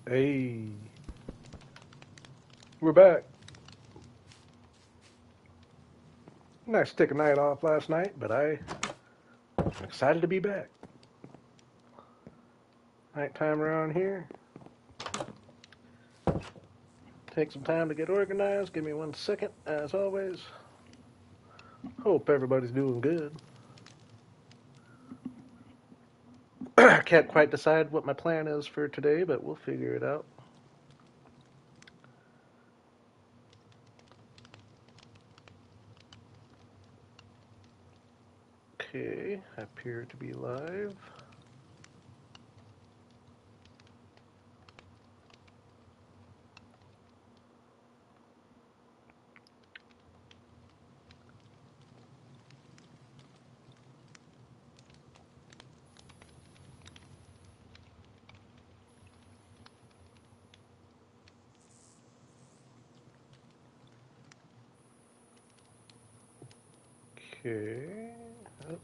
Hey, we're back. Nice to take a night off last night, but I'm excited to be back. Nighttime around here. Take some time to get organized. Give me 1 second, as always. Hope everybody's doing good. I can't quite decide what my plan is for today, but we'll figure it out. Okay, I appear to be live. Okay. Oh,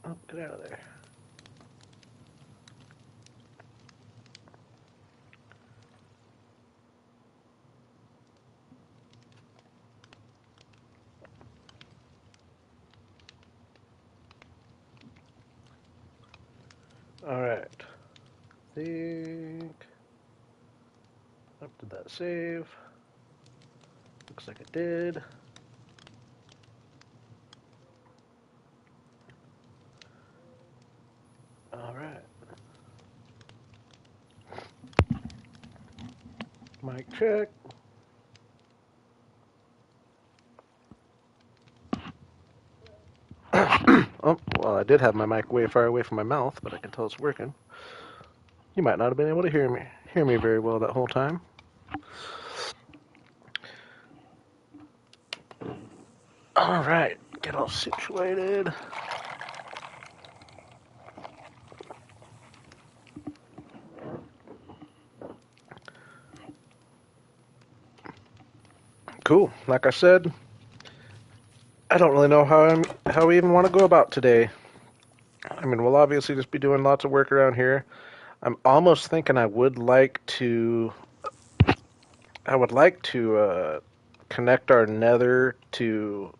oh, get out of there. All right. Think. Did that save? Looks like it did. All right. Mic check. Oh, well, I did have my mic way far away from my mouth, but I can tell it's working. You might not have been able to hear me very well that whole time. All right, get all situated. Cool. Like I said, I don't really know how we even want to go about today. I mean, we'll obviously just be doing lots of work around here. I'm almost thinking I would like to connect our Nether to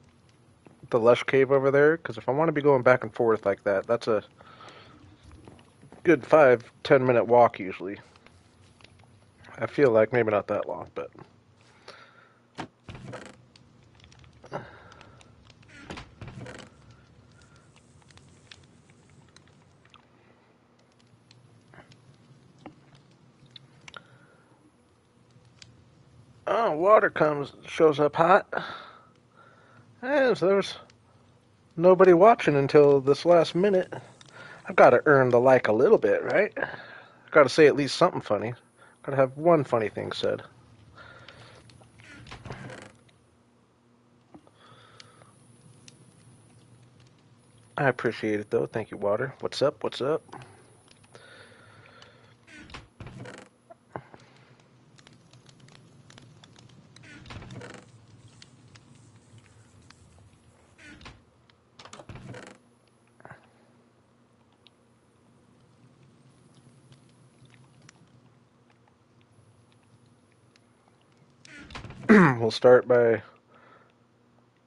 the lush cave over there, because if I want to be going back and forth like that, that's a good 5-10 minute walk usually. I feel like maybe not that long, but oh, water shows up hot. And so there's nobody watching until this last minute. I've got to earn the like a little bit, right? I've got to say at least something funny. Got to have one funny thing said. I appreciate it though. Thank you, Water. What's up? What's up? We'll start by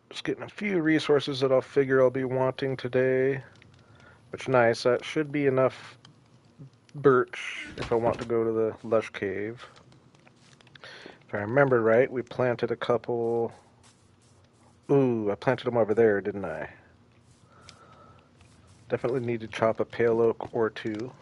just getting a few resources that I'll figure I'll be wanting today. Which nice. That should be enough birch if I want to go to the lush cave. If I remember right, we planted a couple. Ooh, I planted them over there, didn't I? Definitely need to chop a pale oak or two.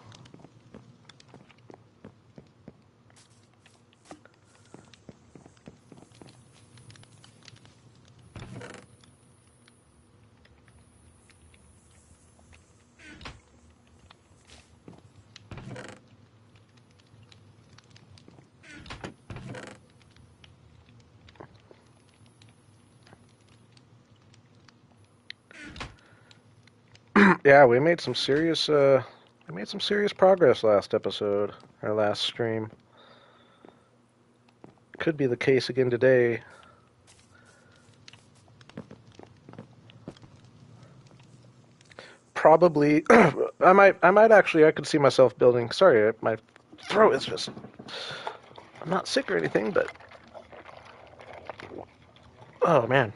Yeah, we made some serious progress last episode, our last stream. Could be the case again today. probably I might actually I could see myself building. Sorry, my throat is just. I'm not sick or anything, but oh man.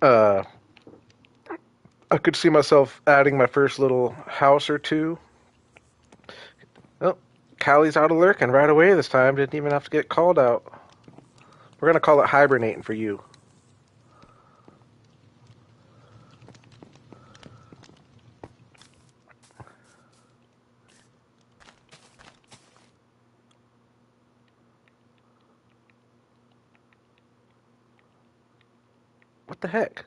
Uh, I could see myself adding my first little house or two. Oh, Callie's out of lurking right away this time. Didn't even have to get called out. We're gonna call it hibernating for you. What the heck?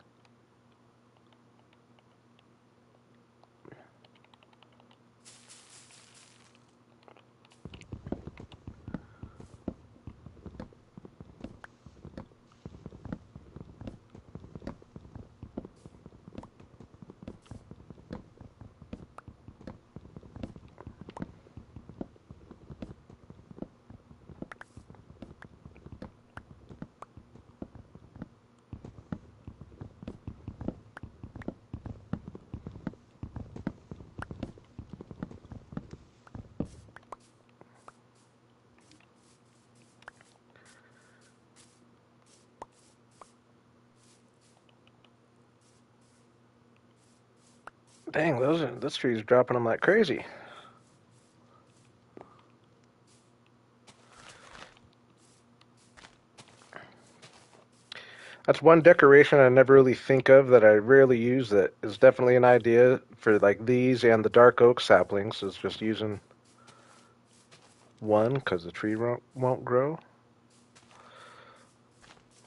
Dang, this tree's dropping them like crazy. That's one decoration I never really think of that I rarely use that is definitely an idea for like these and the dark oak saplings is just using one because the tree won't grow.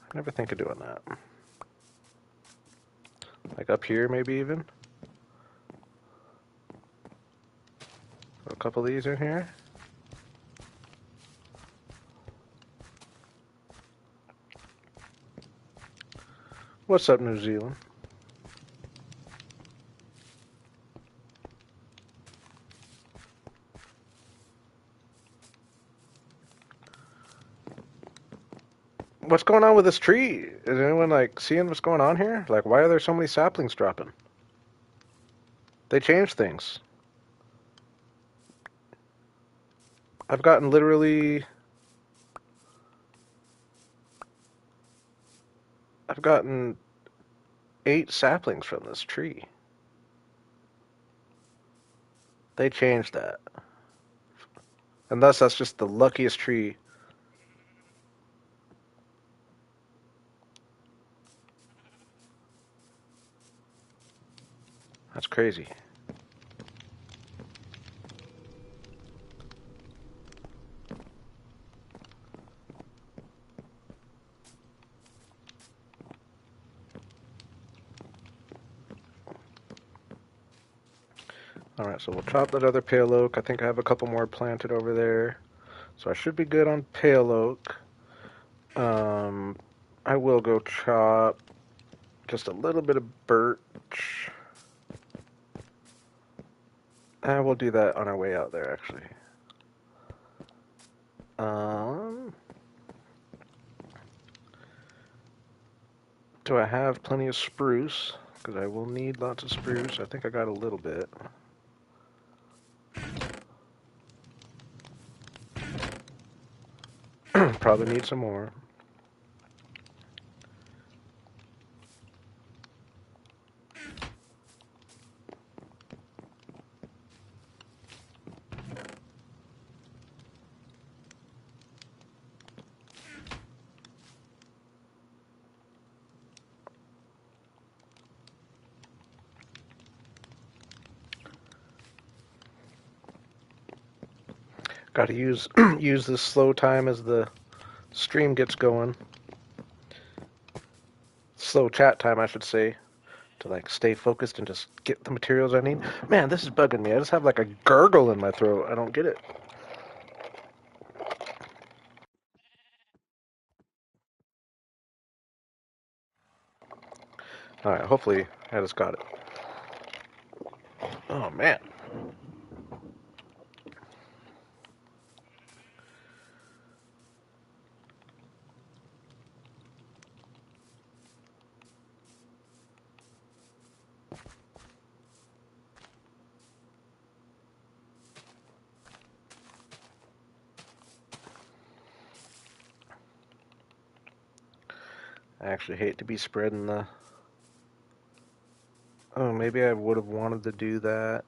I never think of doing that. Like up here maybe even. A couple of these in here. What's up, New Zealand? What's going on with this tree? Is anyone like seeing what's going on here? Like, why are there so many saplings dropping? They changed things. I've gotten literally. I've gotten 8 saplings from this tree. They changed that. And thus, that's just the luckiest tree. That's crazy. Alright, so we'll chop that other pale oak. I think I have a couple more planted over there. So I should be good on pale oak. I will go chop just a little bit of birch. And we'll do that on our way out there, actually. Do I have plenty of spruce? Because I will need lots of spruce. I think I got a little bit. Probably need some more. Got to use use this slow time as the stream gets going. Slow chat time, I should say, to like stay focused and just get the materials I need. Man, this is bugging me. I just have like a gurgle in my throat. I don't get it. All right, hopefully I just got it. Oh man. I actually hate to be spreading the... Oh, maybe I would have wanted to do that.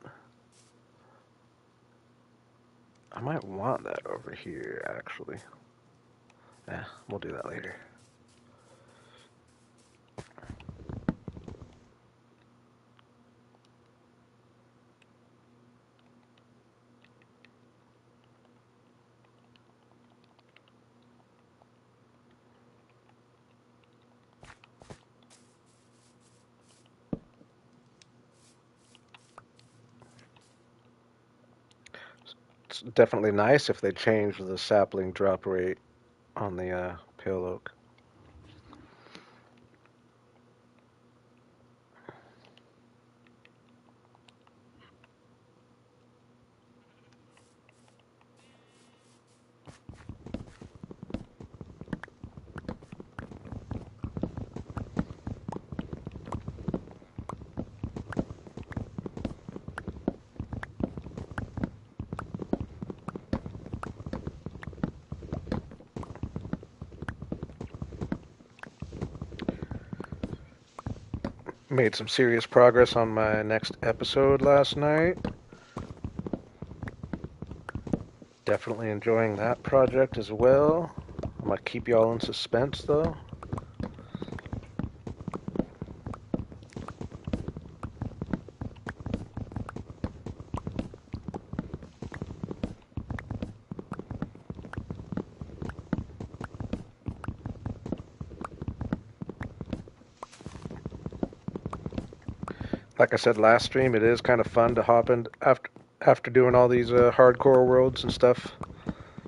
I might want that over here, actually. Yeah, we'll do that later. It's definitely nice if they change the sapling drop rate on the pale oak. Made some serious progress on my next episode last night. Definitely enjoying that project as well. I'm gonna keep y'all in suspense though. Like I said last stream, it is kind of fun to hop in after doing all these hardcore worlds and stuff.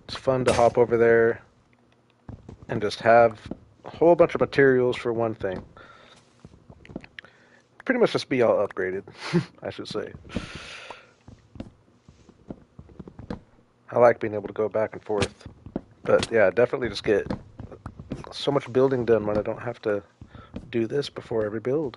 It's fun to hop over there and just have a whole bunch of materials for one thing. Pretty much just be all upgraded, I should say. I like being able to go back and forth. But yeah, definitely just get so much building done when I don't have to do this before every build.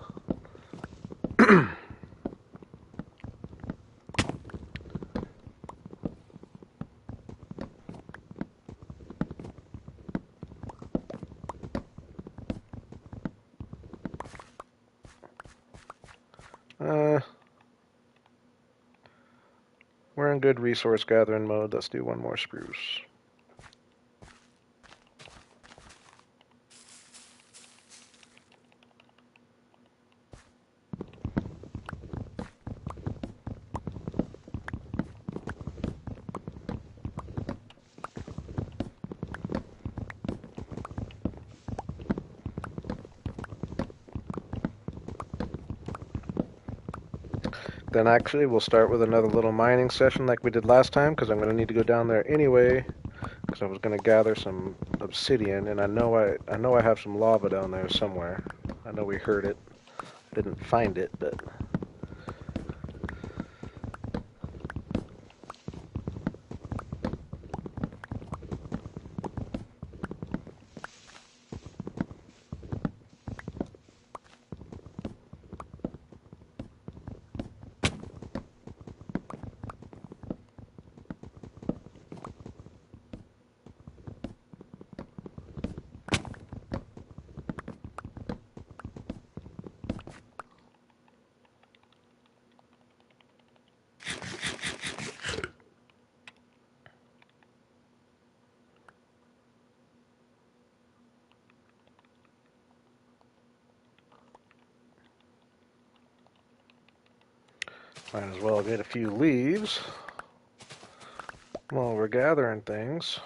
We're in good resource gathering mode. Let's do one more spruce. Then actually we'll start with another little mining session like we did last time, because I'm going to need to go down there anyway, because I was going to gather some obsidian, and I know I have some lava down there somewhere. I know we heard it. Didn't find it, but... Might as well get a few leaves while we're gathering things.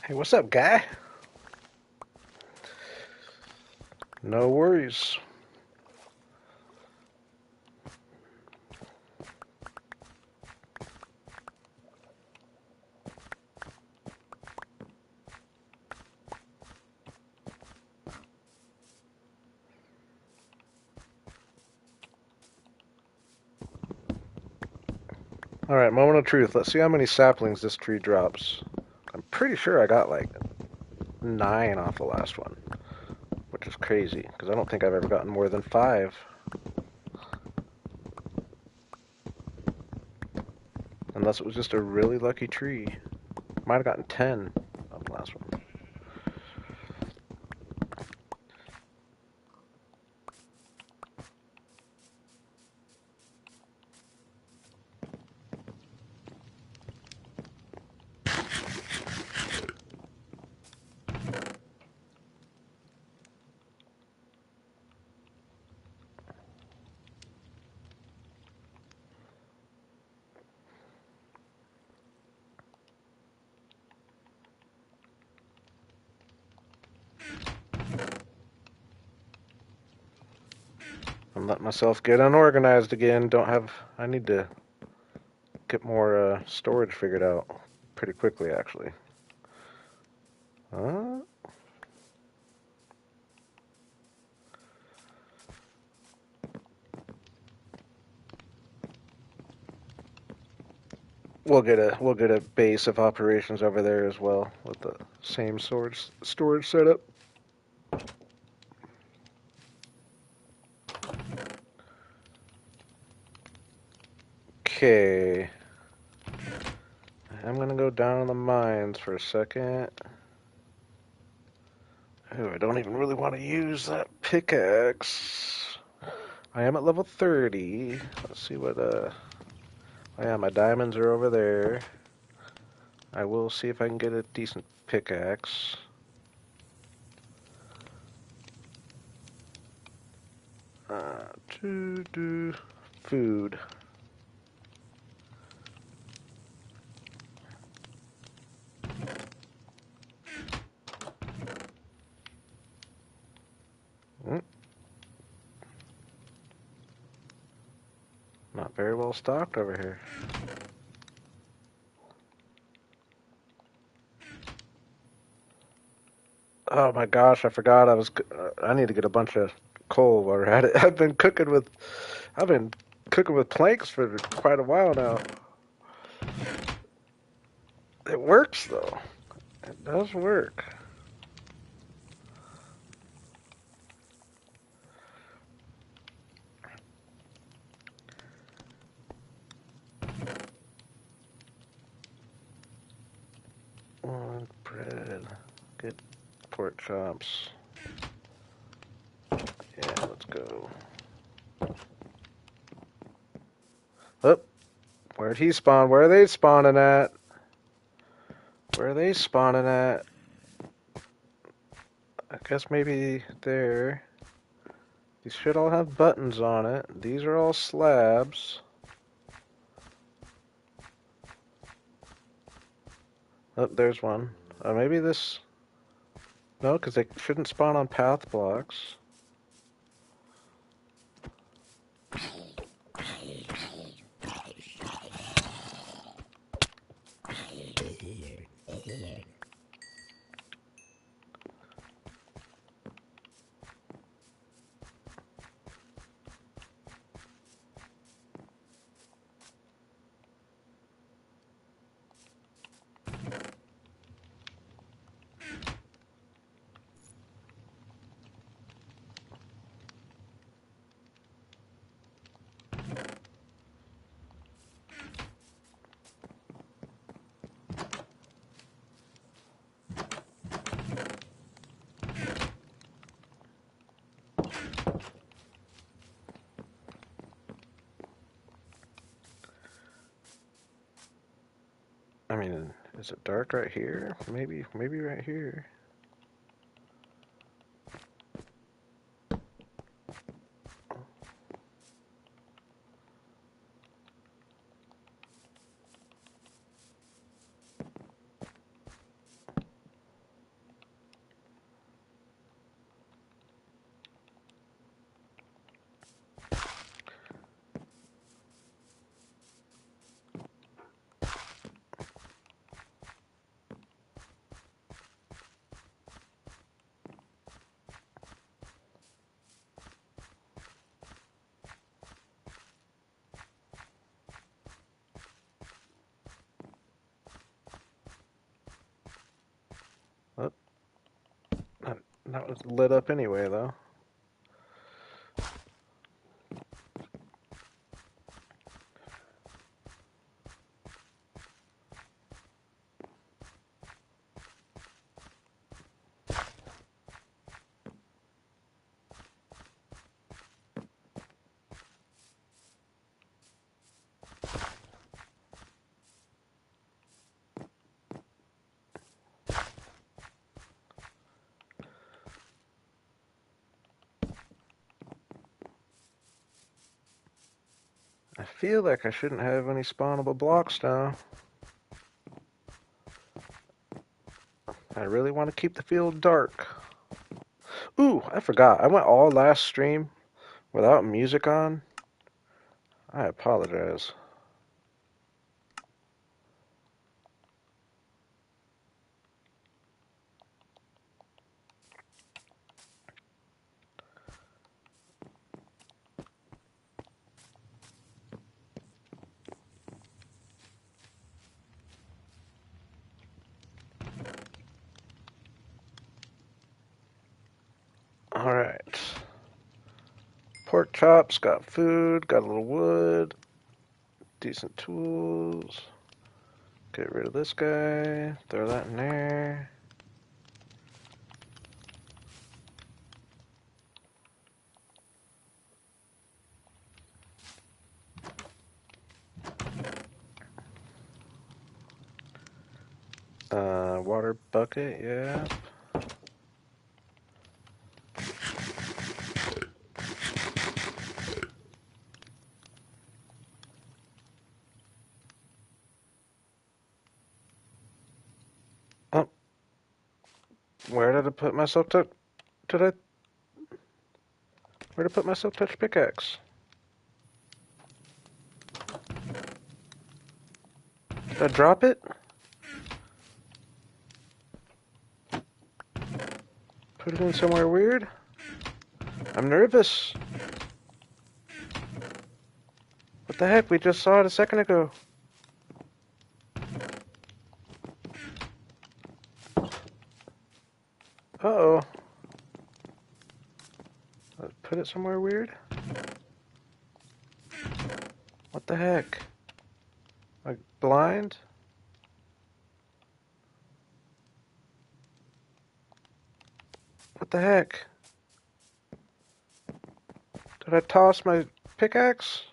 Hey, what's up, guy? No worries. Alright, moment of truth. Let's see how many saplings this tree drops. I'm pretty sure I got like 9 off the last one, which is crazy, because I don't think I've ever gotten more than 5. Unless it was just a really lucky tree. Might have gotten 10 on the last one. I'm letting myself get unorganized again. I need to get more storage figured out pretty quickly, actually. Uh, we'll get a base of operations over there as well with the same storage setup. Okay. I'm gonna go down in the mines for a second. Oh, I don't even really want to use that pickaxe. I am at level 30. Let's see what oh yeah, my diamonds are over there. I will see if I can get a decent pickaxe. To do food. Mm, not very well stocked over here. Oh my gosh, I forgot I need to get a bunch of coal while we're at it. I've been cooking with planks for quite a while now. It works though. It does work. One bread. Get pork chops. Yeah, let's go. Oh, where'd he spawn? Where are they spawning at? Where are they spawning at? I guess maybe there. These should all have buttons on it. These are all slabs. Oh, there's one. Maybe this... No, because they shouldn't spawn on path blocks. I mean, is it dark right here? Maybe right here. That was lit up anyway, though. I feel like I shouldn't have any spawnable blocks now. I really want to keep the field dark. Ooh, I forgot. I went all last stream without music on. I apologize. Alright. Pork chops, got food, got a little wood, decent tools. Get rid of this guy, throw that in there. Water bucket, yeah. Oh, where did I put my silk-touch? Where did I put my silk-touch pickaxe? Did I drop it? Put it in somewhere weird? I'm nervous. What the heck? We just saw it a second ago. Uh-oh. Put it somewhere weird? What the heck? Like, blind? What the heck? Did I toss my pickaxe?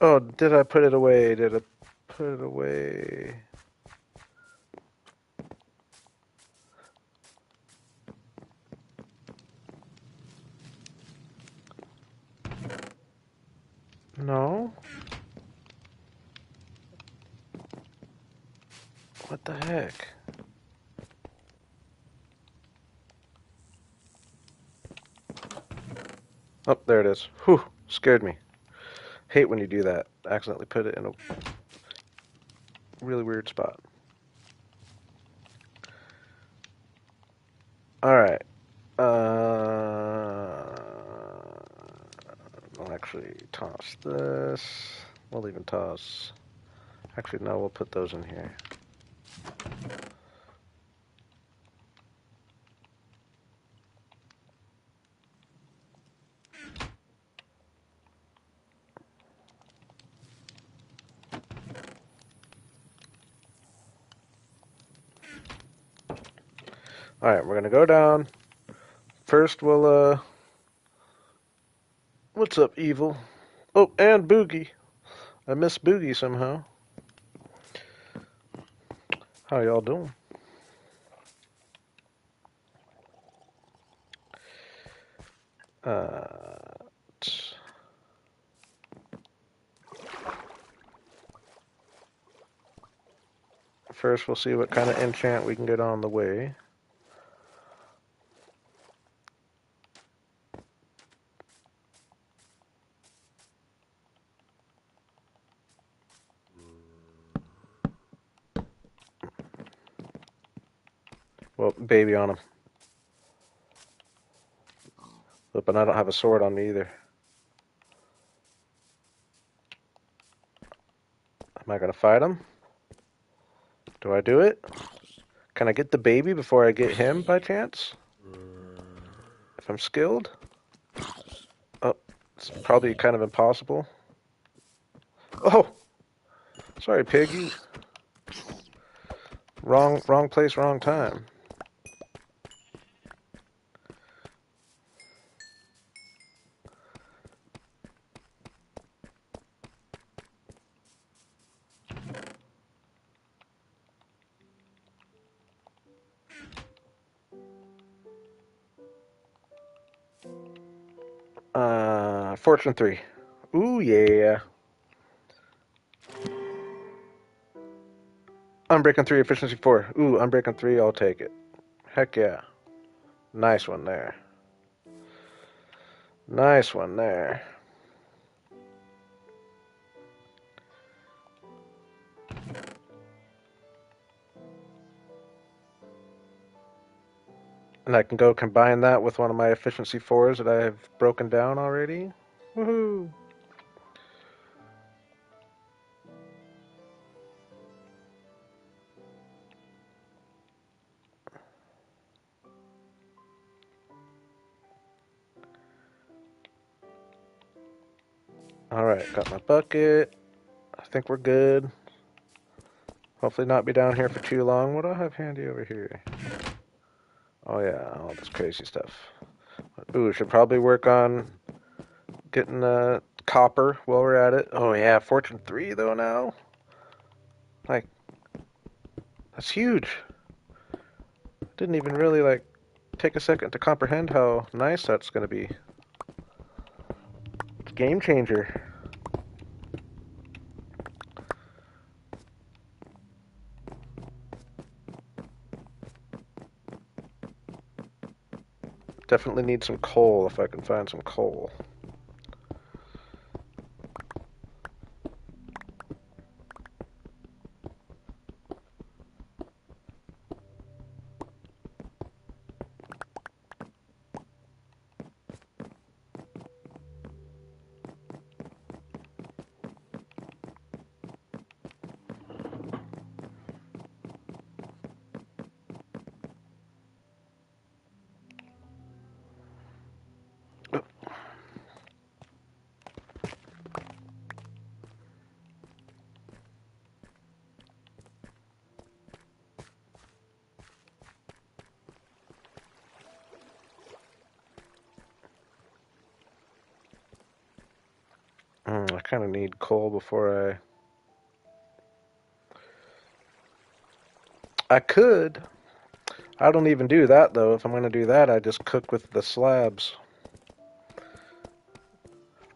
Oh, did I put it away? Did I put it away? No? What the heck? Oh, there it is. Whew, scared me. Hate when you do that. Accidentally put it in a really weird spot. Alright. I'll actually toss this. We'll even toss... Actually, no, we'll put those in here. Alright, we're gonna go down. First, we'll, what's up, Evil? Oh, and Boogie. I missed Boogie somehow. How y'all doing? First, we'll see what kind of enchant we can get on the way. Well, baby on him. But I don't have a sword on me either. Am I gonna fight him? Do I do it? Can I get the baby before I get him by chance? If I'm skilled? Oh, it's probably kind of impossible. Oh! Sorry, piggy. Wrong place, wrong time. Fortune 3. Ooh, yeah. Unbreaking 3, efficiency 4. Ooh, unbreaking 3, I'll take it. Heck yeah. Nice one there. Nice one there. And I can go combine that with one of my efficiency 4s that I have broken down already. Woohoo! Alright, got my bucket. I think we're good. Hopefully not be down here for too long. What do I have handy over here? Oh yeah, all this crazy stuff. Ooh, should probably work on getting copper while we're at it. Oh yeah, Fortune 3 though now? Like, that's huge. Didn't even really like take a second to comprehend how nice that's gonna be. It's a game changer. Definitely need some coal if I can find some coal. I kind of need coal before I could. I don't even do that though. If I'm gonna do that, I just cook with the slabs.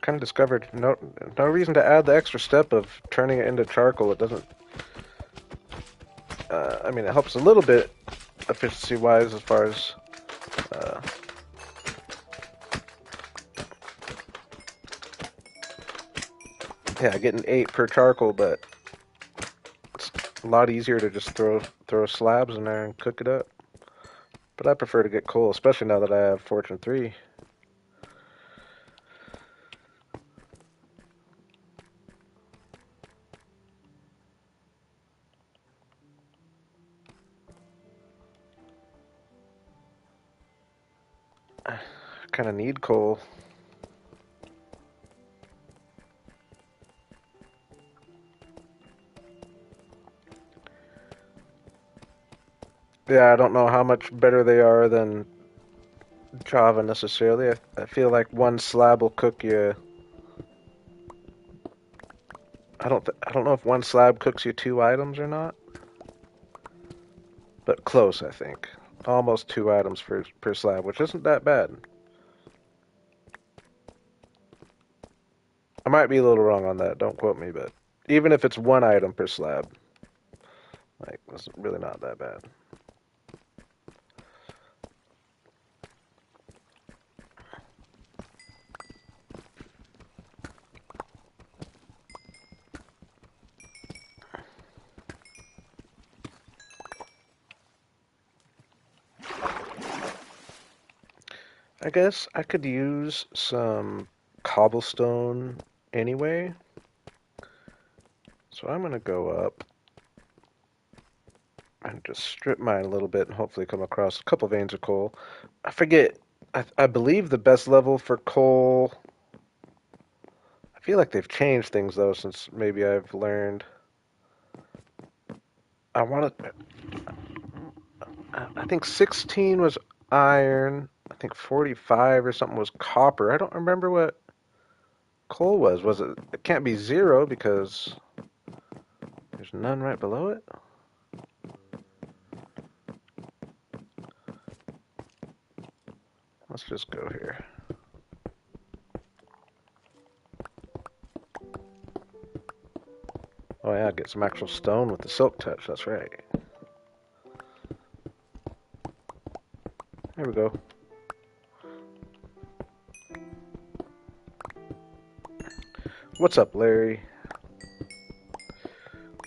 Kind of discovered no reason to add the extra step of turning it into charcoal. It doesn't. I mean, it helps a little bit efficiency wise as far as. Yeah, getting 8 per charcoal, but it's a lot easier to just throw slabs in there and cook it up. But I prefer to get coal, especially now that I have Fortune 3. I kind of need coal. Yeah, I don't know how much better they are than Java necessarily. I feel like one slab will cook you. I don't know if one slab cooks you 2 items or not, but close, I think. Almost 2 items per slab, which isn't that bad. I might be a little wrong on that. Don't quote me, but even if it's 1 item per slab, like that's really not that bad. I guess I could use some cobblestone anyway. So So I'm going to go up and just strip mine a little bit and hopefully come across a couple veins of coal. I forget. I believe the best level for coal. I feel like they've changed things though since maybe I've learned. I want to. I think 16 was iron. I think 45 or something was copper. I don't remember what coal was. Was it? It can't be 0 because there's none right below it. Let's just go here. Oh yeah, get some actual stone with the silk touch. That's right. There we go. What's up, Larry?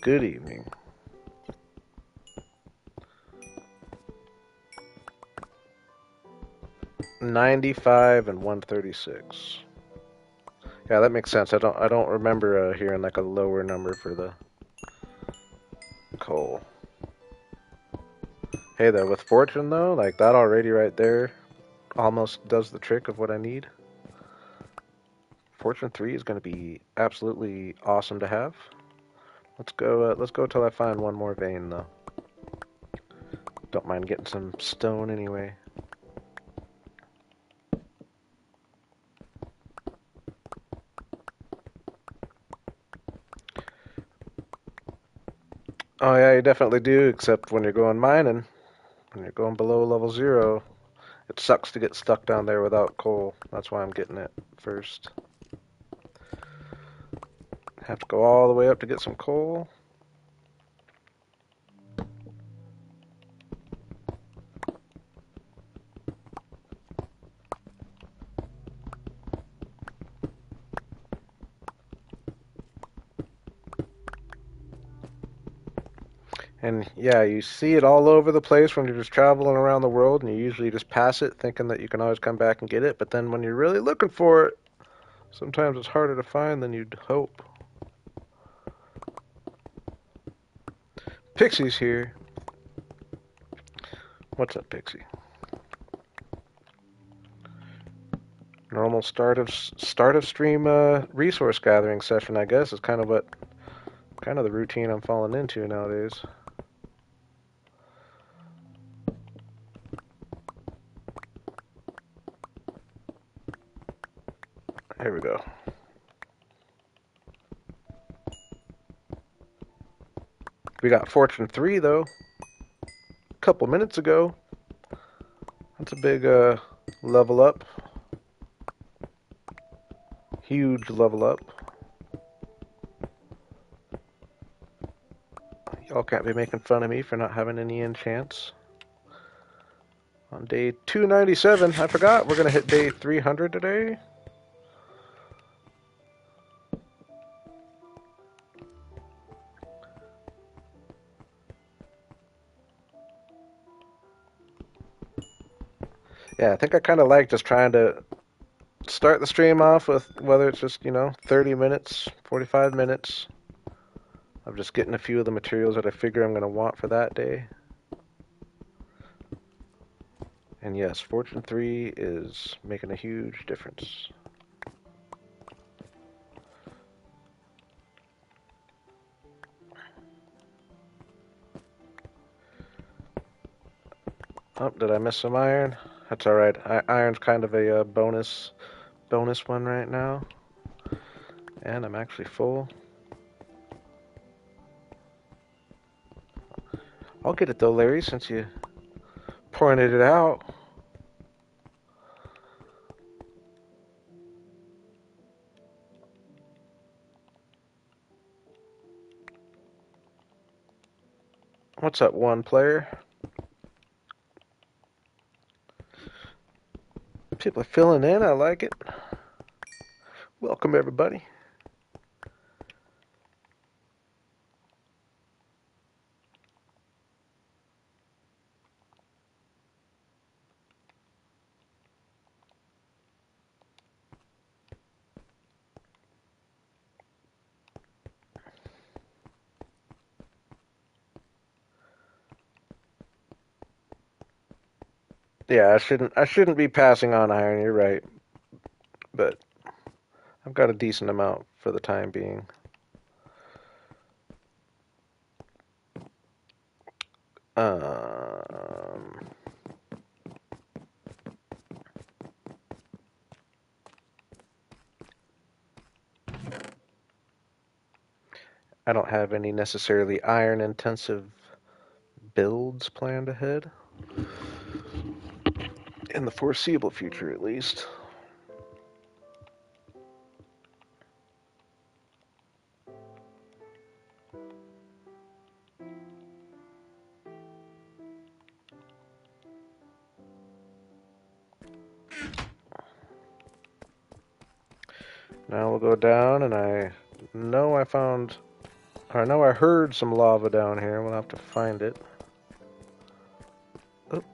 Good evening. $95 and $136. Yeah, that makes sense. I don't remember hearing like a lower number for the coal. Hey there, with fortune though, like that already right there almost does the trick of what I need. Fortune 3 is going to be absolutely awesome to have. Let's go till I find one more vein though. Don't mind getting some stone anyway. Oh yeah, you definitely do, except when you're going mining. When you're going below level 0, it sucks to get stuck down there without coal. That's why I'm getting it first. Have to go all the way up to get some coal. And yeah, you see it all over the place when you're just traveling around the world, and you usually just pass it thinking that you can always come back and get it. But then when you're really looking for it, sometimes it's harder to find than you'd hope. Pixie's here. What's up, Pixie? Normal start of stream resource gathering session, I guess, is kind of the routine I'm falling into nowadays. Here we go. We got Fortune 3 though. A couple minutes ago. That's a big level up. Huge level up. Y'all can't be making fun of me for not having any enchants. On day 297, I forgot, we're going to hit day 300 today. Yeah, I think I kind of like just trying to start the stream off with whether it's just, 30 minutes, 45 minutes of just getting a few of the materials that I figure I'm going to want for that day. And yes, Fortune 3 is making a huge difference. Oh, did I miss some iron? That's alright. Iron's kind of a bonus one right now. And I'm actually full. I'll get it though, Larry, since you pointed it out. What's up, one player? People are filling in. I like it. Welcome, everybody. Yeah, I shouldn't be passing on iron, you're right. But I've got a decent amount for the time being. Um, I don't have any necessarily iron intensive builds planned ahead. In the foreseeable future, at least. Now we'll go down, and I know I heard some lava down here. We'll have to find it. Oop.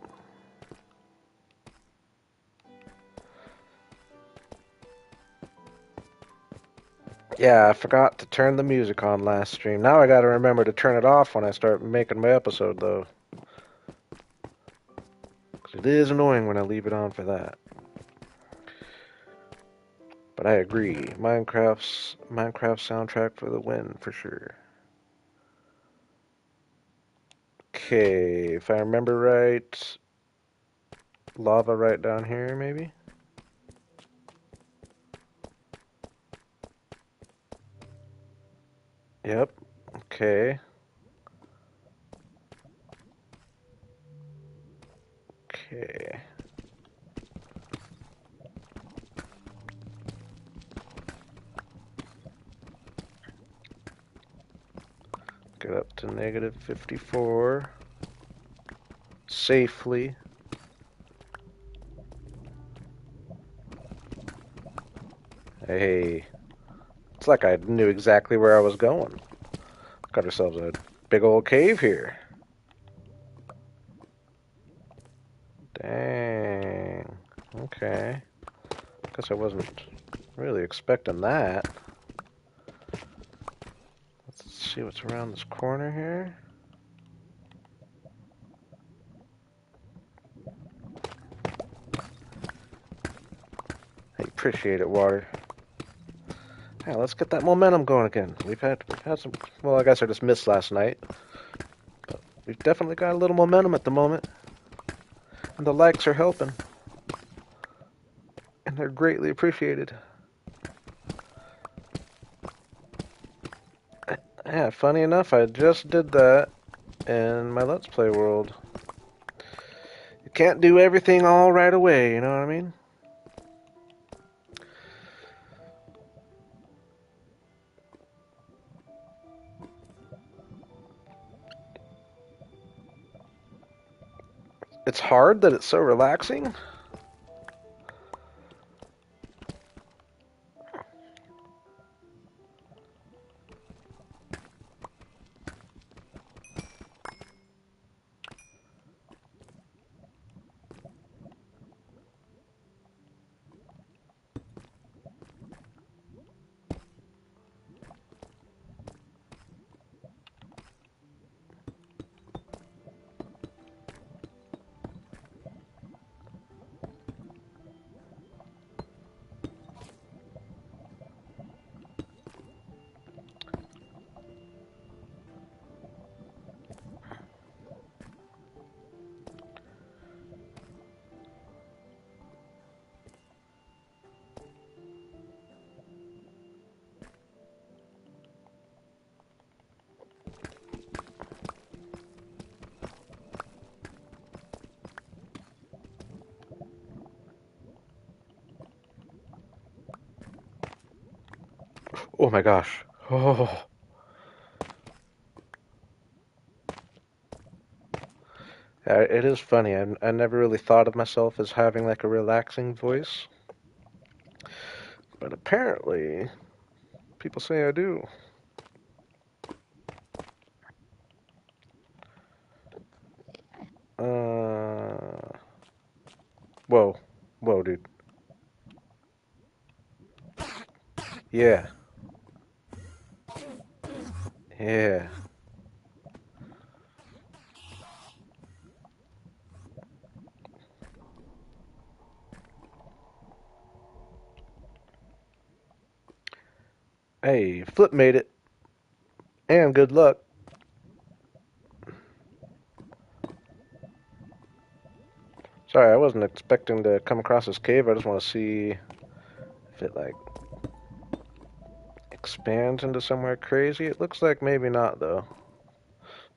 Yeah, I forgot to turn the music on last stream. Now I gotta remember to turn it off when I start making my episode, though. 'Cause it is annoying when I leave it on for that. But I agree. Minecraft soundtrack for the win, for sure. Okay, if I remember right, lava right down here, maybe? Yep. Okay. Okay. Get up to negative 54. Safely. Hey. It's like I knew exactly where I was going. Got ourselves a big old cave here. Dang. Okay. Guess I wasn't really expecting that. Let's see what's around this corner here. I appreciate it, water. Yeah, let's get that momentum going again. We've had some. Well, I guess I just missed last night. But we've definitely got a little momentum at the moment, and the likes are helping, and they're greatly appreciated. Yeah, funny enough, I just did that in my Let's Play world. You can't do everything all right away, you know what I mean? It's hard that it's so relaxing. Oh my gosh. Oh. It is funny. I never really thought of myself as having like a relaxing voice, but apparently people say I do. Uh, whoa, whoa, dude. Yeah, yeah. Hey, Flip made it. And good luck. Sorry, I wasn't expecting to come across this cave. I just want to see if it, like, expands into somewhere crazy. It looks like maybe not, though.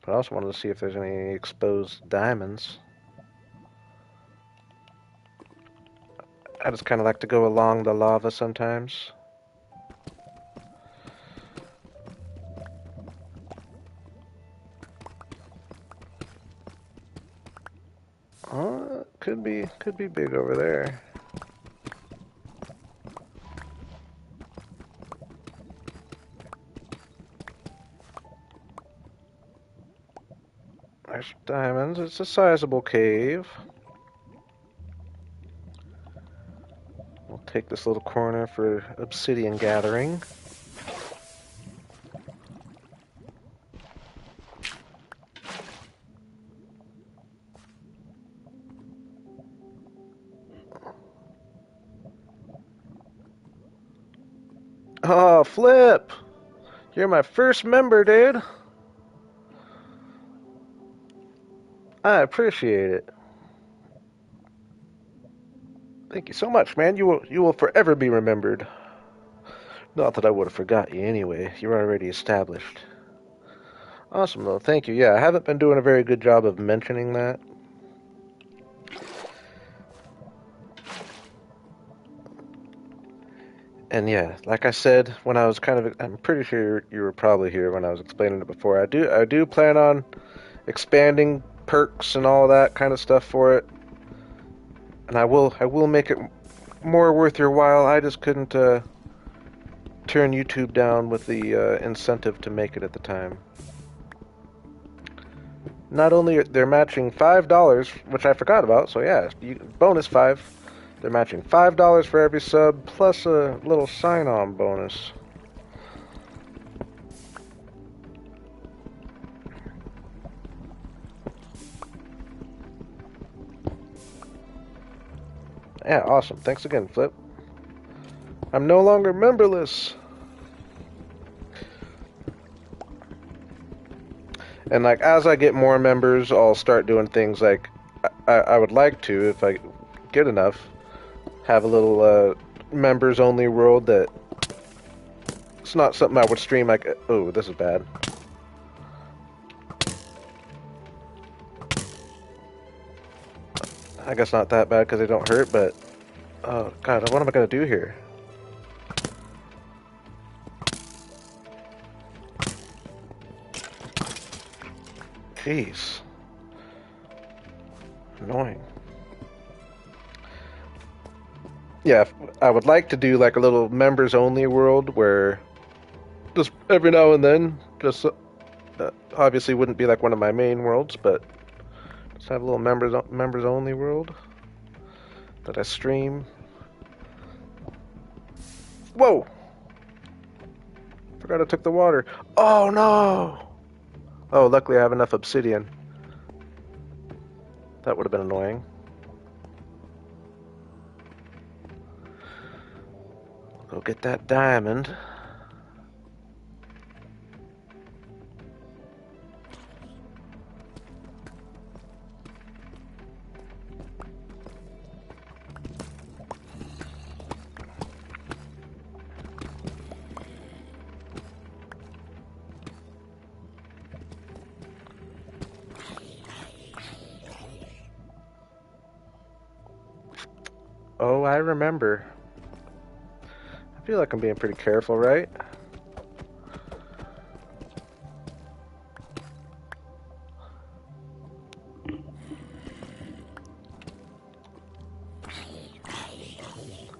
But I also wanted to see if there's any exposed diamonds. I just kind of like to go along the lava sometimes. Could be big over there. There's diamonds. It's a sizable cave. We'll take this little corner for obsidian gathering. Oh, Flip! You're my first member, dude. I appreciate it. Thank you so much, man. You will forever be remembered. Not that I would have forgot you anyway. You're already established. Awesome, though. Thank you. Yeah, I haven't been doing a very good job of mentioning that. And yeah, like I said, when I was I'm pretty sure you were probably here when I was explaining it before. I do plan on expanding perks and all that kind of stuff for it, and I will make it more worth your while. I just couldn't turn YouTube down with the incentive to make it at the time. Not only they're matching $5, which I forgot about, so yeah, bonus 5. They're matching $5 for every sub plus a little sign-on bonus. Yeah, awesome. Thanks again, Flip. I'm no longer memberless. And like as I get more members, I'll start doing things like I would like to, if I get enough, have a little members only world that it's not something I would stream like, oh, this is bad. I guess not that bad because they don't hurt, but oh god, what am I gonna do here? Jeez. Annoying. Yeah, I would like to do like a little members only world where just every now and then, just obviously wouldn't be like one of my main worlds, but just have a little members only world that I stream. Whoa! Forgot I took the water. Oh no! Oh, luckily I have enough obsidian. That would have been annoying. Go get that diamond. Oh, I remember. I feel like I'm being pretty careful, right?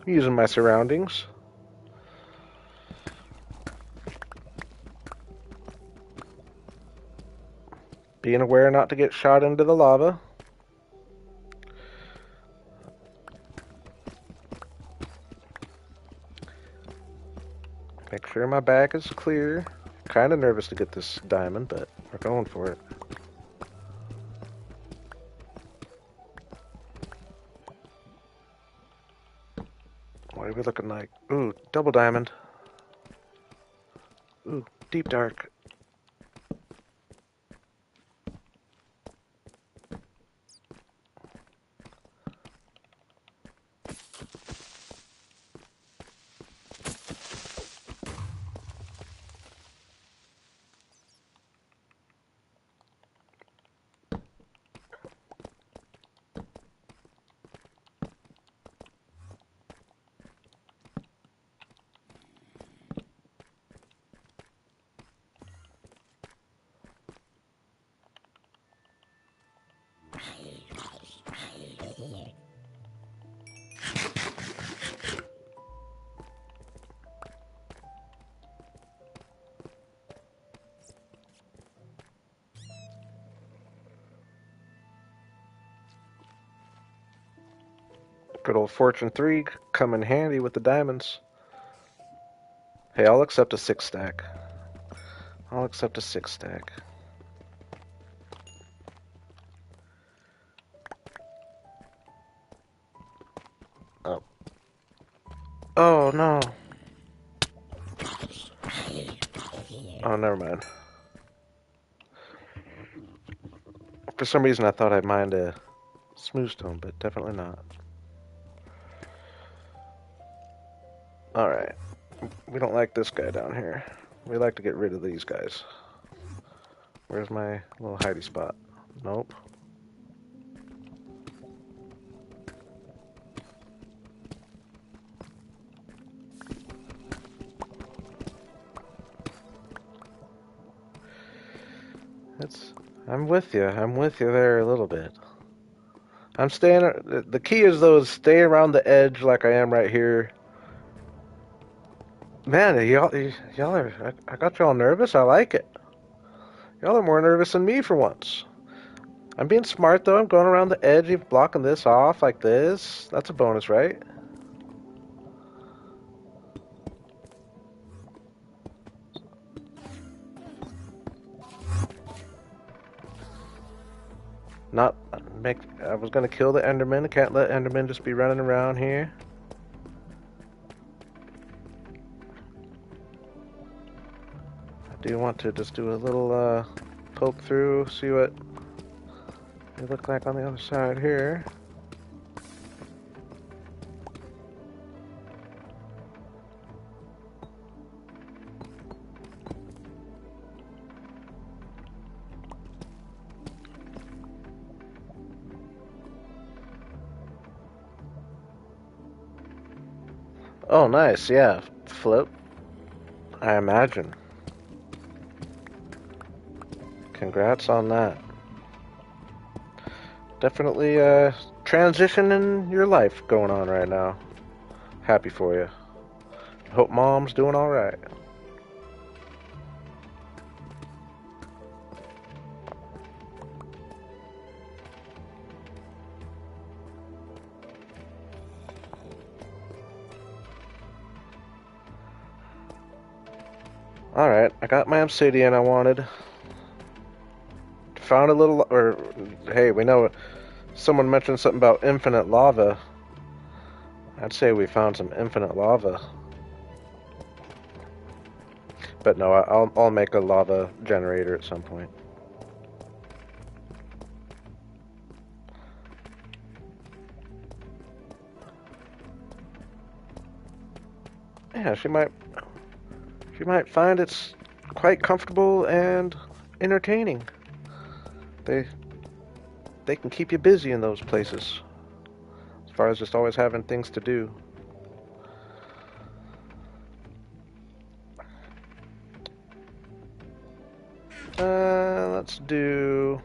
Using my surroundings. Being aware not to get shot into the lava. Make sure my back is clear. Kind of nervous to get this diamond, but we're going for it. What are we looking like? Ooh, double diamond. Ooh, deep dark. Good old Fortune 3 come in handy with the diamonds. Hey, I'll accept a 6 stack. I'll accept a 6 stack. Oh. Oh, no. Oh, never mind. For some reason, I thought I'd mined a smooth stone, but definitely not. Alright. We don't like this guy down here. We like to get rid of these guys. Where's my little hidey spot? Nope. I'm with you. I'm with you there a little bit. I'm staying. The key is though is stay around the edge like I am right here. Man, y'all are. I got y'all nervous. I like it. Y'all are more nervous than me for once. I'm being smart though. I'm going around the edge, blocking this off like this. That's a bonus, right? Not make. I was gonna kill the Enderman. I can't let Enderman just be running around here. I do want to just do a little poke through, see what they look like on the other side here. Oh, nice. Yeah, flip. I imagine. Congrats on that. Definitely a transition in your life going on right now. Happy for you. Hope mom's doing all right. All right, I got my obsidian I wanted. Found a little, or hey, we know someone mentioned something about infinite lava. I'd say we found some infinite lava. But no, I'll make a lava generator at some point. Yeah, she might find it's quite comfortable and entertaining. They can keep you busy in those places, as far as just always having things to do. Let's do.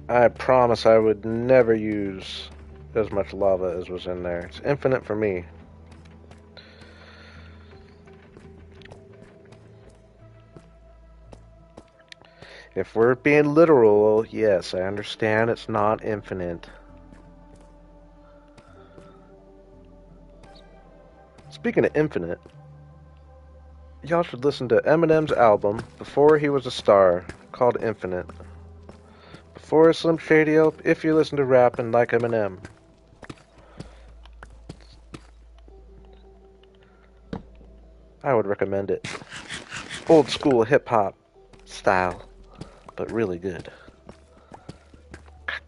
I promise I would never use as much lava as was in there. It's infinite for me. If we're being literal, yes, I understand it's not infinite. Speaking of infinite, y'all should listen to Eminem's album, Before He Was a Star, called Infinite. Before Slim Shady, if you listen to rap and like Eminem. I would recommend it. Old school hip-hop style, but really good.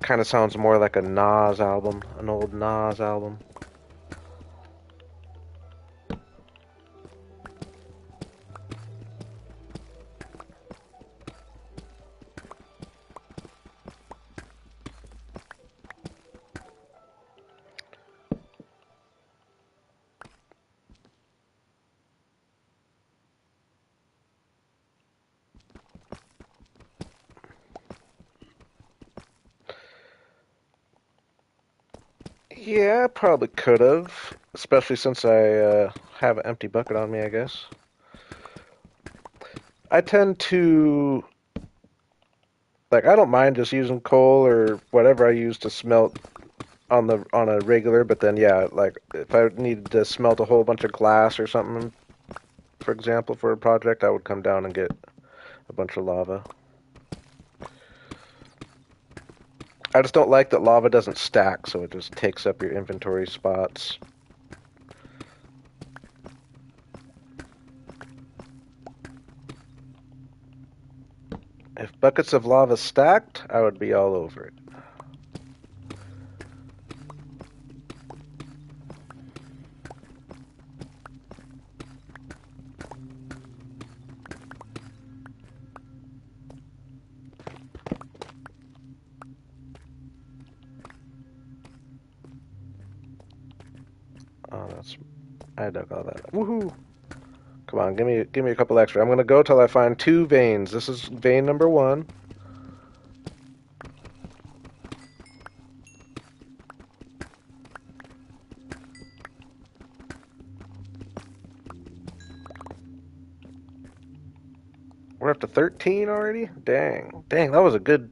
Kind of sounds more like a Nas album, an old Nas album. Yeah, I probably could have, especially since I have an empty bucket on me, I guess. I tend to, like, I don't mind just using coal or whatever I use to smelt on a regular, but then yeah, like if I needed to smelt a whole bunch of glass or something, for example, for a project, I would come down and get a bunch of lava. I just don't like that lava doesn't stack, so it just takes up your inventory spots. If buckets of lava stacked, I would be all over it. Oh, I dug all that. Woohoo! Come on, give me a couple extra. I'm gonna go till I find 2 veins. This is vein number 1. We're up to 13 already? Dang. Dang, that was a good...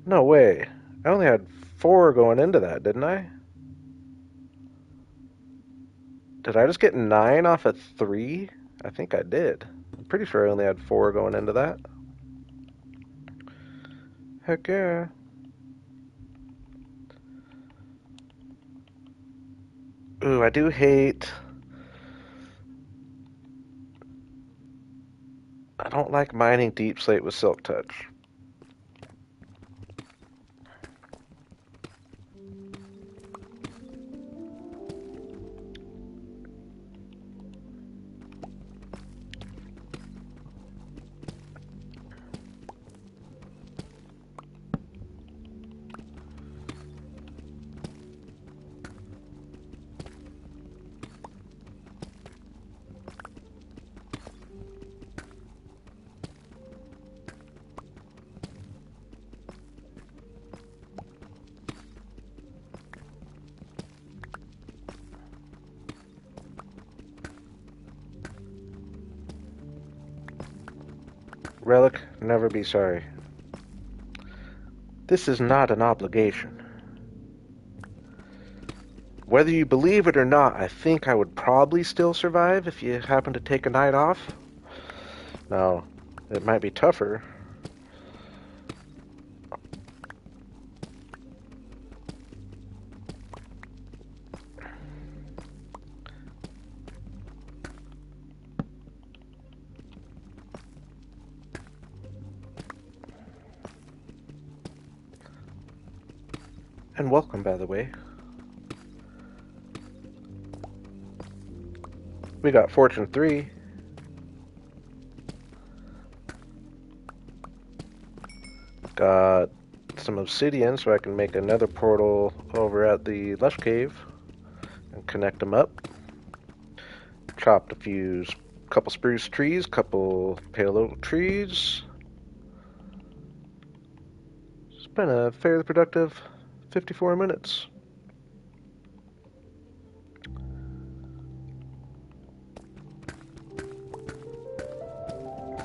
No way. I only had 4 going into that, didn't I? Did I just get 9 off of 3? I think I did. I'm pretty sure I only had 4 going into that. Heck yeah. Ooh, I do hate... I don't like mining deep slate with silk touch. Relic, never be sorry. This is not an obligation. Whether you believe it or not, I think I would probably still survive if you happen to take a night off. Now, it might be tougher. And welcome, by the way. We got Fortune 3. Got some obsidian so I can make another portal over at the Lush Cave and connect them up. Chopped couple spruce trees, couple pale oak trees. It's been a fairly productive 54 minutes.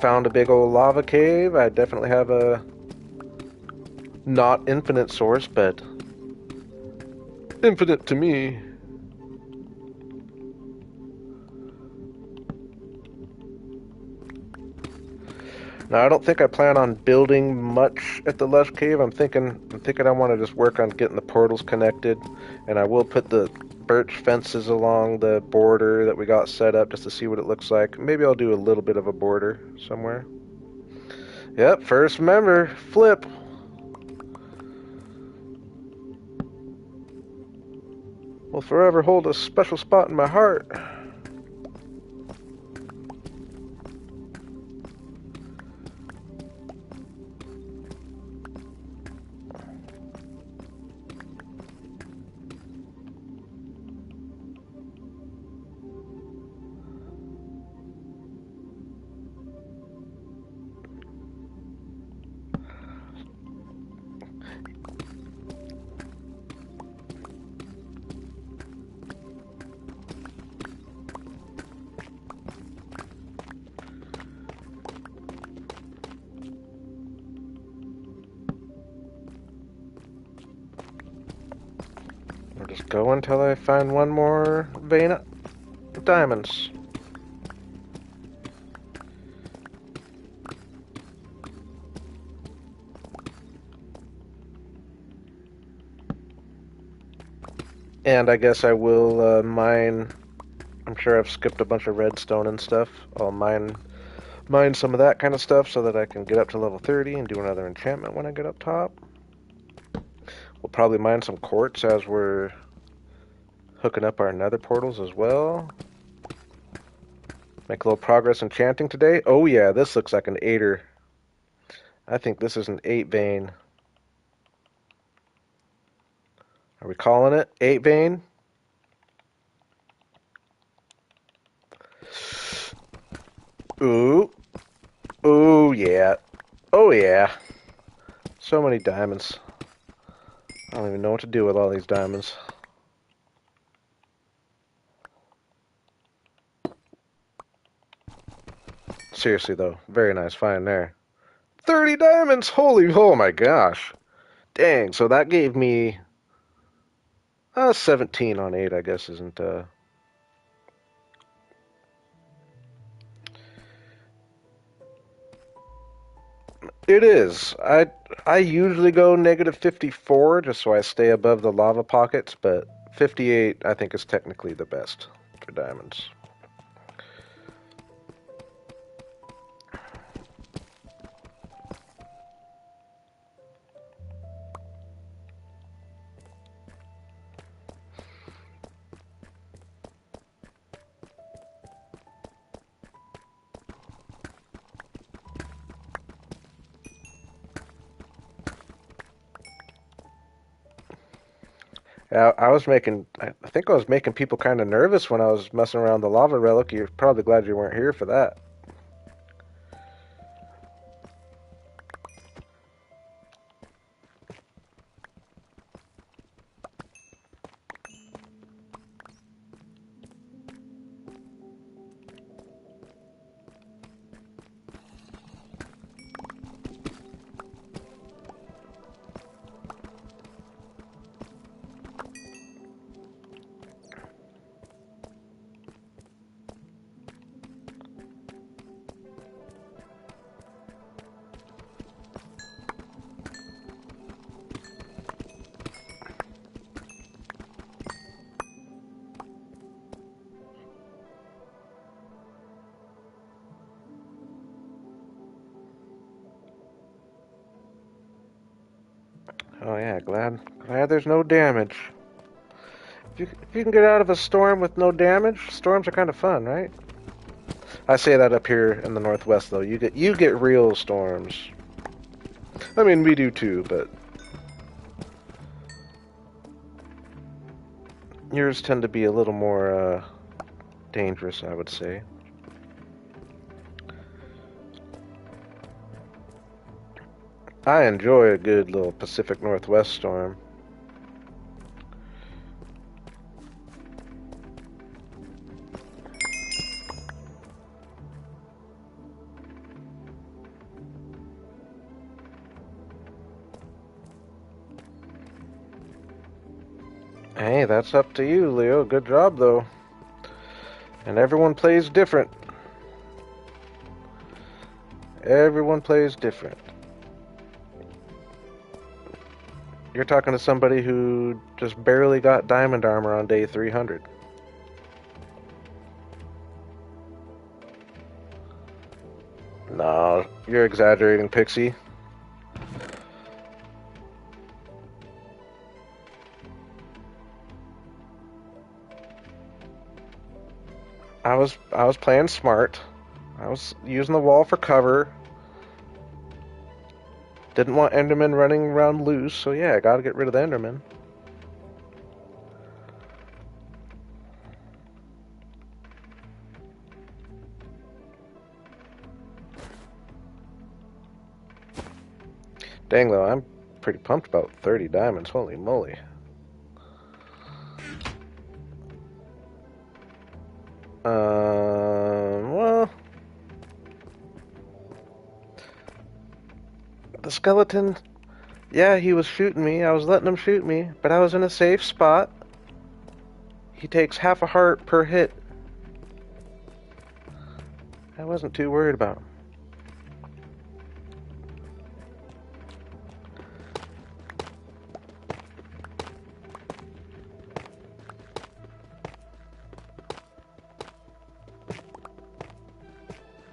Found a big old lava cave. I definitely have a not infinite source, but infinite to me. Now, I don't think I plan on building much at the Lush Cave. I'm thinking I want to just work on getting the portals connected, and I will put the birch fences along the border that we got set up just to see what it looks like. Maybe I'll do a little bit of a border somewhere. Yep, first member, Flip. Will forever hold a special spot in my heart. I'll just go until I find one more vein of diamonds. And I guess I will mine. I'm sure I've skipped a bunch of redstone and stuff. I'll mine some of that kind of stuff so that I can get up to level 30 and do another enchantment when I get up top. We'll probably mine some quartz as we're hooking up our nether portals as well. Make a little progress enchanting today. Oh yeah, this looks like an 8er. I think this is an 8 vein. Are we calling it 8 vein? Ooh. Oh yeah. Oh yeah. So many diamonds. I don't even know what to do with all these diamonds. Seriously though, very nice find there. 30 diamonds! Holy, oh my gosh. Dang, so that gave me 17 on 8, I guess isn't It is. I usually go negative 54 just so I stay above the lava pockets, but 58 I think is technically the best for diamonds. I think I was making people kind of nervous when I was messing around the lava relic. You're probably glad you weren't here for that. Oh yeah, glad there's no damage. If you can get out of a storm with no damage, storms are kind of fun, right? I say that up here in the northwest though. You get real storms. I mean, we do too, but yours tend to be a little more dangerous, I would say. I enjoy a good little Pacific Northwest storm. Hey, that's up to you, Leo. Good job, though. And everyone plays different. Everyone plays different. You're talking to somebody who just barely got diamond armor on day 300. No, you're exaggerating, Pixie. I was playing smart. I was using the wall for cover. Didn't want Enderman running around loose, so yeah, I gotta get rid of the Enderman. Dang though, I'm pretty pumped about 30 diamonds. Holy moly. Well, the skeleton, yeah, he was shooting me. I was letting him shoot me, but I was in a safe spot. He takes half a heart per hit. I wasn't too worried about him.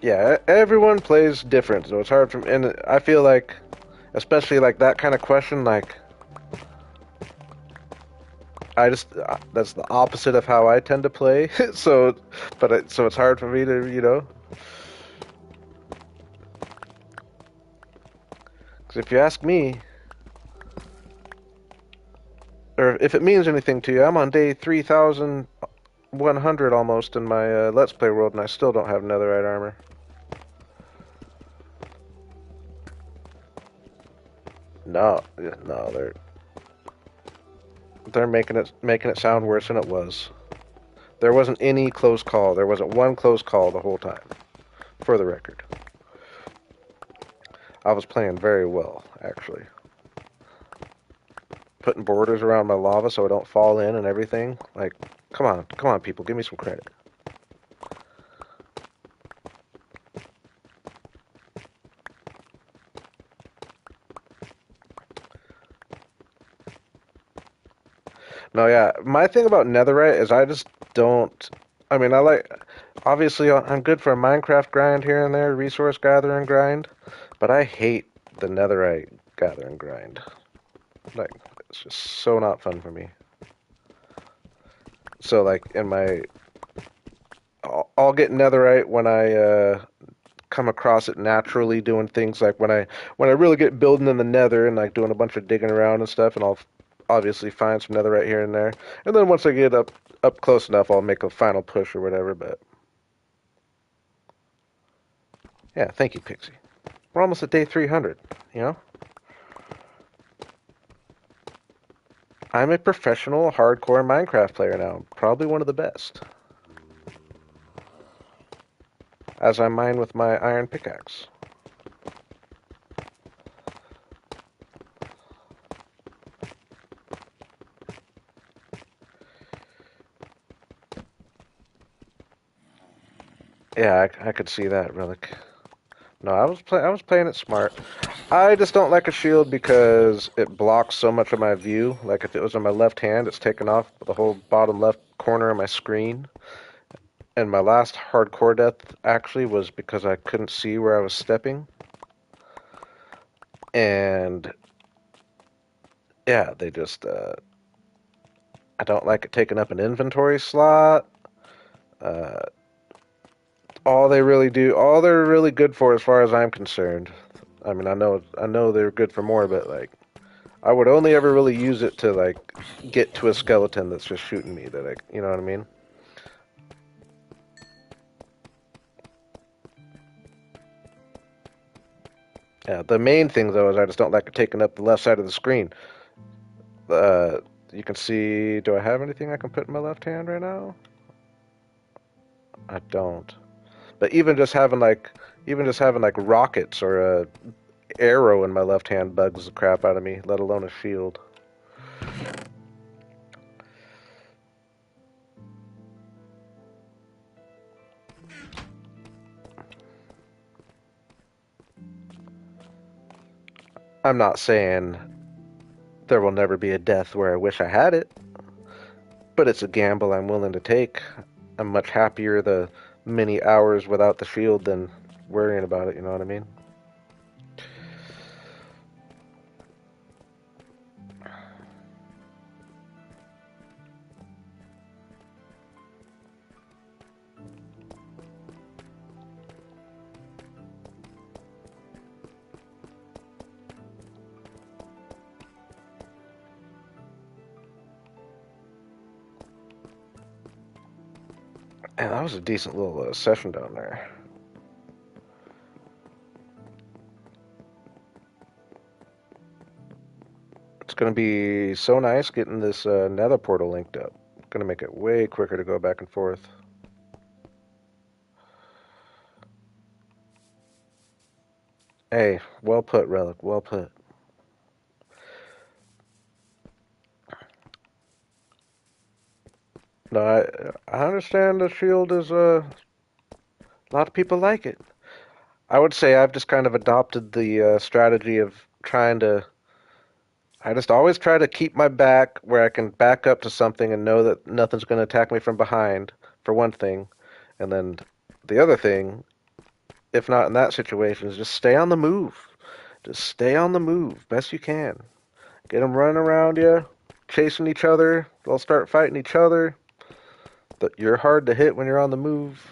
Yeah, everyone plays different, so it's hard for me. And I feel like, especially like that kind of question, like I just that's the opposite of how I tend to play. So, so it's hard for me to, you know. Because if you ask me, or if it means anything to you, I'm on day 3,100 almost in my Let's Play world, and I still don't have netherite armor. No, no, they're making it sound worse than it was. There wasn't any close call. There wasn't one close call the whole time. For the record, I was playing very well, actually. Putting borders around my lava so I don't fall in and everything. Like, come on, people, give me some credit. No, yeah, my thing about netherite is I just don't. I mean, obviously, I'm good for a Minecraft grind here and there, resource gathering grind, but I hate the netherite gathering grind. Like, it's just so not fun for me. So, like, I'll get netherite when I come across it naturally, doing things like when I really get building in the nether and like doing a bunch of digging around and stuff, and I'll obviously find some netherite here and there. And then once I get up close enough, I'll make a final push or whatever. But yeah, thank you, Pixie. We're almost at day 300. You know, I'm a professional hardcore Minecraft player now, probably one of the best. As I mine with my iron pickaxe. Yeah, I could see that, Relic. No, I was playing it smart. I just don't like a shield because it blocks so much of my view. Like if it was on my left hand, it's taken off the whole bottom left corner of my screen. And my last hardcore death actually was because I couldn't see where I was stepping. And yeah, they just I don't like it taking up an inventory slot. Uh, all they're really good for, as far as I'm concerned. I mean, I know they're good for more, but like, I would only ever really use it to like get to a skeleton that's just shooting me. You know what I mean? Yeah. The main thing though is I just don't like it taking up the left side of the screen. Uh, you can see. Do I have anything I can put in my left hand right now? I don't. But even just having like rockets or a arrow in my left hand bugs the crap out of me, let alone a shield. I'm not saying There will never be a death where I wish I had it, but it's a gamble I'm willing to take. I'm much happier the many hours without the shield than worrying about it, you know what I mean? And that was a decent little session down there. It's going to be so nice getting this nether portal linked up. Going to make it way quicker to go back and forth. Hey, well put, Relic. Well put. No, I understand the shield is a lot of people like it. I would say I've just kind of adopted the strategy of trying to. I just always try to keep my back where I can back up to something and know that nothing's going to attack me from behind, for one thing. And then the other thing, if not in that situation, is just stay on the move. Just stay on the move best you can. Get them running around you, chasing each other. They'll start fighting each other. But you're hard to hit when you're on the move.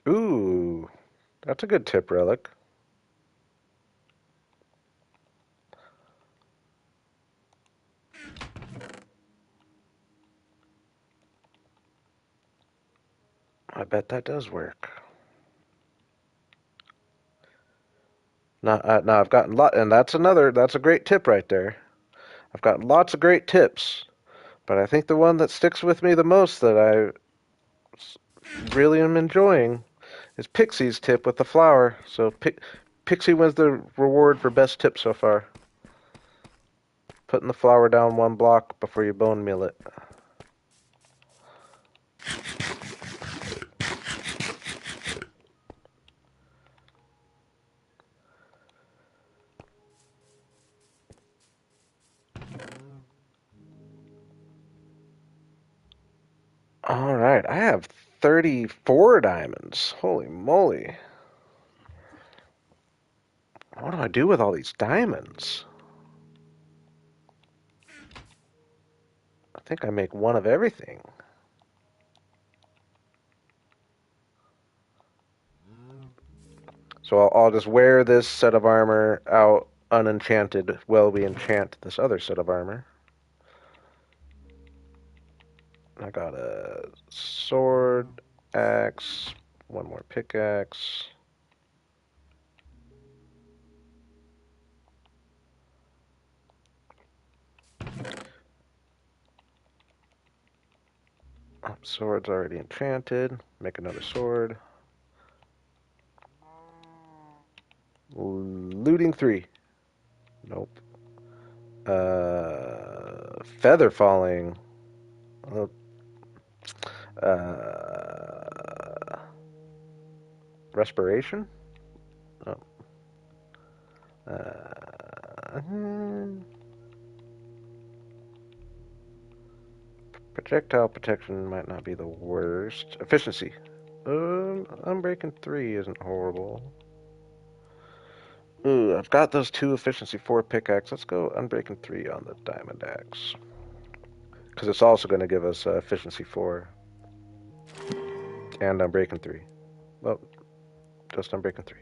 Ooh, that's a good tip, Relic. I bet that does work. Now I've gotten and that's a great tip right there. I've gotten lots of great tips, but I think the one that sticks with me the most that I really am enjoying is Pixie's tip with the flower. So Pixie wins the reward for best tip so far. Putting the flower down one block before you bone meal it. All right, I have 34 diamonds. Holy moly. What do I do with all these diamonds? I think I make one of everything. So I'll just wear this set of armor out unenchanted while we enchant this other set of armor. I got a sword, axe, one more pickaxe. Oh, sword's already enchanted. Make another sword. Looting 3. Nope. Feather falling. Uh, respiration? Oh. Hmm. Projectile protection might not be the worst. Efficiency. Unbreaking 3 isn't horrible. Ooh, I've got those 2 efficiency 4 pickaxe. Let's go Unbreaking 3 on the diamond axe. Because it's also going to give us efficiency 4. And Unbreaking 3. Well, just Unbreaking 3.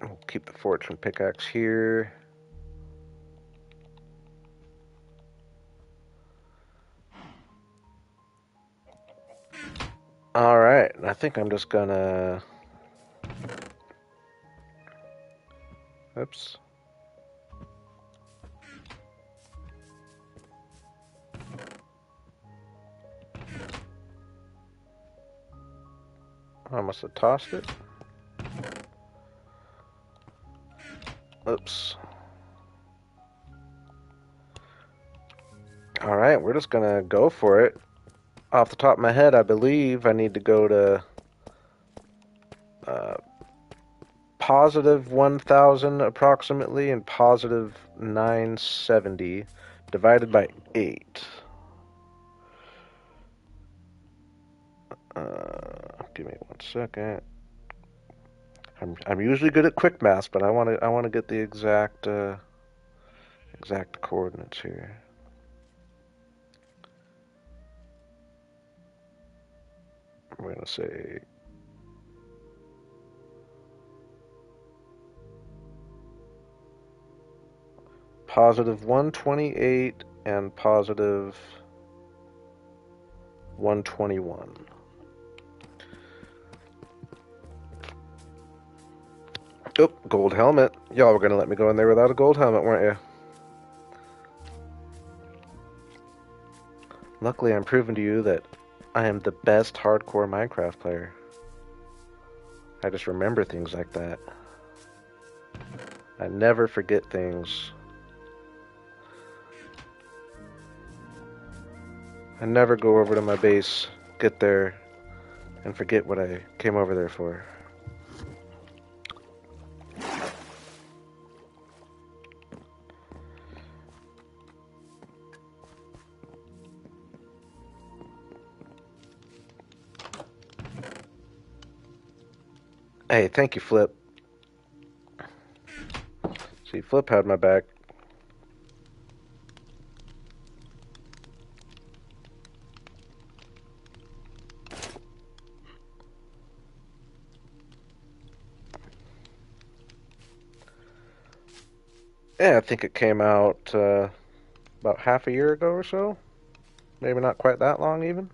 We'll keep the fortune pickaxe here. Alright, I think I'm just gonna... Oops. I must have tossed it. Oops. Alright, we're just gonna go for it. Off the top of my head, I believe I need to go to positive 1,000 approximately and positive 970 divided by 8. Give me 1 second. I'm usually good at quick math, but I want to get the exact coordinates here. We're gonna say positive 128 and positive 121. Oh, gold helmet. Y'all were gonna let me go in there without a gold helmet, weren't you? Luckily, I'm proving to you that I am the best hardcore Minecraft player. I just remember things like that. I never forget things. I never go over to my base, get there, and forget what I came over there for. Hey, thank you, Flip. See, Flip had my back. Yeah, I think it came out about half a year ago or so. Maybe not quite that long, even.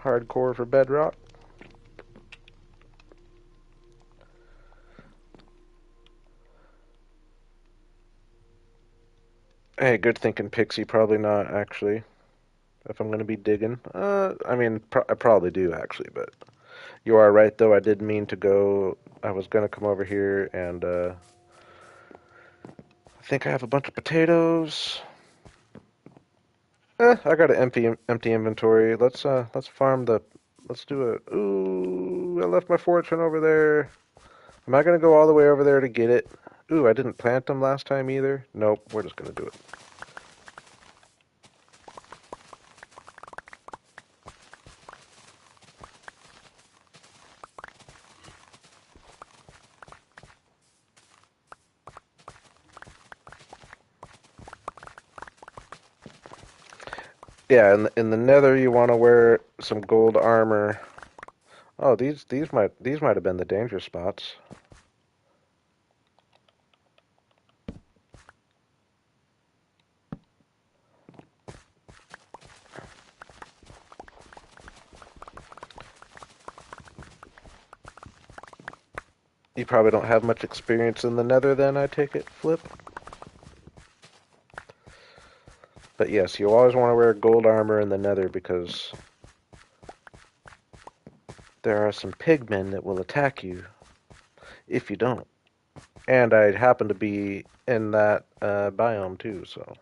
Hardcore for Bedrock. Hey, good thinking, Pixie. Probably not, actually. If I'm going to be digging. I mean, I probably do, actually, but you are right, though. I did mean to go. I was going to come over here and I think I have a bunch of potatoes. I got an empty inventory. Let's farm the. Let's do it. Ooh, I left my fortune over there. Am I gonna go all the way over there to get it? Ooh, I didn't plant them last time either. Nope, we're just gonna do it. Yeah, in the Nether you want to wear some gold armor. Oh, these might have been the danger spots. You probably don't have much experience in the Nether then, I take it, Flip? But yes, you always want to wear gold armor in the Nether because there are some pigmen that will attack you if you don't. And I happen to be in that biome too, so.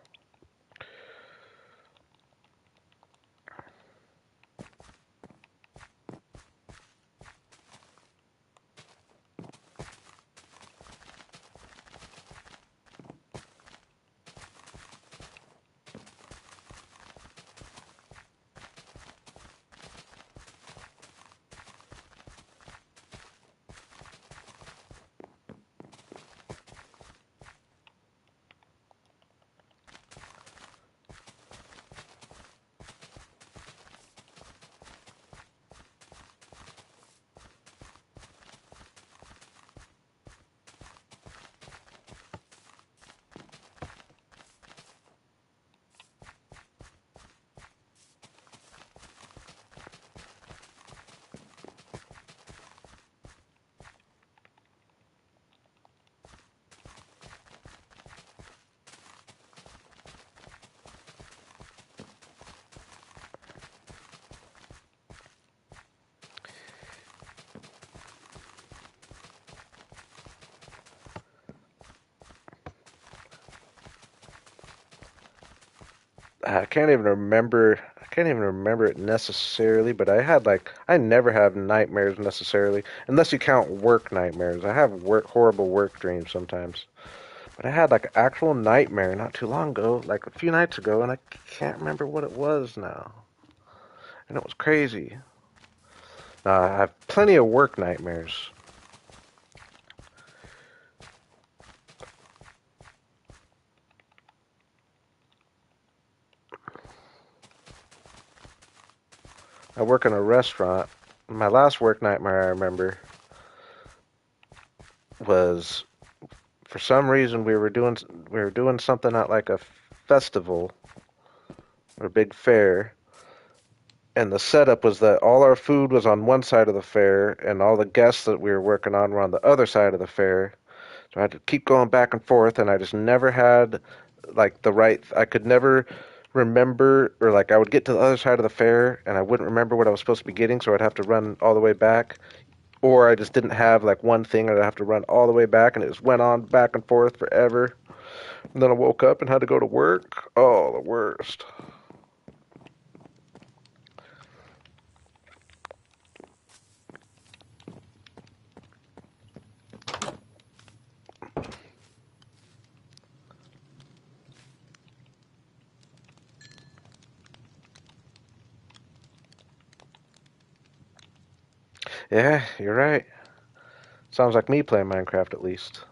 I can't even remember. I can't even remember it necessarily, but I never have nightmares necessarily, unless you count work nightmares. I have horrible work dreams sometimes. But I had like an actual nightmare not too long ago, like a few nights ago, and I can't remember what it was now. And it was crazy. I have plenty of work nightmares. I work in a restaurant. My last work nightmare I remember was for some reason we were doing something at like a festival or a big fair, and the setup was that all our food was on one side of the fair and all the guests that we were working on were on the other side of the fair. So I had to keep going back and forth, and I just never had like the right. I could never remember, or like I would get to the other side of the fair and I wouldn't remember what I was supposed to be getting, so I'd have to run all the way back. Or I just didn't have like one thing, and I'd have to run all the way back, and it just went on back and forth forever. And then I woke up and had to go to work. Oh, the worst. Yeah, you're right. Sounds like me playing Minecraft at least.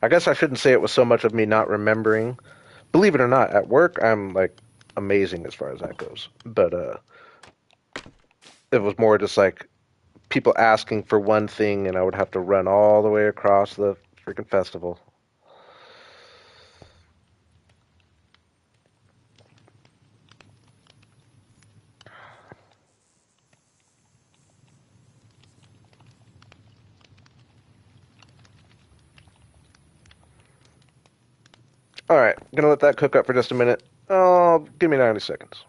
I guess I shouldn't say it was so much of me not remembering. Believe it or not, at work I'm like amazing as far as that goes. But it was more just like people asking for one thing and I would have to run all the way across the freaking festival. All right, gonna let that cook up for just a minute. Oh, give me 90 seconds.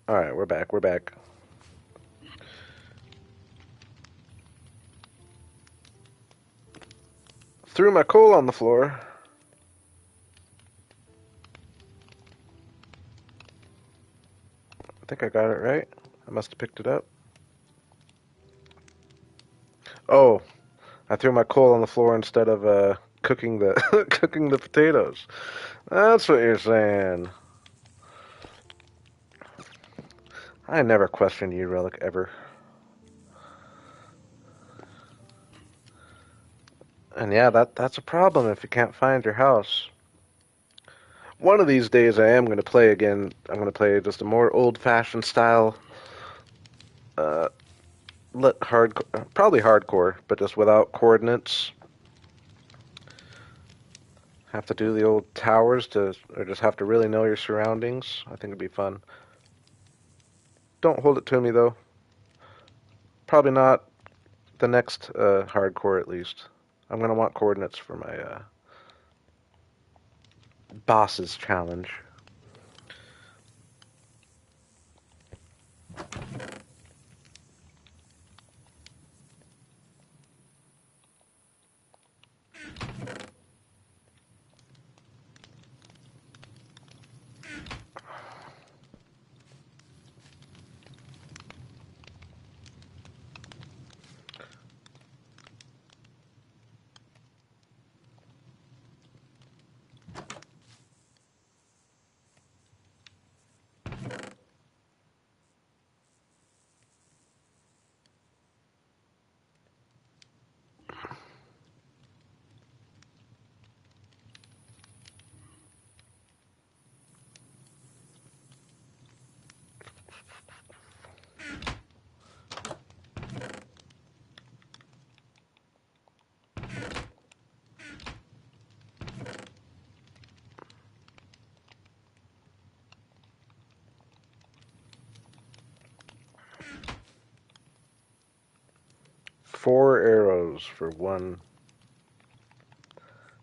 All right, we're back. We're back. Threw my coal on the floor. I think I got it right. I must have picked it up. Oh, I threw my coal on the floor instead of cooking the cooking the potatoes. That's what you're saying. I never questioned you, Relic, ever. And yeah, that's a problem if you can't find your house. One of these days I am going to play again. I'm going to play just a more old-fashioned style, uh, probably hardcore, but just without coordinates. Have to do the old towers or just have to really know your surroundings. I think it'd be fun. Don't hold it to me though. Probably not the next hardcore at least. I'm gonna want coordinates for my boss's challenge. 4 arrows for 1.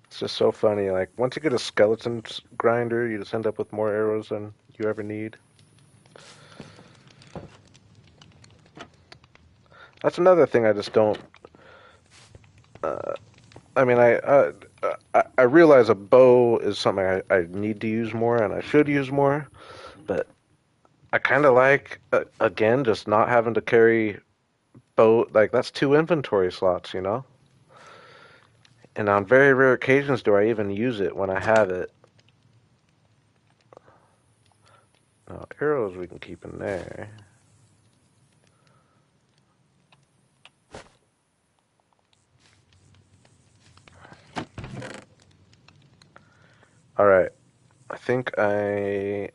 It's just so funny. Like, once you get a skeleton grinder, you just end up with more arrows than you ever need. That's another thing I just don't. I mean, I realize a bow is something I need to use more and I should use more, but I kind of like, again, just not having to carry bow. Like, that's 2 inventory slots, you know? And on very rare occasions do I even use it when I have it. Now, arrows we can keep in there. All right. I think I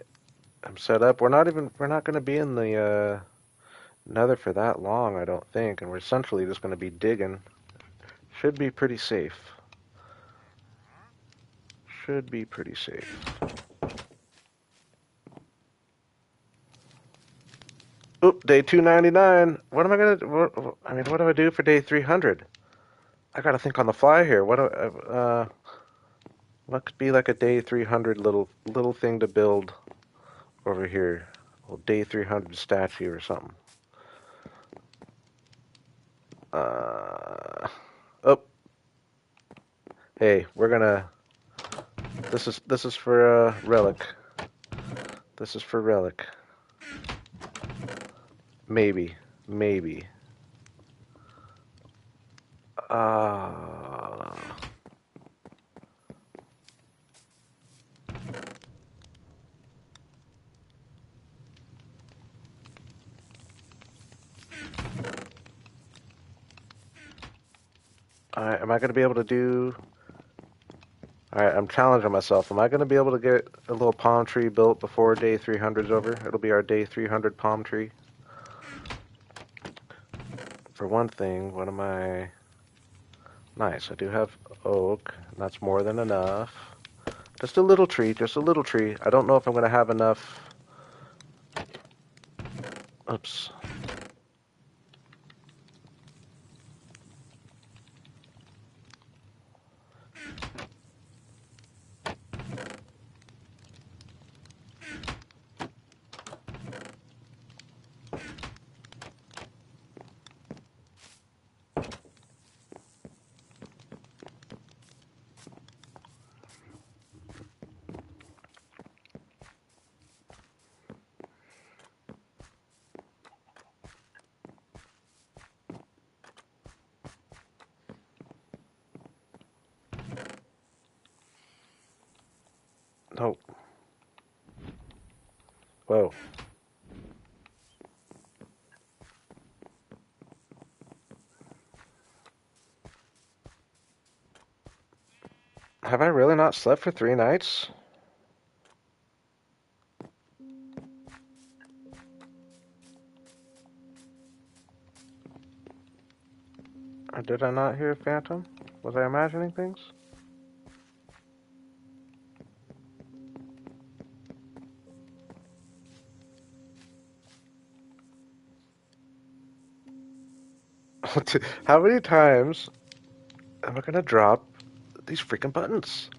am set up. We're not going to be in the Nether for that long, I don't think, and we're essentially just going to be digging. Should be pretty safe. Should be pretty safe. Oop, day 299. What am I gonna? I mean, what do I do for day 300? I gotta think on the fly here. What could be like a day 300 little thing to build over here? Well, day 300 statue or something. Oh, hey, we're gonna. This is for relic. This is for relic. Maybe. Uh, am I gonna be able to do? Alright, I'm challenging myself. Am I going to be able to get a little palm tree built before day 300 is over? It'll be our day 300 palm tree. For one thing, what am I... Nice, I do have oak. And that's more than enough. Just a little tree, just a little tree. I don't know if I'm going to have enough... Oops. Nope. Whoa. Have I really not slept for 3 nights? Or did I not hear a phantom? Was I imagining things? How many times am I going to drop these freaking buttons?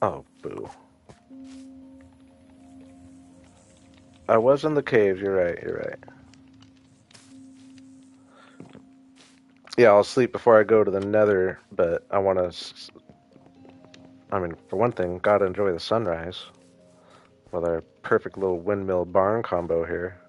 Oh, boo. I was in the caves, you're right. Yeah, I'll sleep before I go to the Nether, but I want to. I mean, for one thing, gotta enjoy the sunrise with our perfect little windmill barn combo here.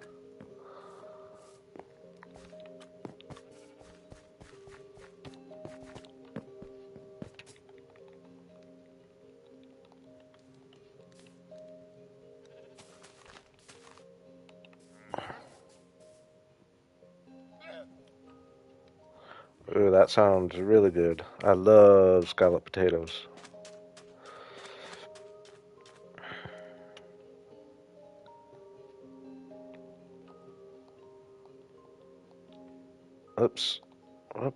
Ooh, that sounds really good. I love scalloped potatoes. Oops. Oop.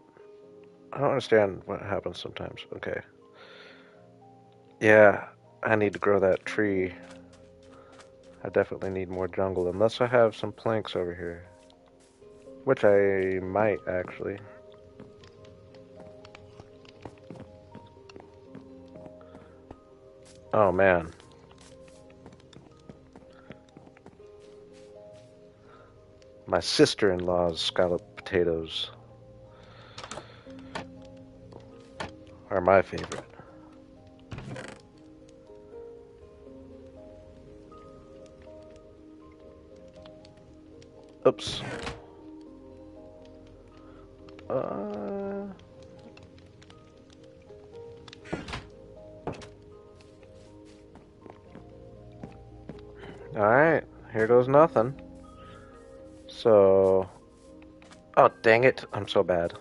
I don't understand what happens sometimes. Okay. Yeah, I need to grow that tree. I definitely need more jungle, unless I have some planks over here. Which I might, actually. Oh, man. My sister-in-law's scalloped potatoes are my favorite. Oops. Alright, here goes nothing. So... Oh, dang it. I'm so bad.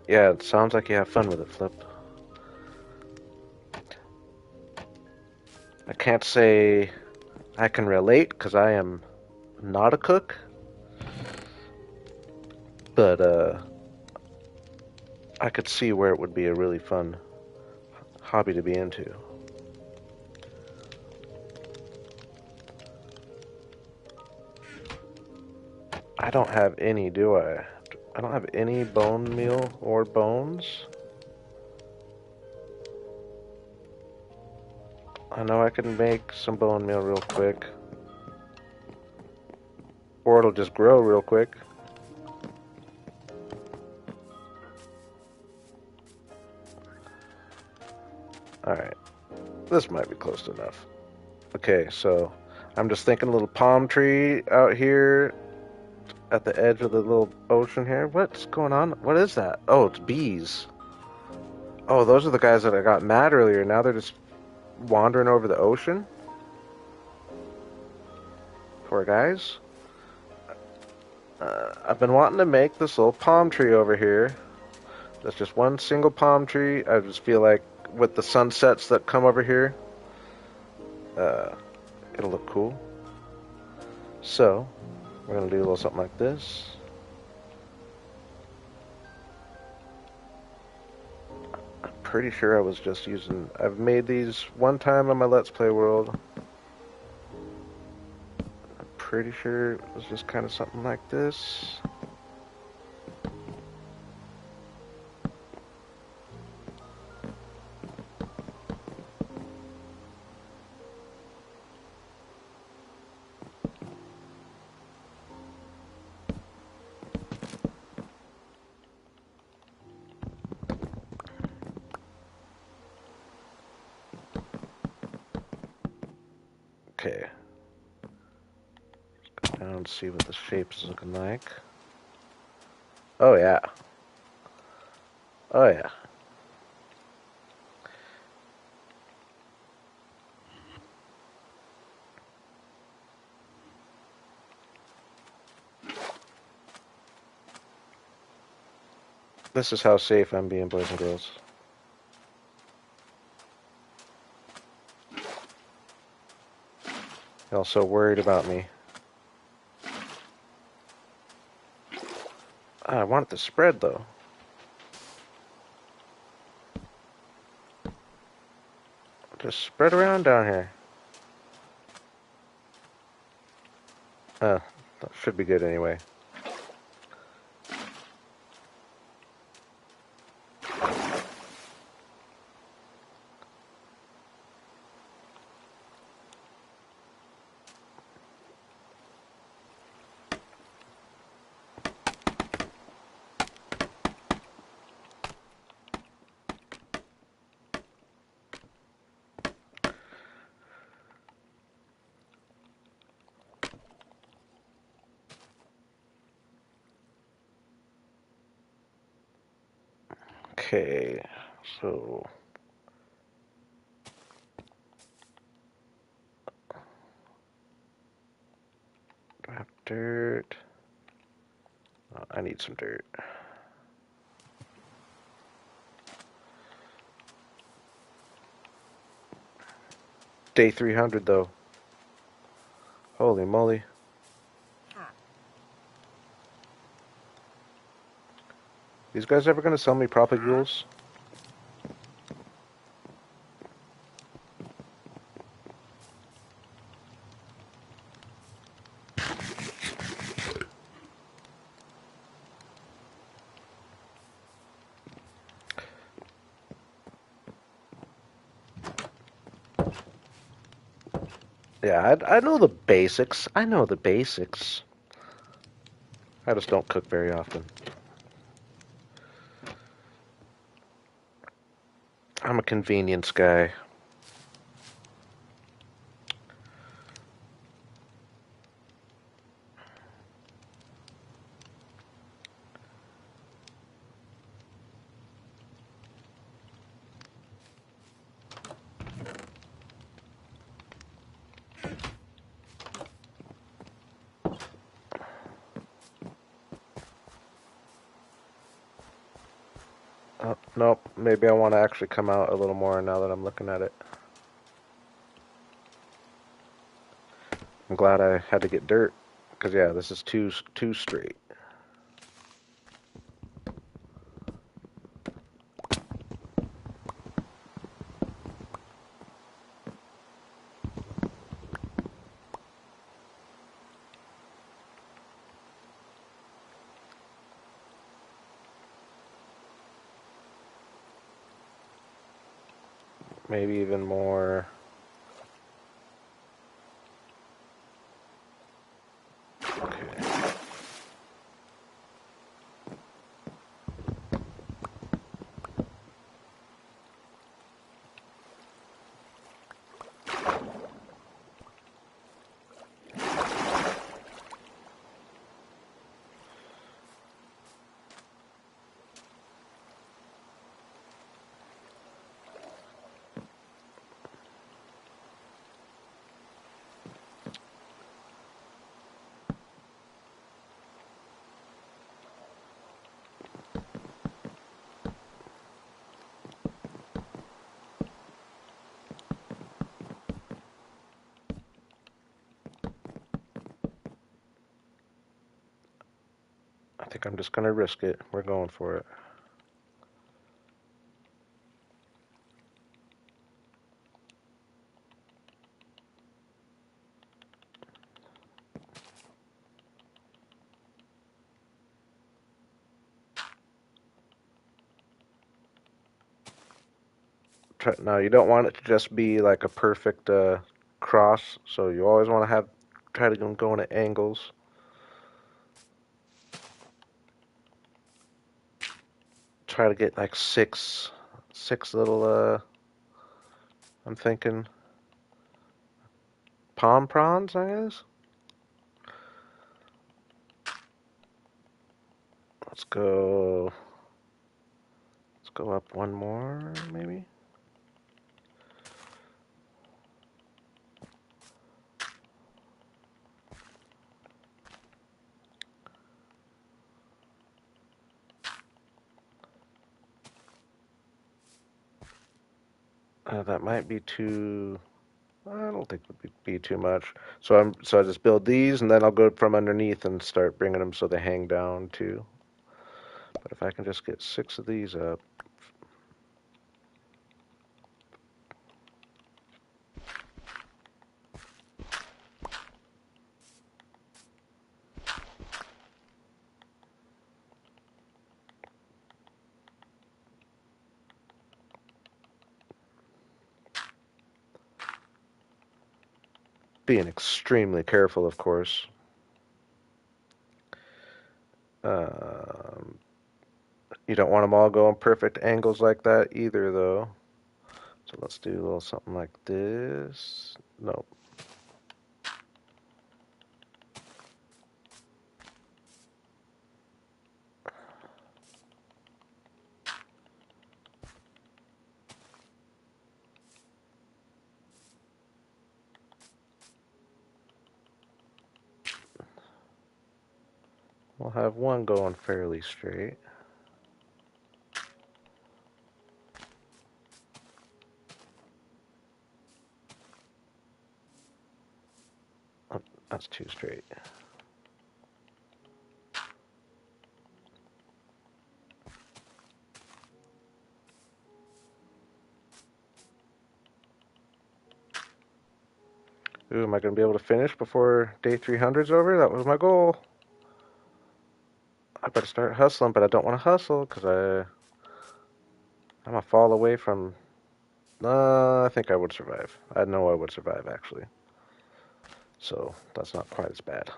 Yeah, it sounds like you have fun with it, Flip. I can't say I can relate, because I am not a cook. But, I could see where it would be a really fun hobby to be into. I don't have any, do I? I don't have any bone meal or bones. I know I can make some bone meal real quick. Or it'll just grow real quick. Alright. This might be close enough. Okay, so I'm just thinking a little palm tree out here at the edge of the little ocean here. What's going on? What is that? Oh, it's bees. Oh, those are the guys that I got mad earlier. Now they're just wandering over the ocean? Poor guys. I've been wanting to make this little palm tree over here. That's just one single palm tree. I just feel like with the sunsets that come over here, uh, it'll look cool. So, we're going to do a little something like this. I'm pretty sure I was just using... I've made these one time on my Let's Play world. I'm pretty sure it was just kind of something like this. Okay. Go down and see what the shape is looking like. Oh yeah. Oh yeah. This is how safe I'm being, boys and girls. Y'all so worried about me. I want it to spread, though. Just spread around down here. That should be good anyway. Okay, so... Do I have dirt? Oh, I need some dirt. Day 300, though. Holy moly. These guys ever gonna sell me propagules? Yeah, I know the basics. I know the basics. I just don't cook very often. I'm a convenience guy. Oh, nope, maybe I want to actually come out a little more now that I'm looking at it. I'm glad I had to get dirt, because yeah, this is too straight. Maybe even more. Okay. I think I'm just gonna risk it. We're going for it. Now you don't want it to just be like a perfect cross, so you always want to try to go at angles. Try to get like six little I'm thinking palm prawns, I guess. Let's go. Let's go up one more, maybe. That might be too. I don't think it would be too much. So I just build these, and then I'll go from underneath and start bringing them so they hang down too. But if I can just get 6 of these up. Being extremely careful, of course. Um, you don't want them all going perfect angles like that either, though. So let's do a little something like this. Nope. We'll have one going fairly straight. Oh, that's too straight. Ooh, am I going to be able to finish before day 300's over? That was my goal. I better start hustling, but I don't want to hustle because I'm a fall away from... I think I would survive. I know I would survive, actually. So that's not quite as bad.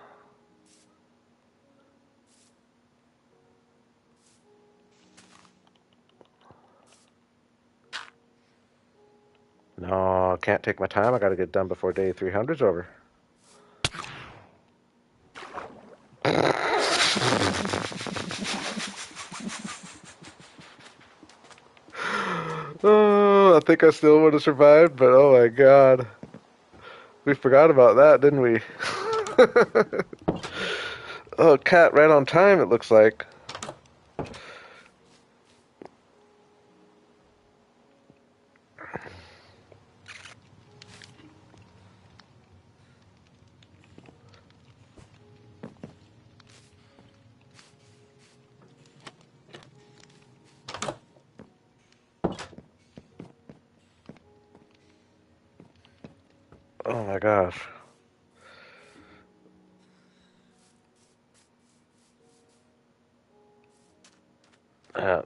No, I can't take my time. I got to get done before day 300's over. Oh, I think I still would have survived, but oh my god. We forgot about that, didn't we? Oh, cat right on time, it looks like. Oh my gosh. Uh,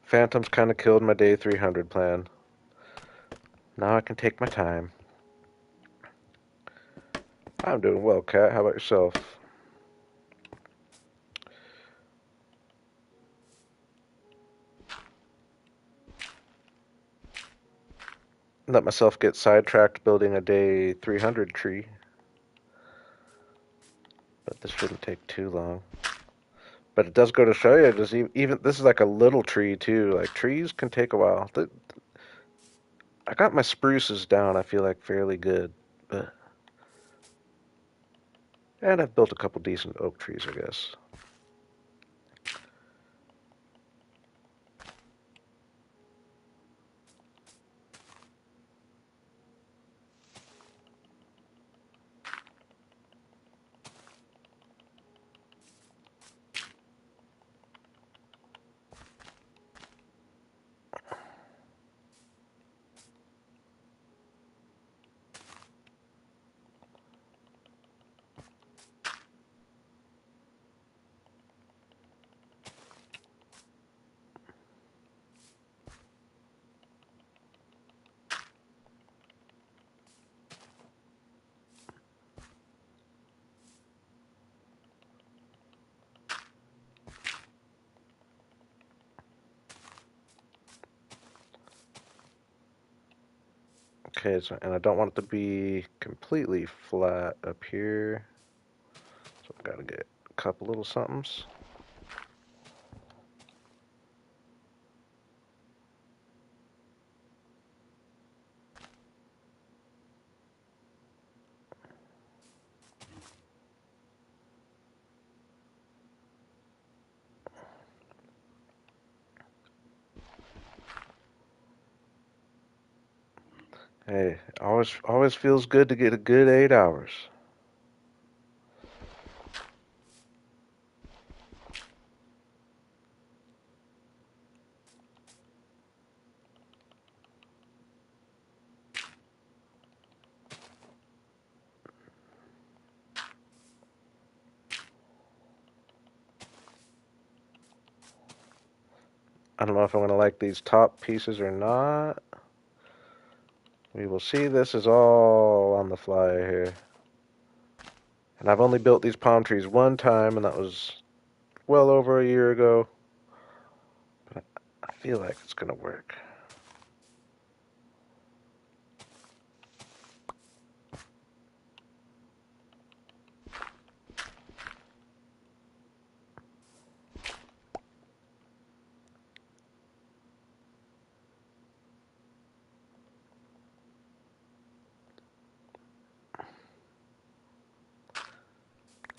Phantoms kind of killed my day 300 plan. Now I can take my time. I'm doing well, cat. How about yourself? Let myself get sidetracked building a day 300 tree. But this shouldn't take too long. But it does go to show you, does even this is like a little tree too. Like trees can take a while. I got my spruces down, I feel like fairly good. But, and I've built a couple decent oak trees, I guess. Okay, so, and I don't want it to be completely flat up here. So I've got to get a couple little somethings. Hey, always feels good to get a good 8 hours. I don't know if I'm going to like these top pieces or not. We will see. This is all on the fly here. And I've only built these palm trees one time, and that was well over a year ago. But I feel like it's going to work.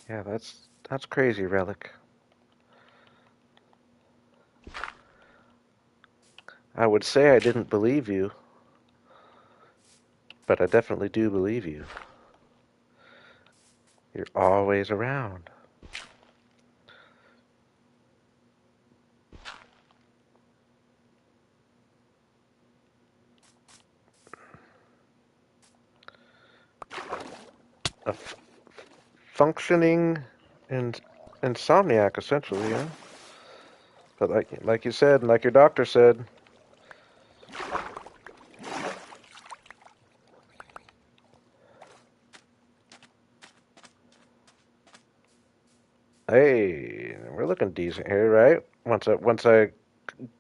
Yeah, that's crazy, Relic. I would say I didn't believe you, but I definitely do believe you. You're always around. a functioning insomniac, essentially, yeah. But like you said, and like your doctor said, hey, we're looking decent here, right? Once I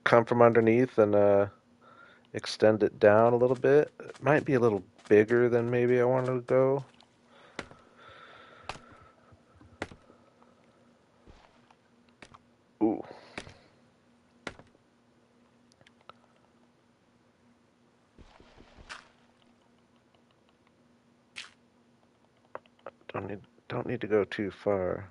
come from underneath and extend it down a little bit, it might be a little bigger than maybe I wanted to go. Ooh, don't need to go too far.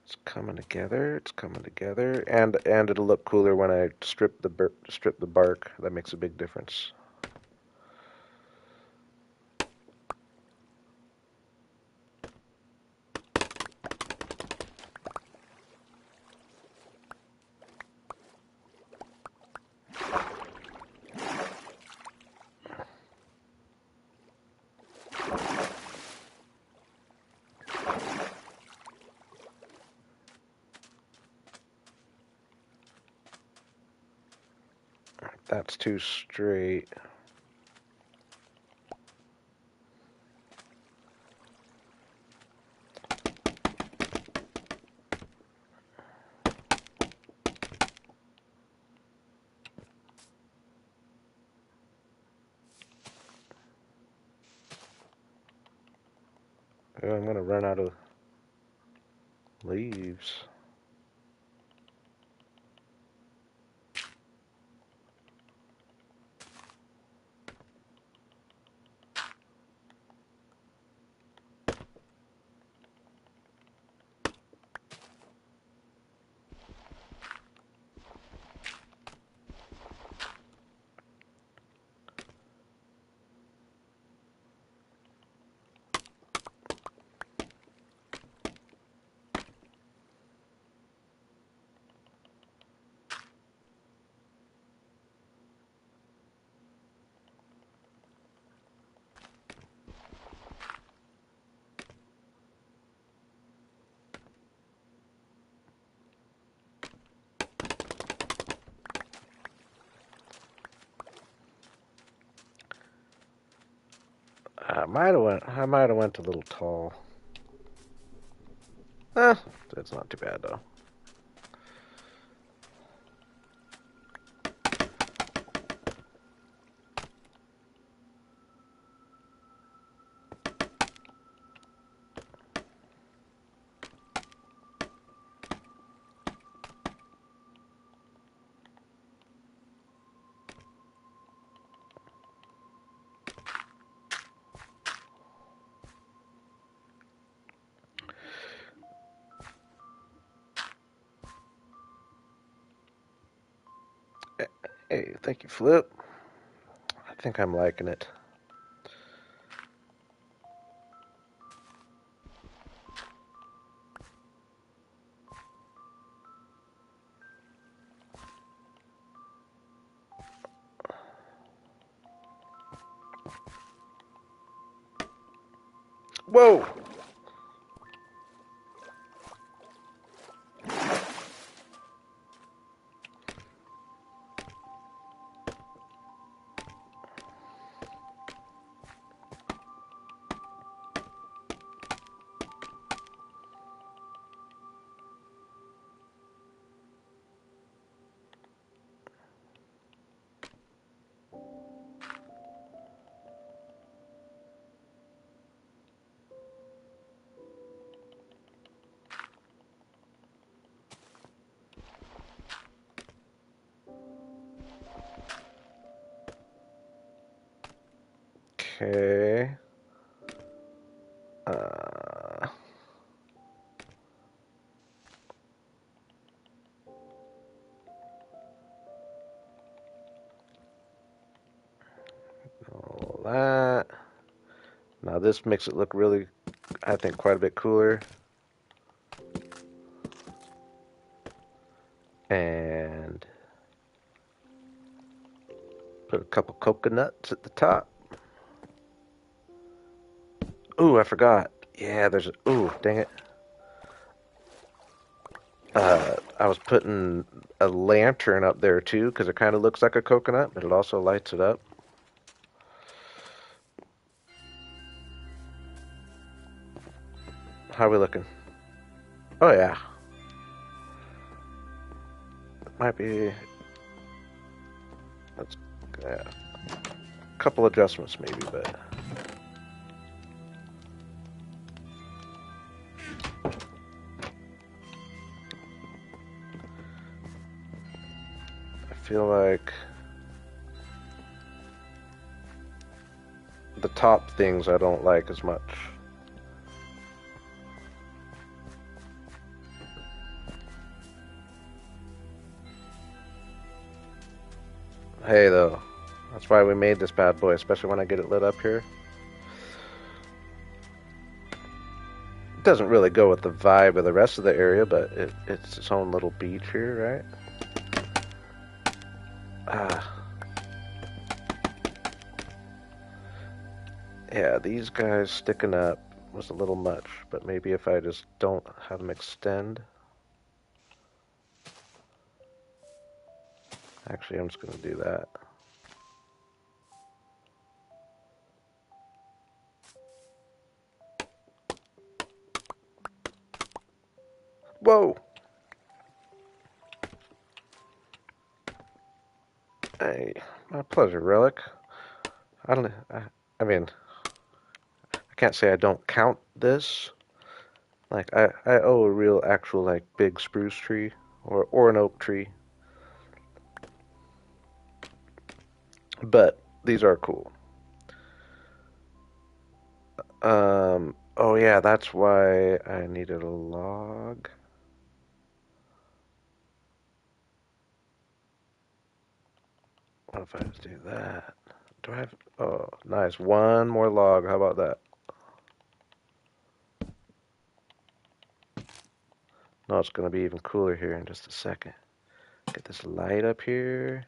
It's coming together. It's coming together, and it'll look cooler when I strip the bark. That makes a big difference. That's too straight. I'm gonna run out of leaves. I might have went a little tall. Eh, it's not too bad though. Hey, thank you, Flip. I think I'm liking it. Whoa! Okay. Uh, this makes it look really, I think, quite a bit cooler. And put a couple coconuts at the top. Ooh, I forgot. Yeah, there's a... Ooh, dang it. I was putting a lantern up there too, because it kind of looks like a coconut, but it also lights it up. How are we looking? Oh yeah. Might be... That's... Yeah. A couple adjustments maybe, but... I feel like... the top things I don't like as much. Hey though, that's why we made this bad boy, especially when I get it lit up here. It doesn't really go with the vibe of the rest of the area, but it's its own little beach here, right? Yeah, these guys sticking up was a little much, but maybe if I just don't have them extend. Actually, I'm just going to do that. Whoa! Hey, my pleasure, Relic. I don't. I mean, I can't say I don't count this. Like I owe a real, actual, like big spruce tree or an oak tree. But these are cool. Oh yeah, that's why I needed a log. What if I just do that? Do I have... Oh, nice. One more log. How about that? No, it's going to be even cooler here in just a second. Get this light up here.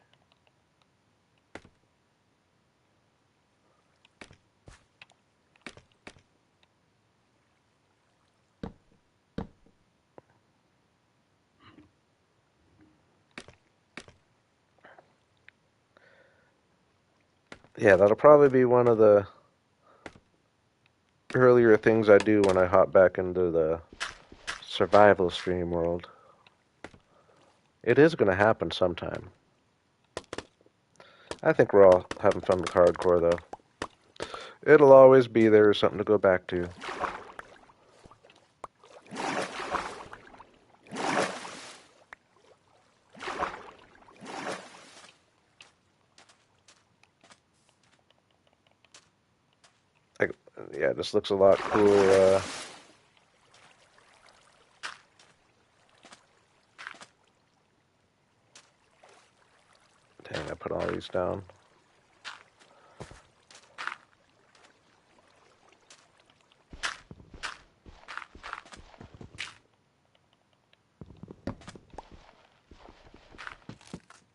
Yeah, that'll probably be one of the earlier things I do when I hop back into the survival stream world. It is going to happen sometime. I think we're all having fun with hardcore, though. It'll always be there, something to go back to. Like, yeah, this looks a lot cooler. Dang, I put all these down.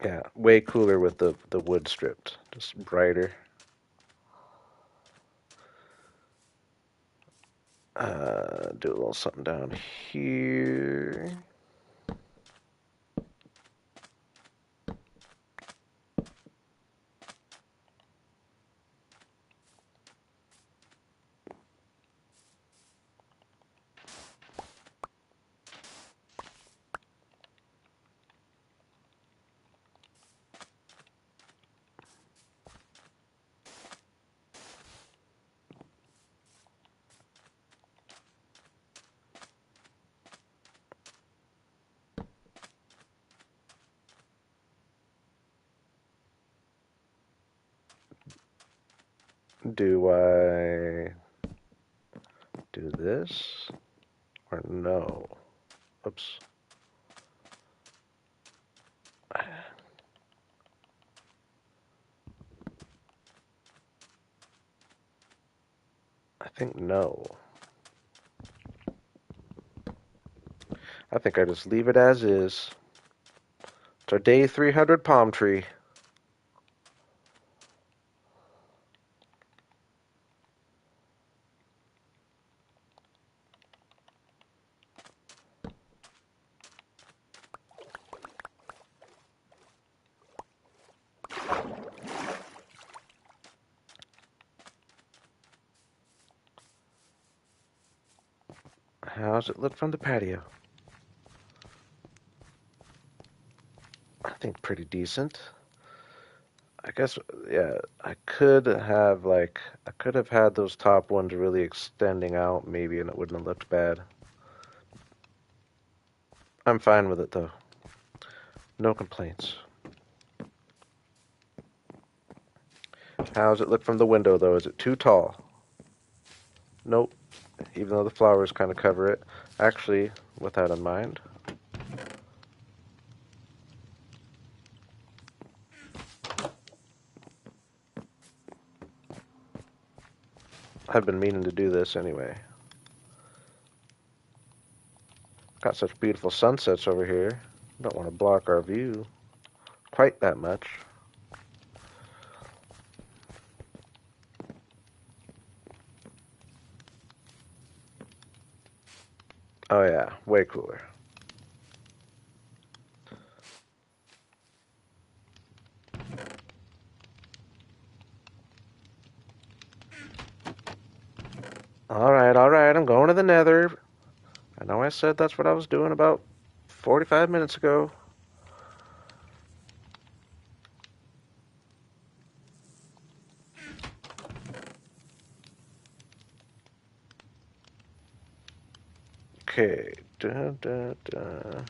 Yeah, way cooler with the wood stripped. Just brighter. Do a little something down here. Do I do this or no? Oops. I think no. I think I just leave it as is. It's our day 300 palm tree. How's it look from the patio? I think pretty decent. I guess, yeah, I could have had those top ones really extending out maybe and it wouldn't have looked bad. I'm fine with it though. No complaints. How's it look from the window though? Is it too tall? Nope. Even though the flowers kind of cover it. Actually, with that in mind, I've been meaning to do this anyway. Got such beautiful sunsets over here. Don't want to block our view quite that much. Oh yeah, way cooler. Alright, I'm going to the Nether. I know I said that's what I was doing about 45 minutes ago. Okay. Dun, dun, dun.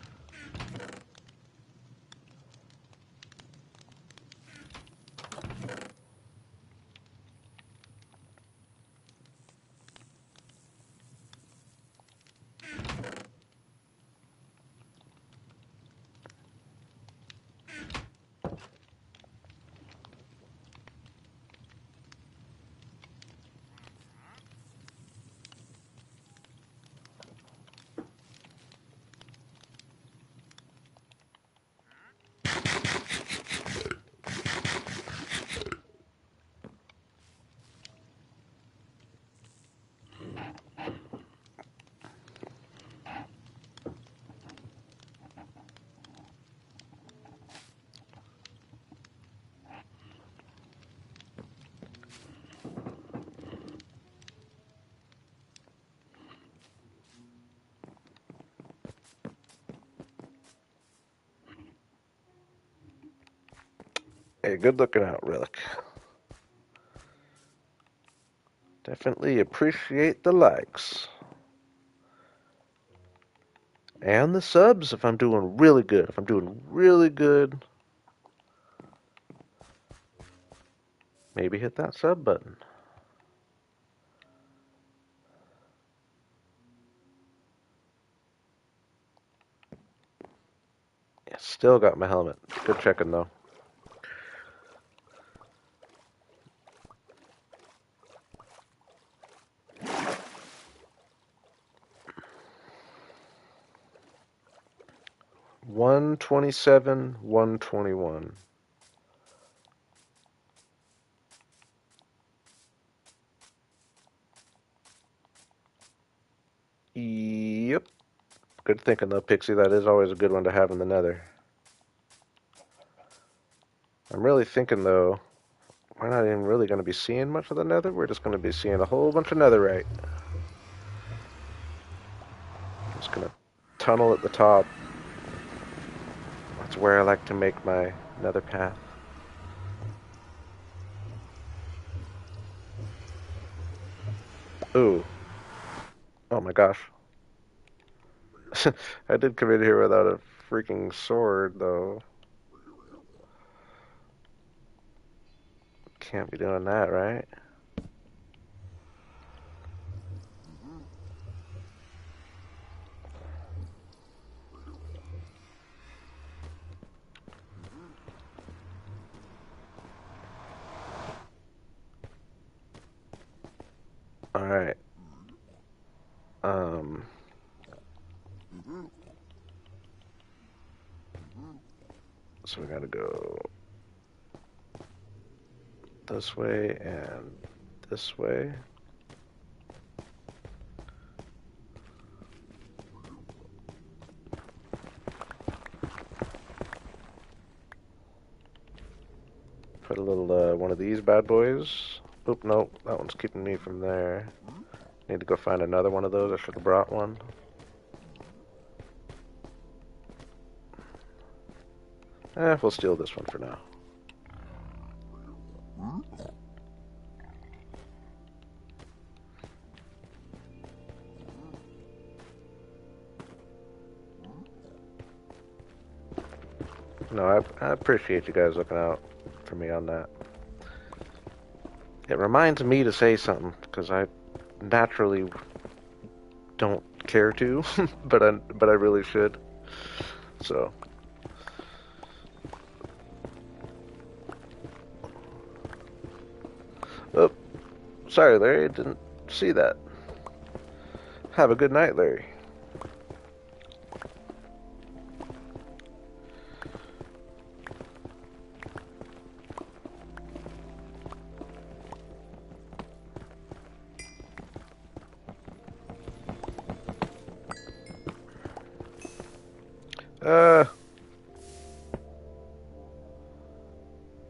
Hey, good looking out, Relic. Definitely appreciate the likes. And the subs if I'm doing really good. If I'm doing really good, maybe hit that sub button. Yeah, still got my helmet. Good checking though. $127, $121. Yep. Good thinking though, Pixie. That is always a good one to have in the Nether. I'm really thinking though, we're not even really going to be seeing much of the Nether. We're just going to be seeing a whole bunch of Netherite. Just going to tunnel at the top. That's where I like to make my Nether path. Ooh. Oh my gosh. I did come in here without a freaking sword, though. Can't be doing that, right? Alright. Um, so we gotta go this way and this way. Put a little, one of these bad boys. Oop, nope, that one's keeping me from there. Need to go find another one of those. I should have brought one. We'll steal this one for now. No, I appreciate you guys looking out for me on that. It reminds me to say something, because I naturally don't care to, but I really should. So. Oh, sorry, Larry. Didn't see that. Have a good night, Larry.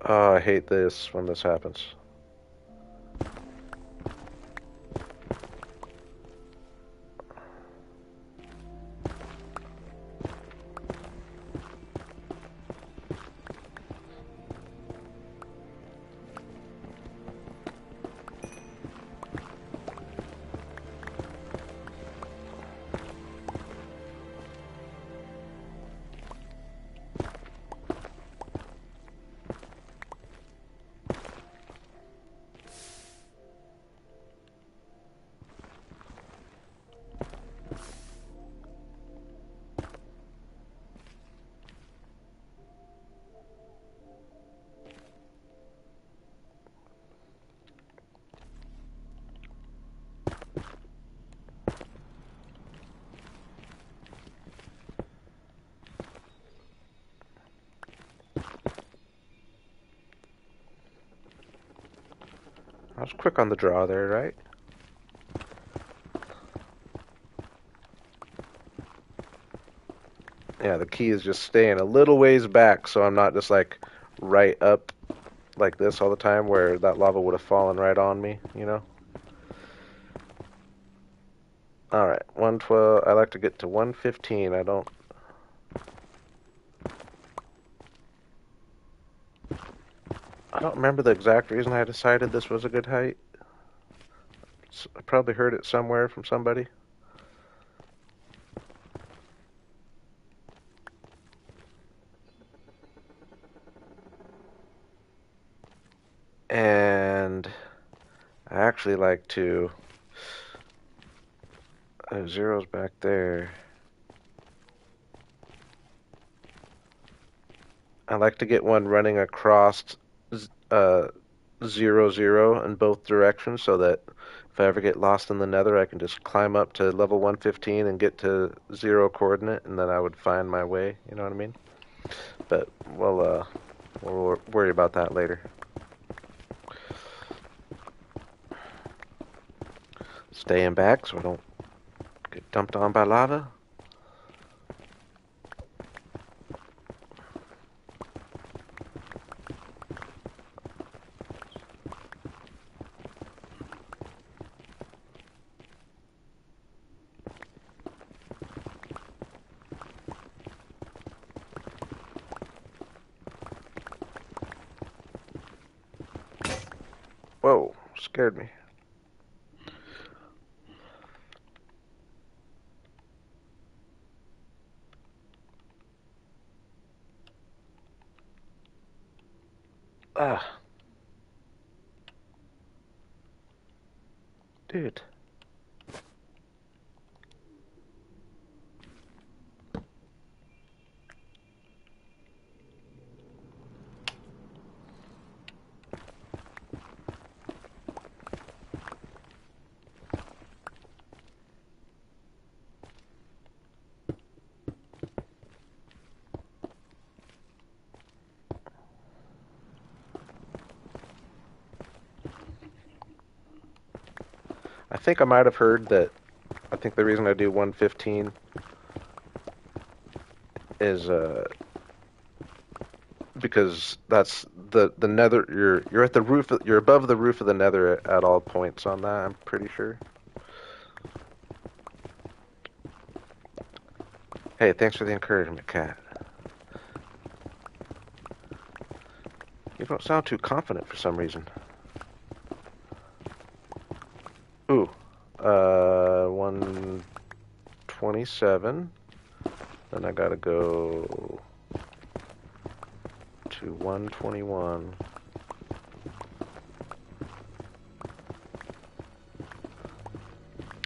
Oh, I hate this when this happens. I was quick on the draw there, right? Yeah, the key is just staying a little ways back so I'm not just like right up like this all the time where that lava would have fallen right on me, you know? Alright, 112. I like to get to 115. I don't remember the exact reason I decided this was a good height. I probably heard it somewhere from somebody. And I actually like to... zeros back there. I like to get one running across uh, 0, 0 in both directions so that if I ever get lost in the nether, I can just climb up to level 115 and get to 0 coordinate, and then I would find my way, you know what I mean? But we'll worry about that later. Staying back so I don't get dumped on by lava. Whoa, scared me. Ah. Dude. think I might have heard that. I think the reason I do 115 is because that's the nether. You're at the roof. You're above the roof of the nether at all points on that. I'm pretty sure. Hey, thanks for the encouragement, Cat. You don't sound too confident for some reason. Ooh, 127. Then I gotta go to 121.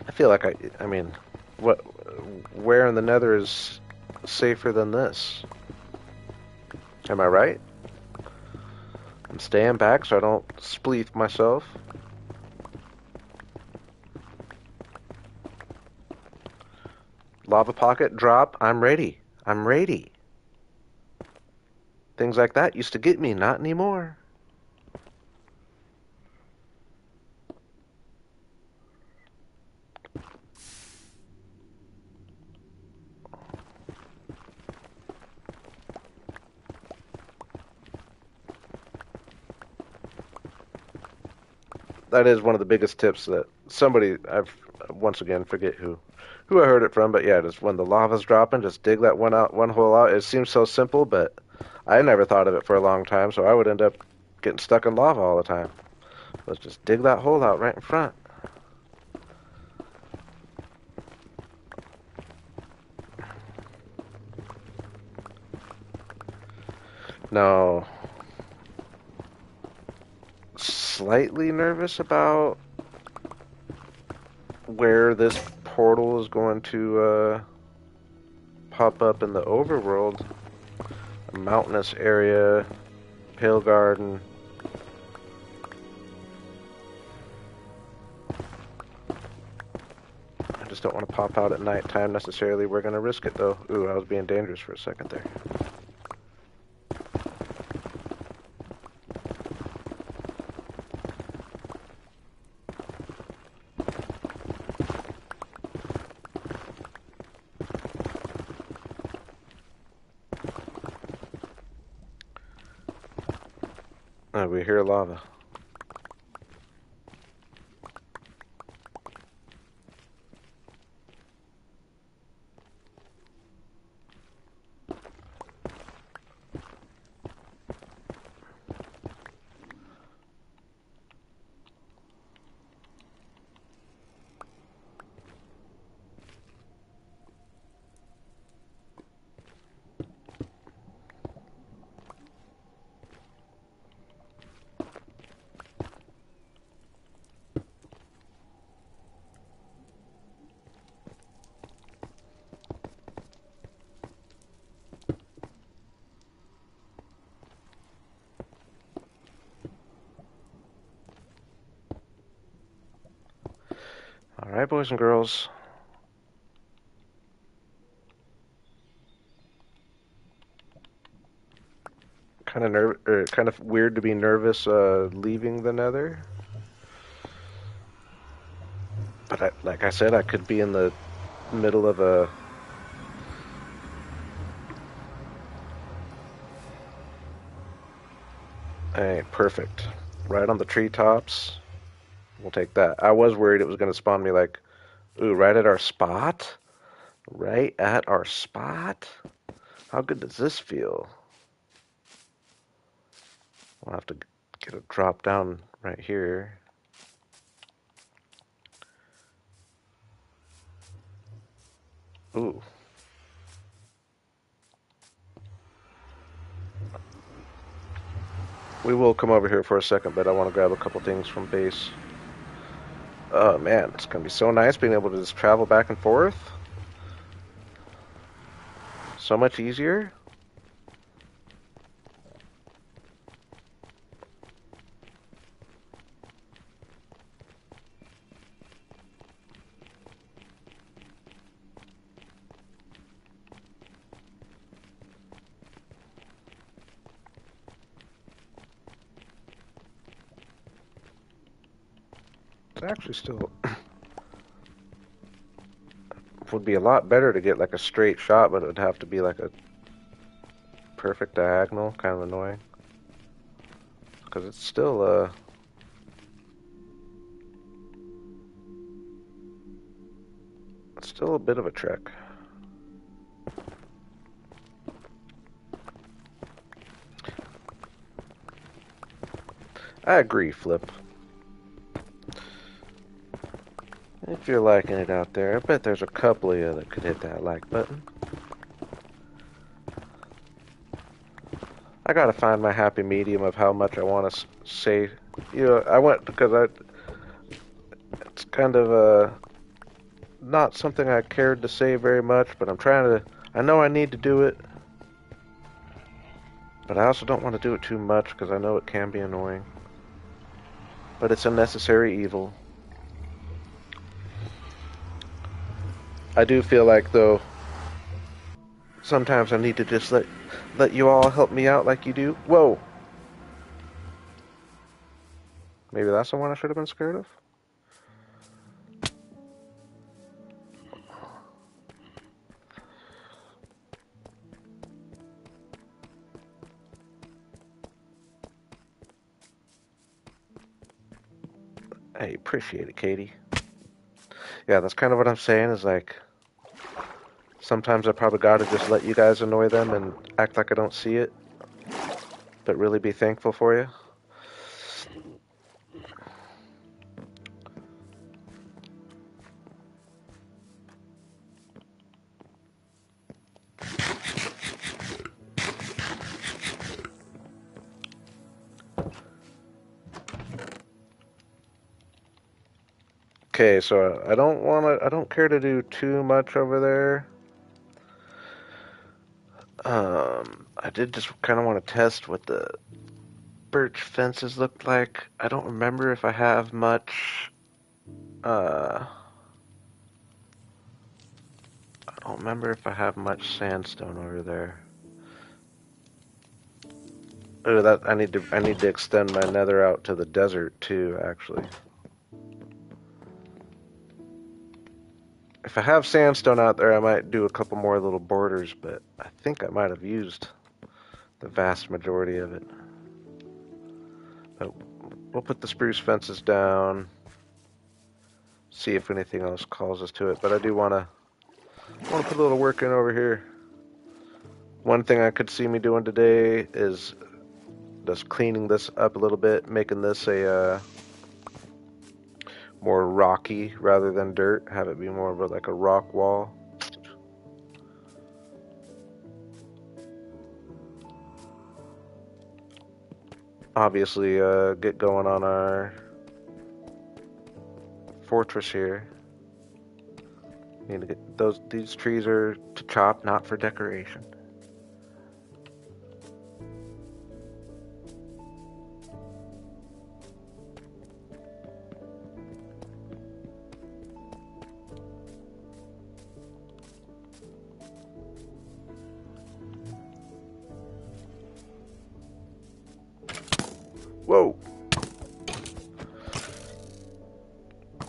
I feel like I mean, what, where in the nether is safer than this? Am I right? I'm staying back so I don't spleef myself. Lava pocket, drop, I'm ready. I'm ready. Things like that used to get me, not anymore. That is one of the biggest tips that somebody, I've once again forget who I heard it from, but yeah, just when the lava's dropping, just dig that one hole out. It seems so simple, but I never thought of it for a long time, so I would end up getting stuck in lava all the time. Let's just dig that hole out right in front. No, slightly nervous about where this portal is going to pop up in the overworld. A mountainous area, Pale Garden. I just don't want to pop out at nighttime necessarily. We're going to risk it though. Ooh, I was being dangerous for a second there. Oh, we hear lava. All right, boys and girls. Kind of weird to be nervous leaving the Nether. But like I said, I could be in the middle of a. Hey, perfect. Right on the treetops. We'll take that. I was worried it was going to spawn me like, ooh, right at our spot? Right at our spot? How good does this feel? We'll have to get a drop down right here. Ooh. We will come over here for a second, but I want to grab a couple things from base. Oh man, it's going to be so nice being able to just travel back and forth. So much easier. It's actually still would be a lot better to get like a straight shot, but it would have to be like a perfect diagonal. Kind of annoying. Because it's still, it's still a bit of a trek. I agree, Flip. If you're liking it out there, I bet there's a couple of you that could hit that like button. I gotta find my happy medium of how much I want to say. You know, I went because it's kind of not something I cared to say very much, but I'm trying to. I know I need to do it, but I also don't want to do it too much because I know it can be annoying. But it's a necessary evil. I do feel like, though, sometimes I need to just let you all help me out like you do. Whoa! Maybe that's the one I should have been scared of? Hey, appreciate it, Katie. Yeah, that's kind of what I'm saying, is like, sometimes I probably gotta just let you guys annoy them and act like I don't see it, but really be thankful for you. Okay, so I don't care to do too much over there. I did just kind of want to test what the birch fences look like. I don't remember if I have much, I don't remember if I have much sandstone over there. Oh, that I need to extend my nether out to the desert too, actually. If I have sandstone out there, I might do a couple more little borders, but I think I might have used the vast majority of it. But we'll put the spruce fences down, see if anything else calls us to it. But I do want to put a little work in over here. One thing I could see me doing today is just cleaning this up a little bit, making this a more rocky rather than dirt. Have it be more of like a rock wall. Obviously, get going on our fortress here. Need to get these trees are to chop, not for decoration. Whoa!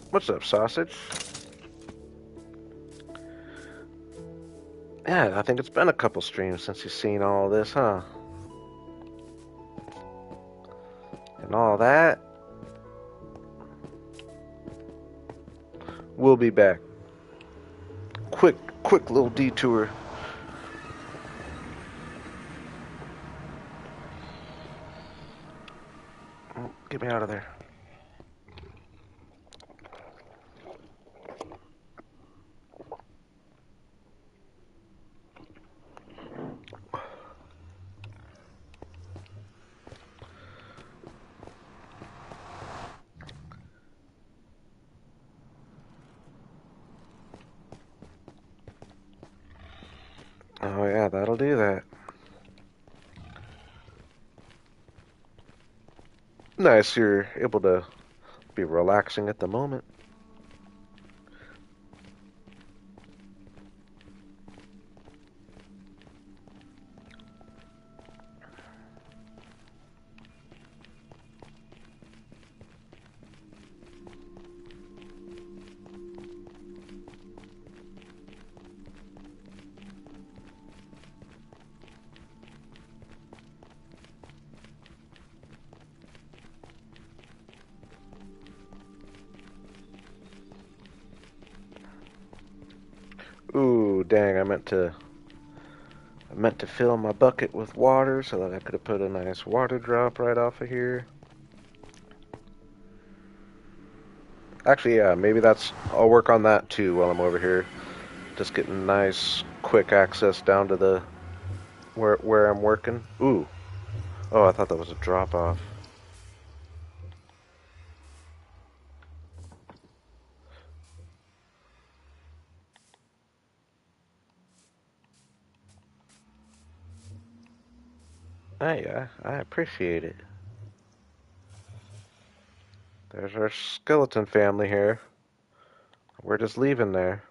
What's up, sausage? Yeah, I think it's been a couple streams since you've seen all this, huh? And all that. We'll be back. Quick little detour. Get me out of there. Oh yeah, that'll do that. Nice, you're able to be relaxing at the moment. dang, I meant to fill my bucket with water so that I could have put a nice water drop right off of here. Actually, yeah, maybe I'll work on that too while I'm over here. Just getting nice, quick access down to the where I'm working. Ooh. Oh, I thought that was a drop off. Hey, I appreciate it. There's our skeleton family here. We're just leaving there.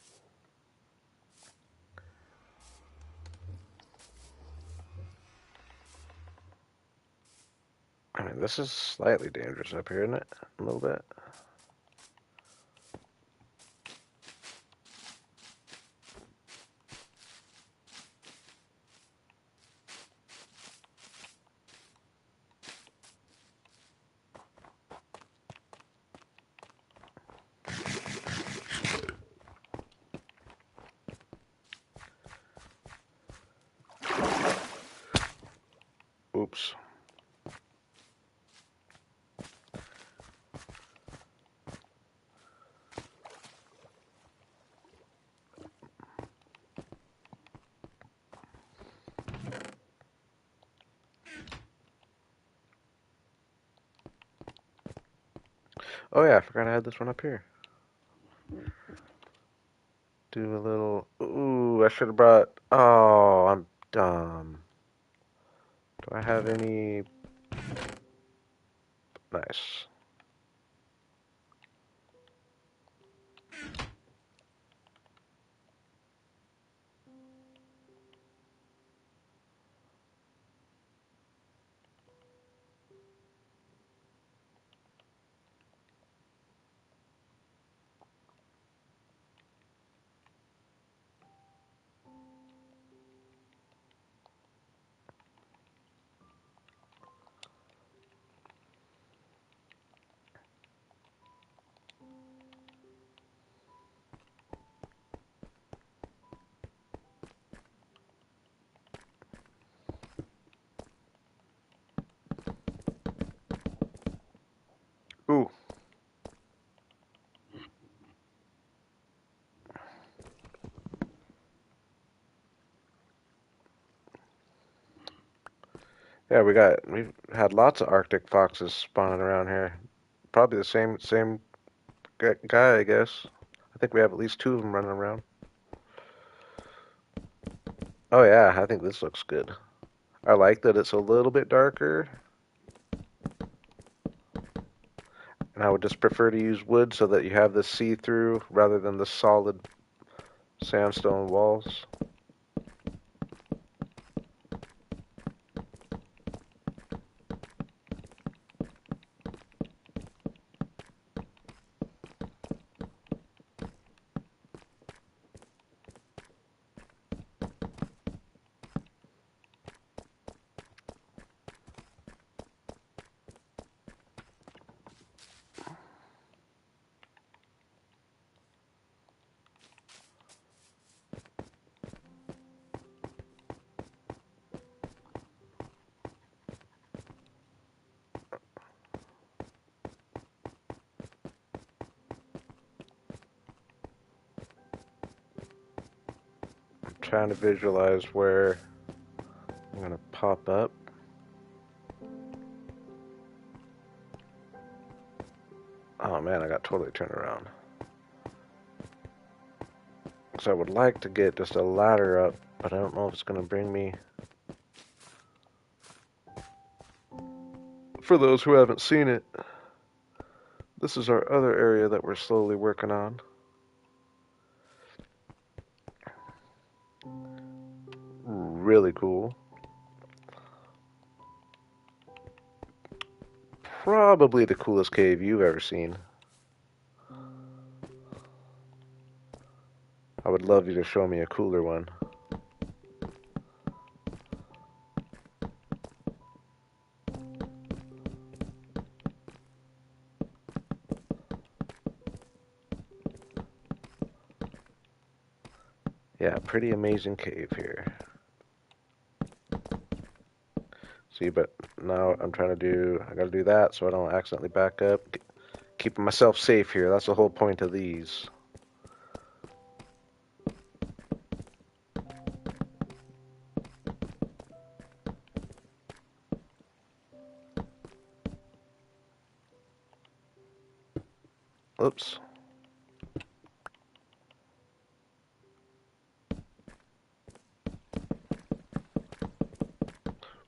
I mean, this is slightly dangerous up here, isn't it? A little bit. Oops. Oh yeah, I forgot I had this one up here. Do a little... Ooh, I should have brought... Oh, I'm dumb. Do I have any... Nice. Ooh. Yeah, we've had lots of Arctic foxes spawning around here. Probably the same guy, I guess. I think we have at least two of them running around. Oh yeah, I think this looks good. I like that it's a little bit darker. And I would just prefer to use wood so that you have this see-through rather than the solid sandstone walls. I'm trying to visualize where I'm going to pop up. Oh man, I got totally turned around. So I would like to get just a ladder up, but I don't know if it's going to bring me... For those who haven't seen it, this is our other area that we're slowly working on. Really cool. Probably the coolest cave you've ever seen. I would love you to show me a cooler one. Yeah, pretty amazing cave here. See, but now I'm trying to do, I gotta do that so I don't accidentally back up. Keeping myself safe here, that's the whole point of these. Oops.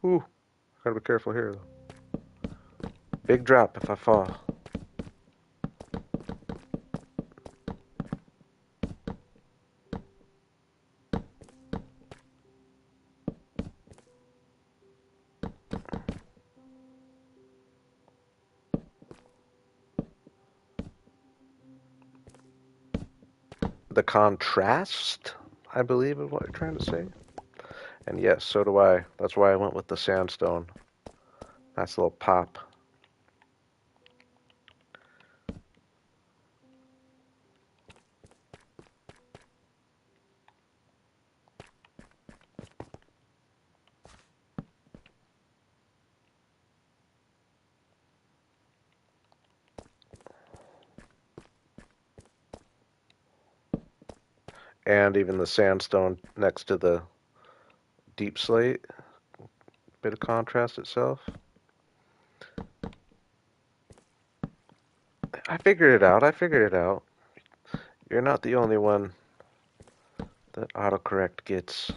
Ooh, gotta be careful here though. Big drop if I fall. The contrast, I believe, is what you're trying to say. And yes, so do I. That's why I went with the sandstone. Nice little pop. And even the sandstone next to the deep slate. Bit of contrast itself. I figured it out. I figured it out. You're not the only one that autocorrect gets.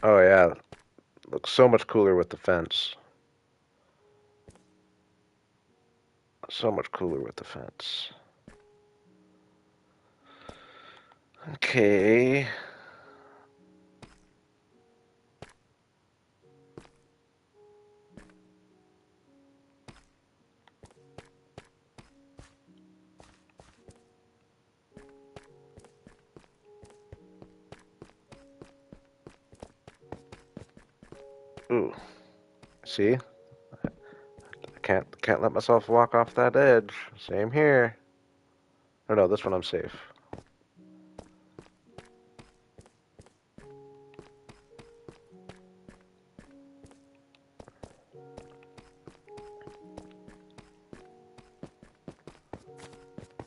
Oh yeah, looks so much cooler with the fence. So much cooler with the fence. Okay. Ooh. See? I can't let myself walk off that edge. Same here. Oh no, this one I'm safe.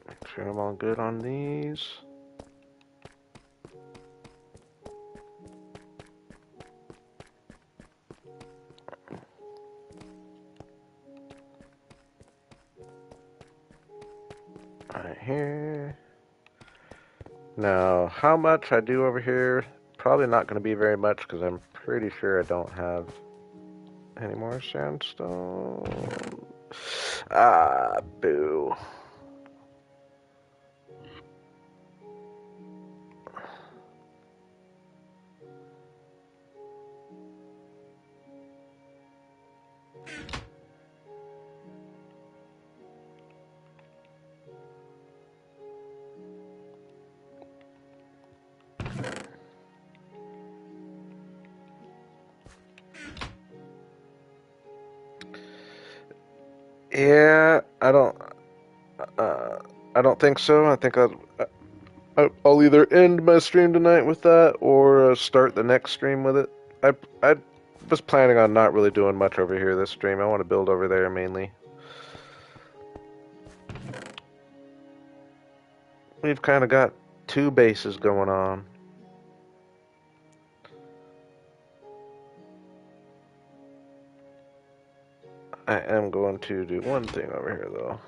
Make sure I'm all good on these. Right here. Now, how much I do over here, probably not going to be very much because I'm pretty sure I don't have any more sandstone. Ah, boo. Yeah, uh, I don't think so. I think I'll either end my stream tonight with that or start the next stream with it. I was planning on not really doing much over here this stream. I want to build over there mainly. We've kind of got two bases going on. I am going to do one thing over here though.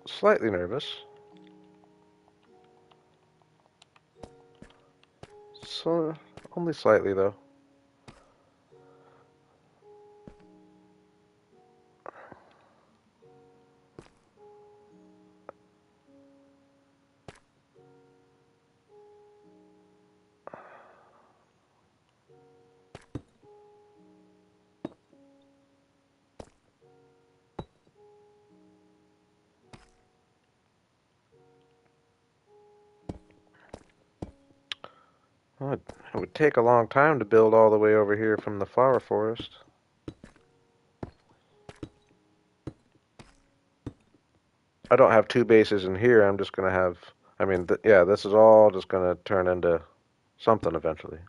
Slightly nervous. So, only slightly though. Well, it would take a long time to build all the way over here from the flower forest. I don't have two bases in here. I'm just gonna have. I mean, yeah, this is all just gonna turn into something eventually.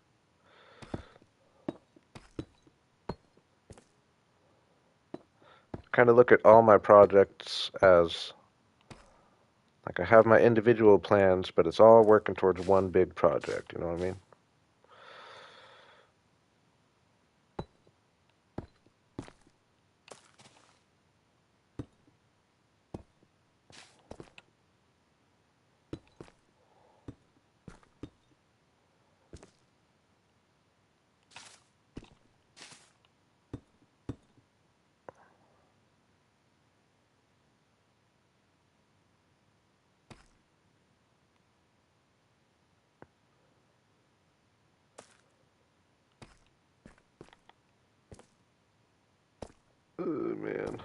Kind of look at all my projects as like I have my individual plans, but it's all working towards one big project. You know what I mean? Oh man.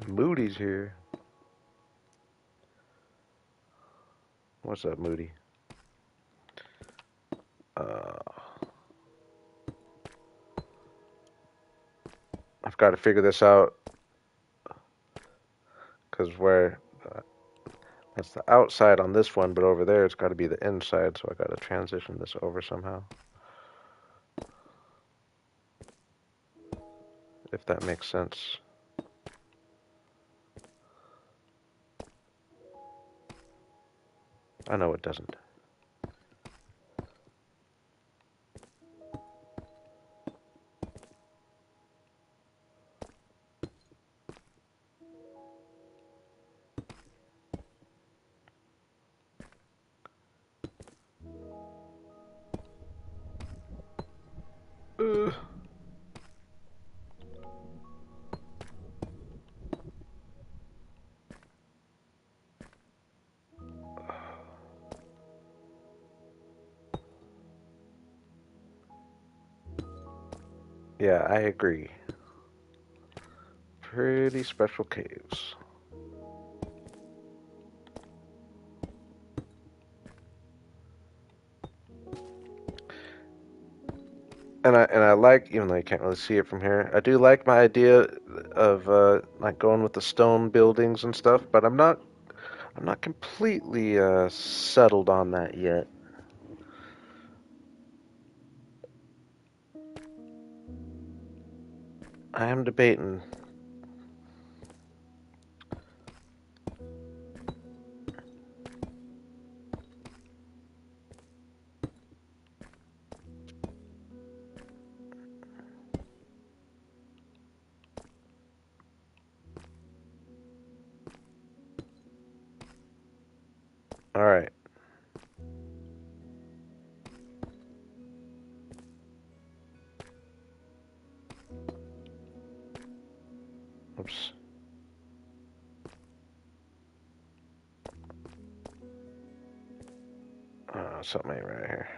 Moody's here. What's up, Moody? I've got to figure this out because where that's the outside on this one, but over there it's got to be the inside, so I got to transition this over somehow. If that makes sense. I know it doesn't. Uh. Yeah, I agree. Pretty special caves. And I like, even though you can't really see it from here, I do like my idea of like going with the stone buildings and stuff, but I'm not completely settled on that yet. I am debating. All right. Oops. Something ain't right here.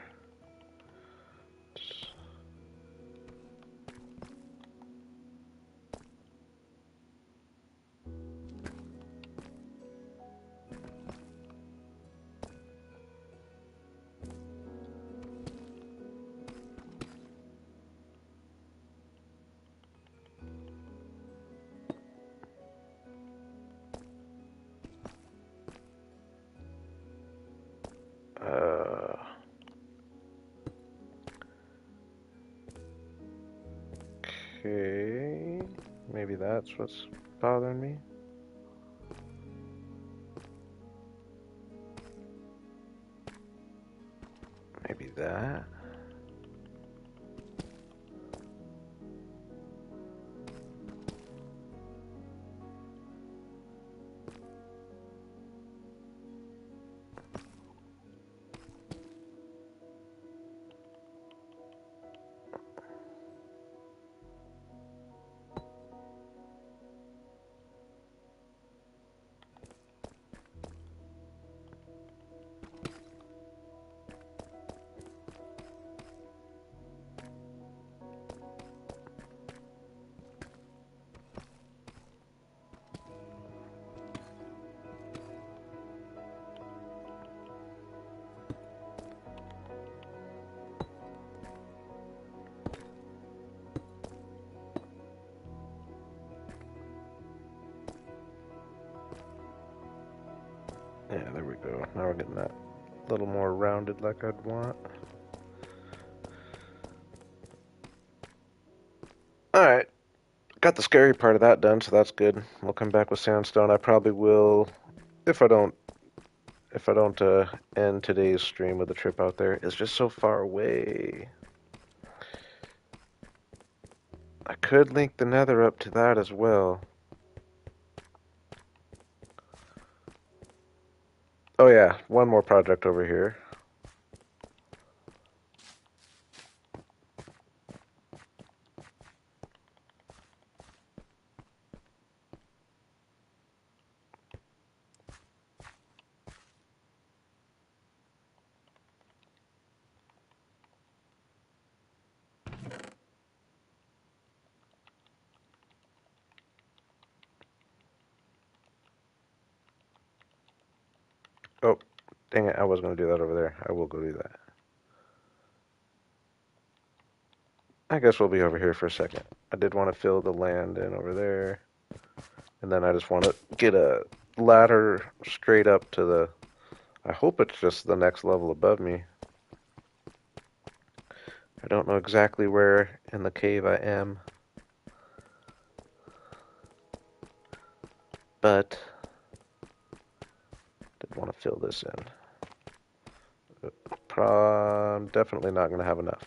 Uh, okay. Maybe that's what's bothering me. do that. Yeah, there we go. Now we're getting that a little more rounded like I'd want. Alright, got the scary part of that done, so that's good. We'll come back with sandstone. I probably will, if I don't end today's stream with a trip out there. It's just so far away. I could link the Nether up to that as well. Oh yeah, one more project over here. Oh, dang it, I was going to do that over there. I will go do that. I guess we'll be over here for a second. I did want to fill the land in over there. And then I just want to get a ladder straight up to the... I hope it's just the next level above me. I don't know exactly where in the cave I am. But I did want to fill this in. I'm definitely not going to have enough.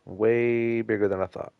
Way bigger than I thought.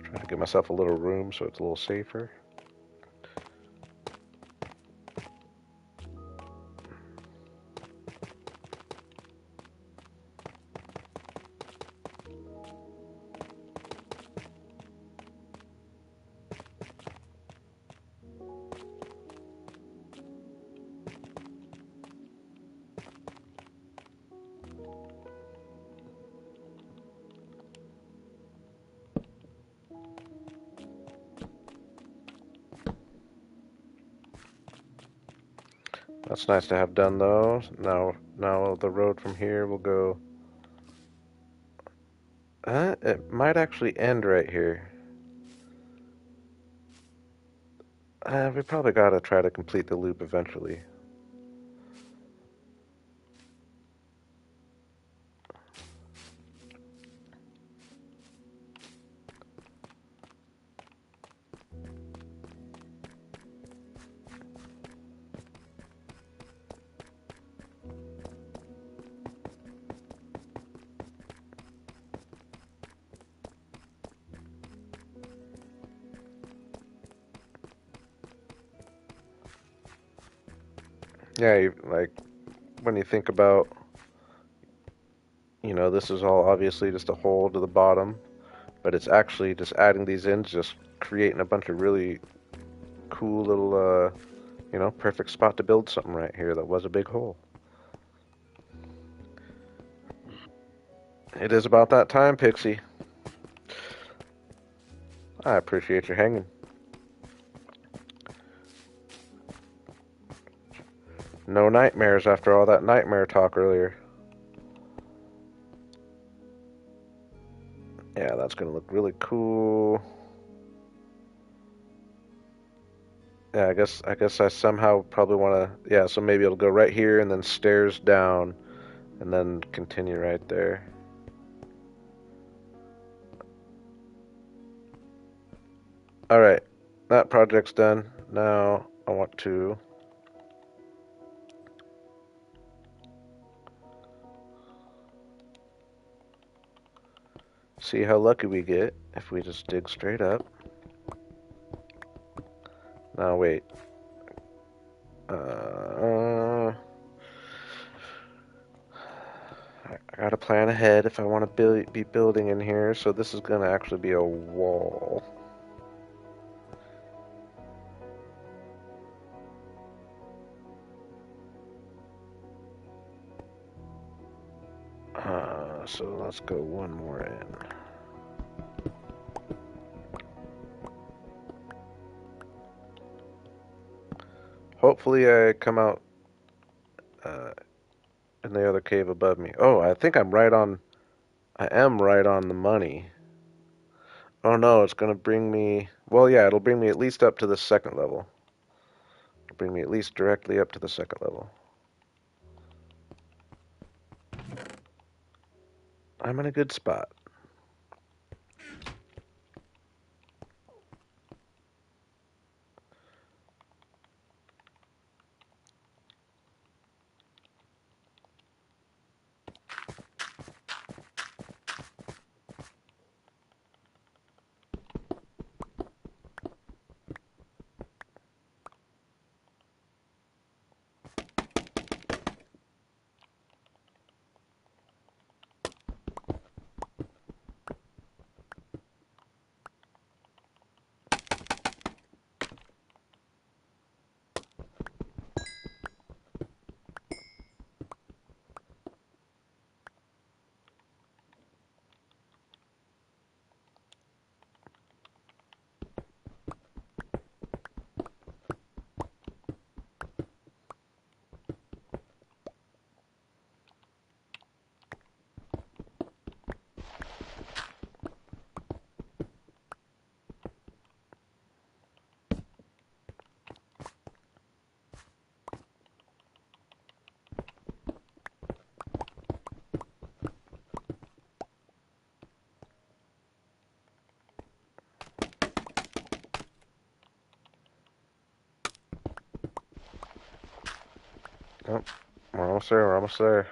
Trying to give myself a little room so it's a little safer. That's nice to have done though. Now the road from here will go... it might actually end right here. We probably gotta try to complete the loop eventually. Yeah, like when you think about You know, this is all obviously just a hole to the bottom, but it's actually just adding these in, just creating a bunch of really cool little, you know, perfect spot to build something right here that was a big hole. It is about that time, Pixie. I appreciate your hanging. No nightmares after all that nightmare talk earlier. Yeah, that's gonna look really cool. Yeah, I guess I somehow probably wanna, yeah, so maybe it'll go right here and then stairs down and then continue right there. Alright, that project's done. Now I want to see how lucky we get if we just dig straight up. Now wait. I gotta plan ahead if I want to be building in here. So this is gonna actually be a wall. So let's go one more in. Hopefully I come out uh, in the other cave above me. Oh, I think I'm right on. I am right on the money. Oh no, it's gonna bring me. Well, yeah, it'll bring me at least up to the second level. It'll bring me at least directly up to the second level. I'm in a good spot. Oh, we're almost there. We're almost there.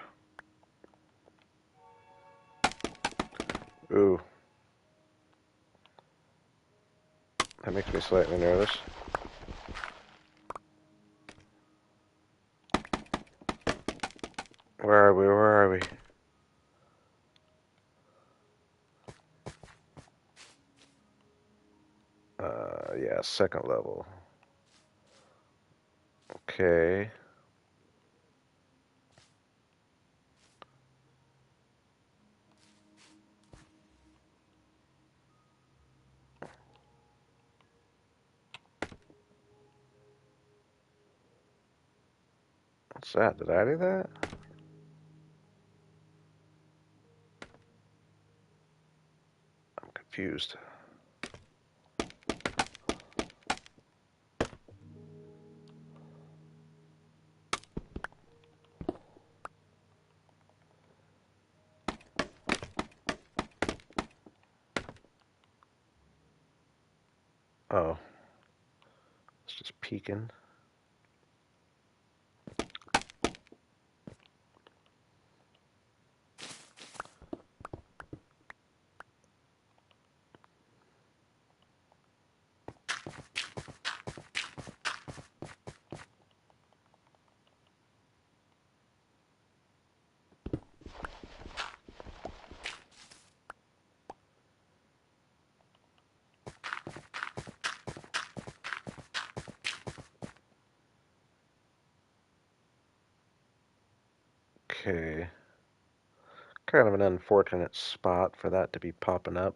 Ooh, that makes me slightly nervous. Where are we? Where are we? Yeah, second level. Okay. What's that? Did I do that? I'm confused. Oh, it's just peeking. Okay. Kind of an unfortunate spot for that to be popping up.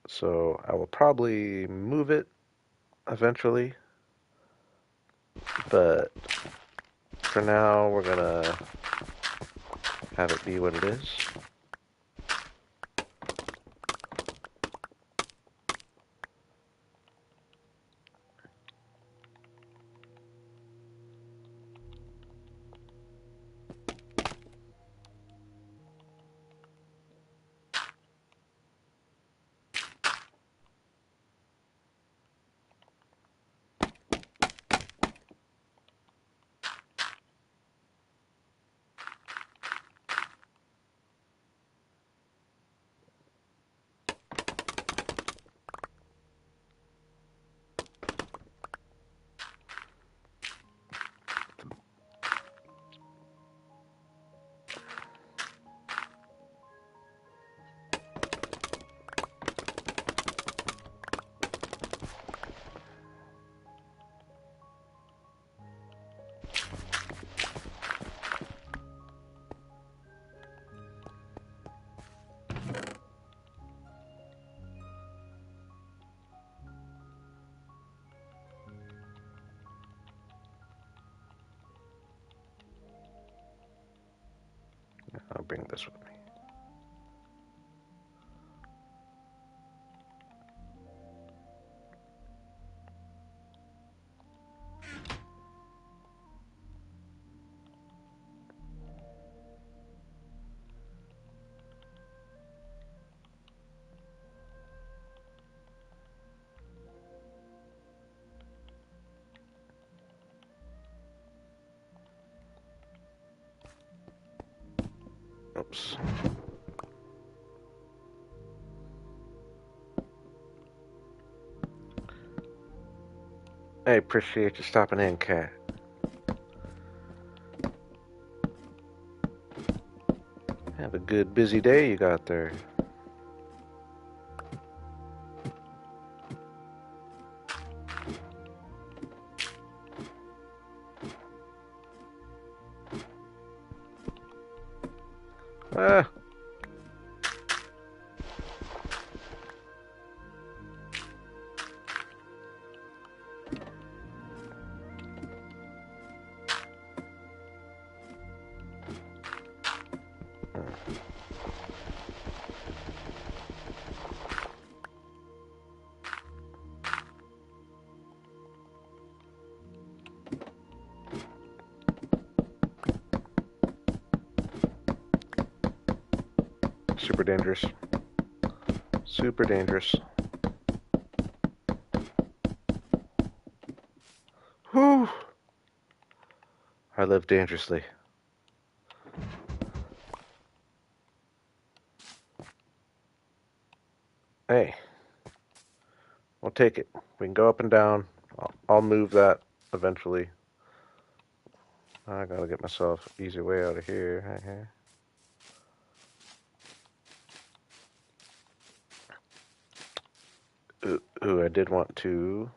So I will probably move it eventually. But for now, we're gonna have it be what it is. I'll bring this with me. Oops. I appreciate you stopping in, Cat. Have a good busy day you got there. Ah. Super dangerous. Super dangerous. Whew. I live dangerously. Hey, we'll take it. We can go up and down. I'll move that eventually. I gotta get myself an easy way out of here. Ooh, I did want to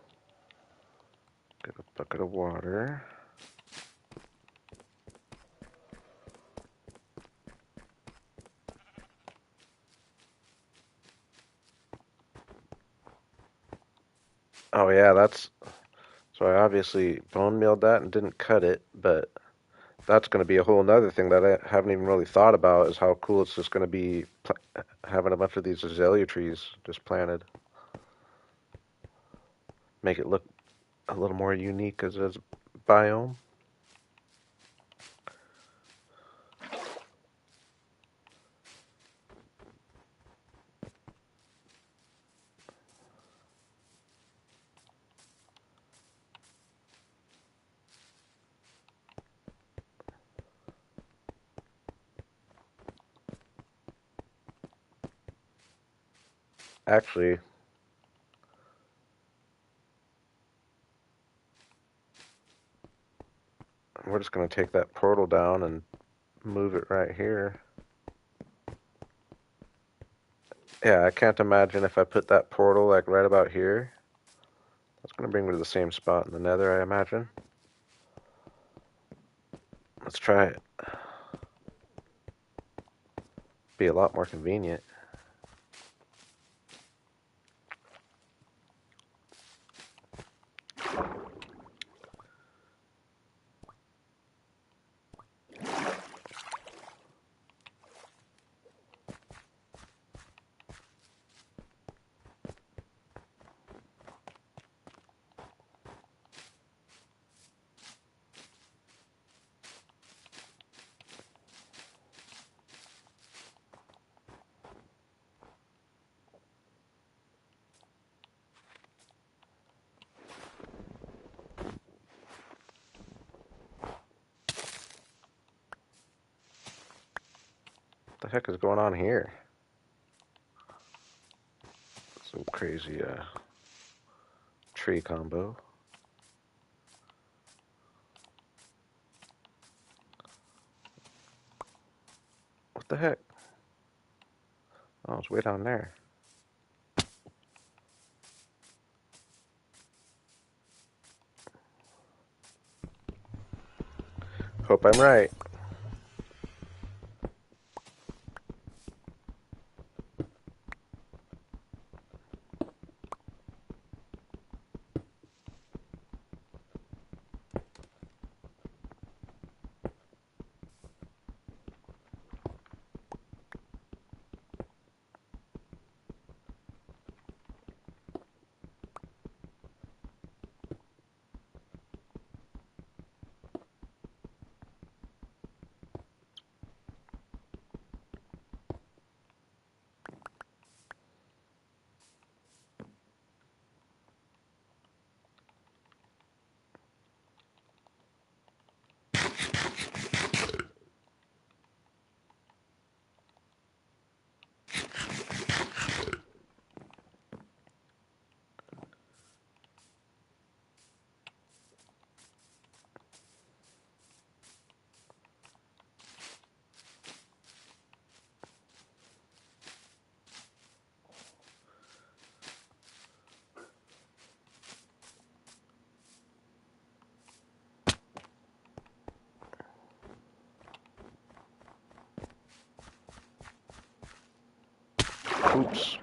get a bucket of water. Oh yeah, so I obviously bone mealed that and didn't cut it, but that's going to be a whole nother thing that I haven't even really thought about is how cool it's just going to be having a bunch of these azalea trees just planted. Make it look a little more unique as a biome. Actually, we're just going to take that portal down and move it right here. Yeah, I can't imagine if I put that portal like right about here. That's going to bring me to the same spot in the Nether, I imagine. Let's try it. Be a lot more convenient. What the heck is going on here? Some crazy tree combo. What the heck? Oh, it's way down there. Hope I'm right. Oops.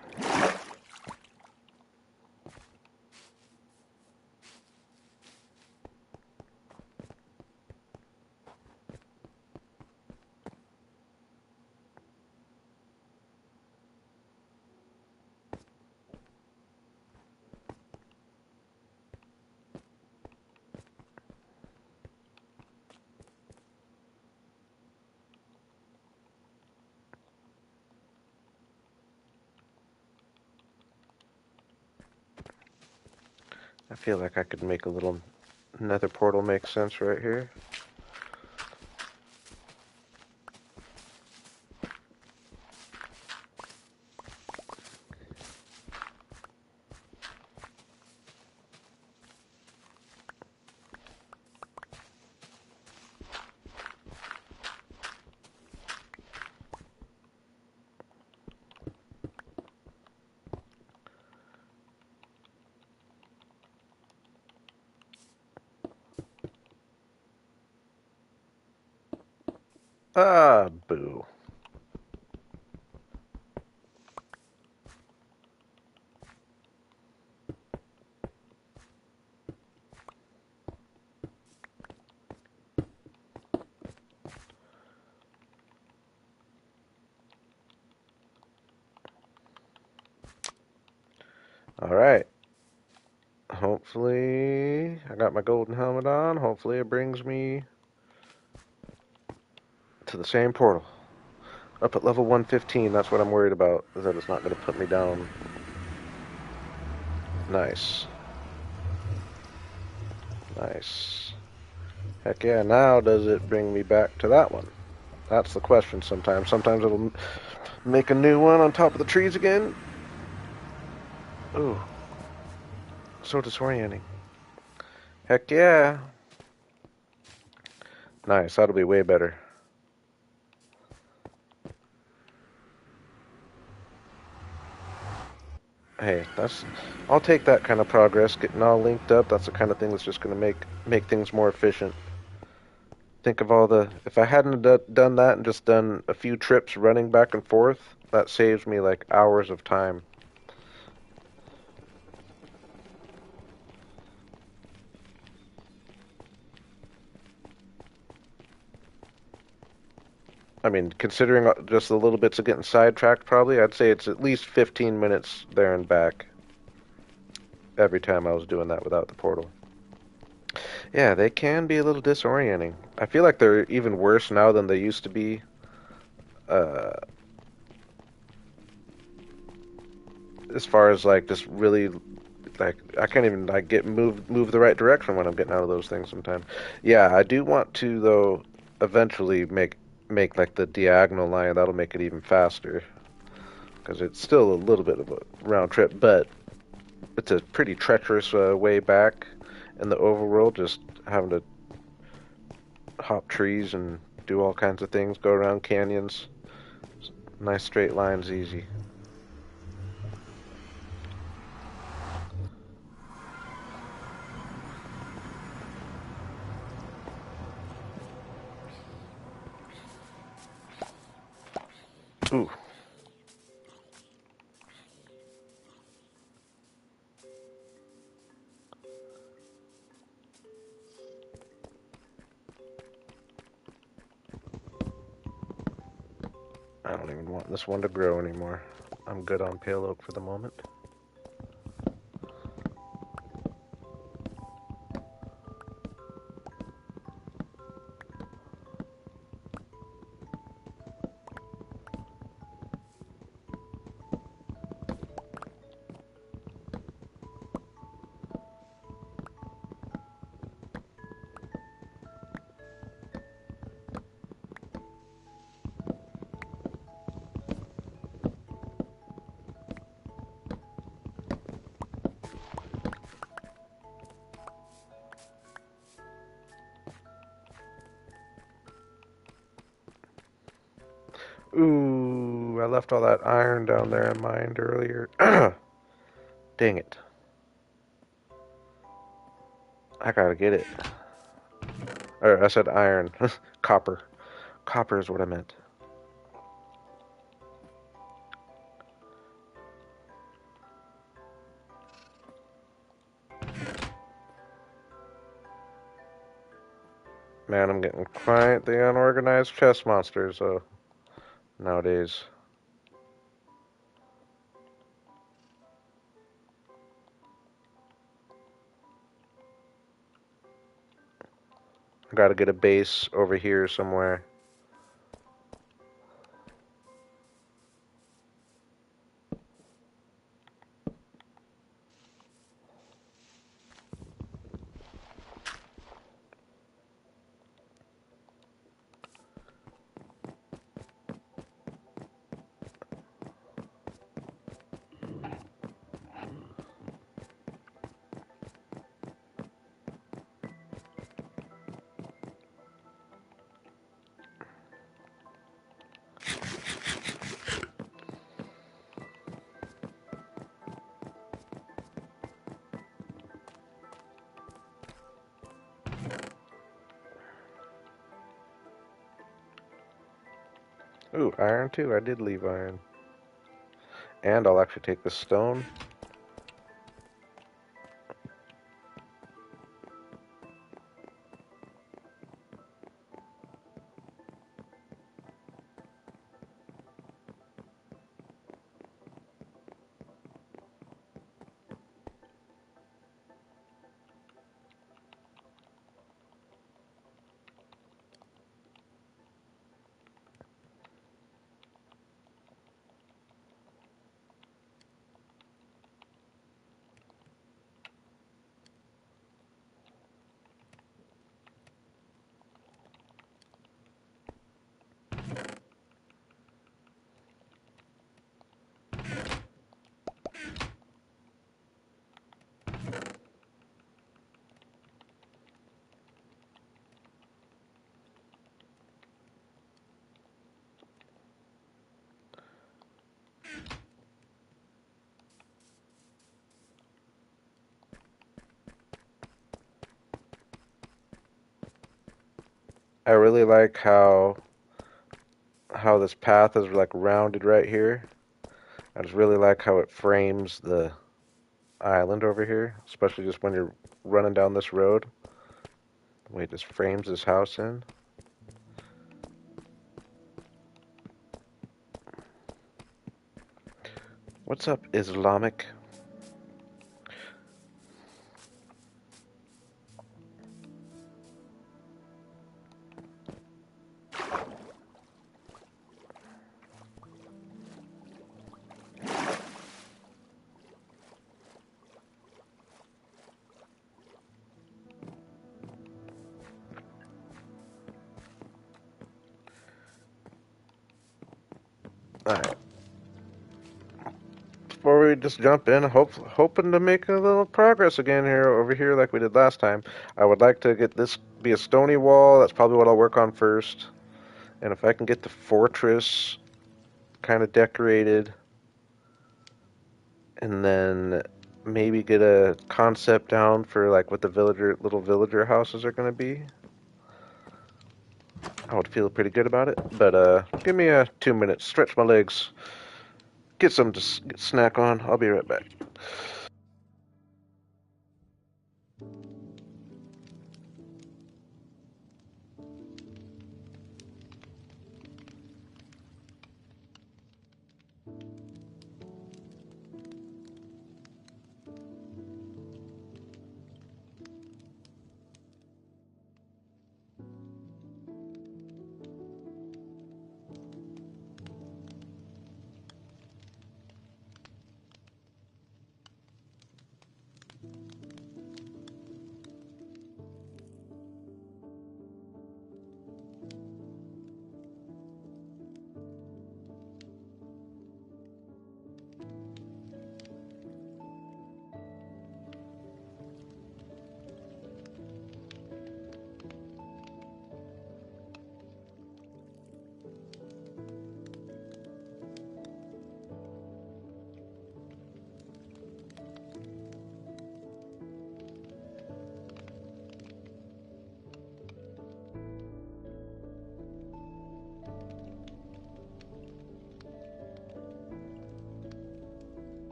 I feel like I could make a little nether portal make sense right here. Ah, boo. Alright. Hopefully, I got my golden helmet on. Hopefully it brings me to the same portal. Up at level 115, that's what I'm worried about, is that it's not going to put me down. Nice. Nice. Heck yeah, now does it bring me back to that one? That's the question sometimes. Sometimes it'll make a new one on top of the trees again. Ooh. So disorienting. Heck yeah. Nice, that'll be way better. Hey, I'll take that kind of progress, getting all linked up. That's the kind of thing that's just going to make things more efficient. Think of all the, if I hadn't done that and just done a few trips running back and forth, that saves me like hours of time. I mean, considering just the little bits of getting sidetracked, probably, I'd say it's at least 15 minutes there and back every time I was doing that without the portal. Yeah, they can be a little disorienting. I feel like they're even worse now than they used to be. Uh, as far as like just really like I can't even like get move the right direction when I'm getting out of those things sometimes. Yeah, I do want to though eventually make like the diagonal line. That'll make it even faster because it's still a little bit of a round trip, but it's a pretty treacherous way back in the overworld. Just having to hop trees and do all kinds of things, go around canyons. Nice straight lines, easy. Ooh. I don't even want this one to grow anymore. I'm good on pale oak for the moment. Ooh, I left all that iron down there in mined earlier. Dang it. I gotta get it. Or I said iron. Copper. Copper is what I meant. Man, I'm getting quite the unorganized chest monsters nowadays. I gotta get a base over here somewhere. Ooh, iron too. I did leave iron. And I'll actually take the stone. I really like how this path is like rounded right here. I just really like how it frames the island over here, especially just when you're running down this road. The way it just frames this house in. What's up, Islamic? Alright. Before we just jump in, hoping to make a little progress again here over here like we did last time. I would like to get this be a stony wall. That's probably what I'll work on first. And if I can get the fortress kind of decorated, and then maybe get a concept down for like what the little villager houses are going to be, I would feel pretty good about it. But give me a 2 minutes, stretch my legs, get something to snack on. I'll be right back.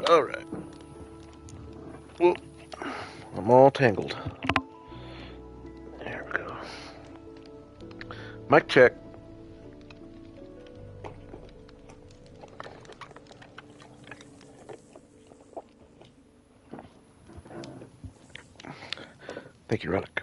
All right. Well, I'm all tangled. There we go. Mic check. Thank you, Relic.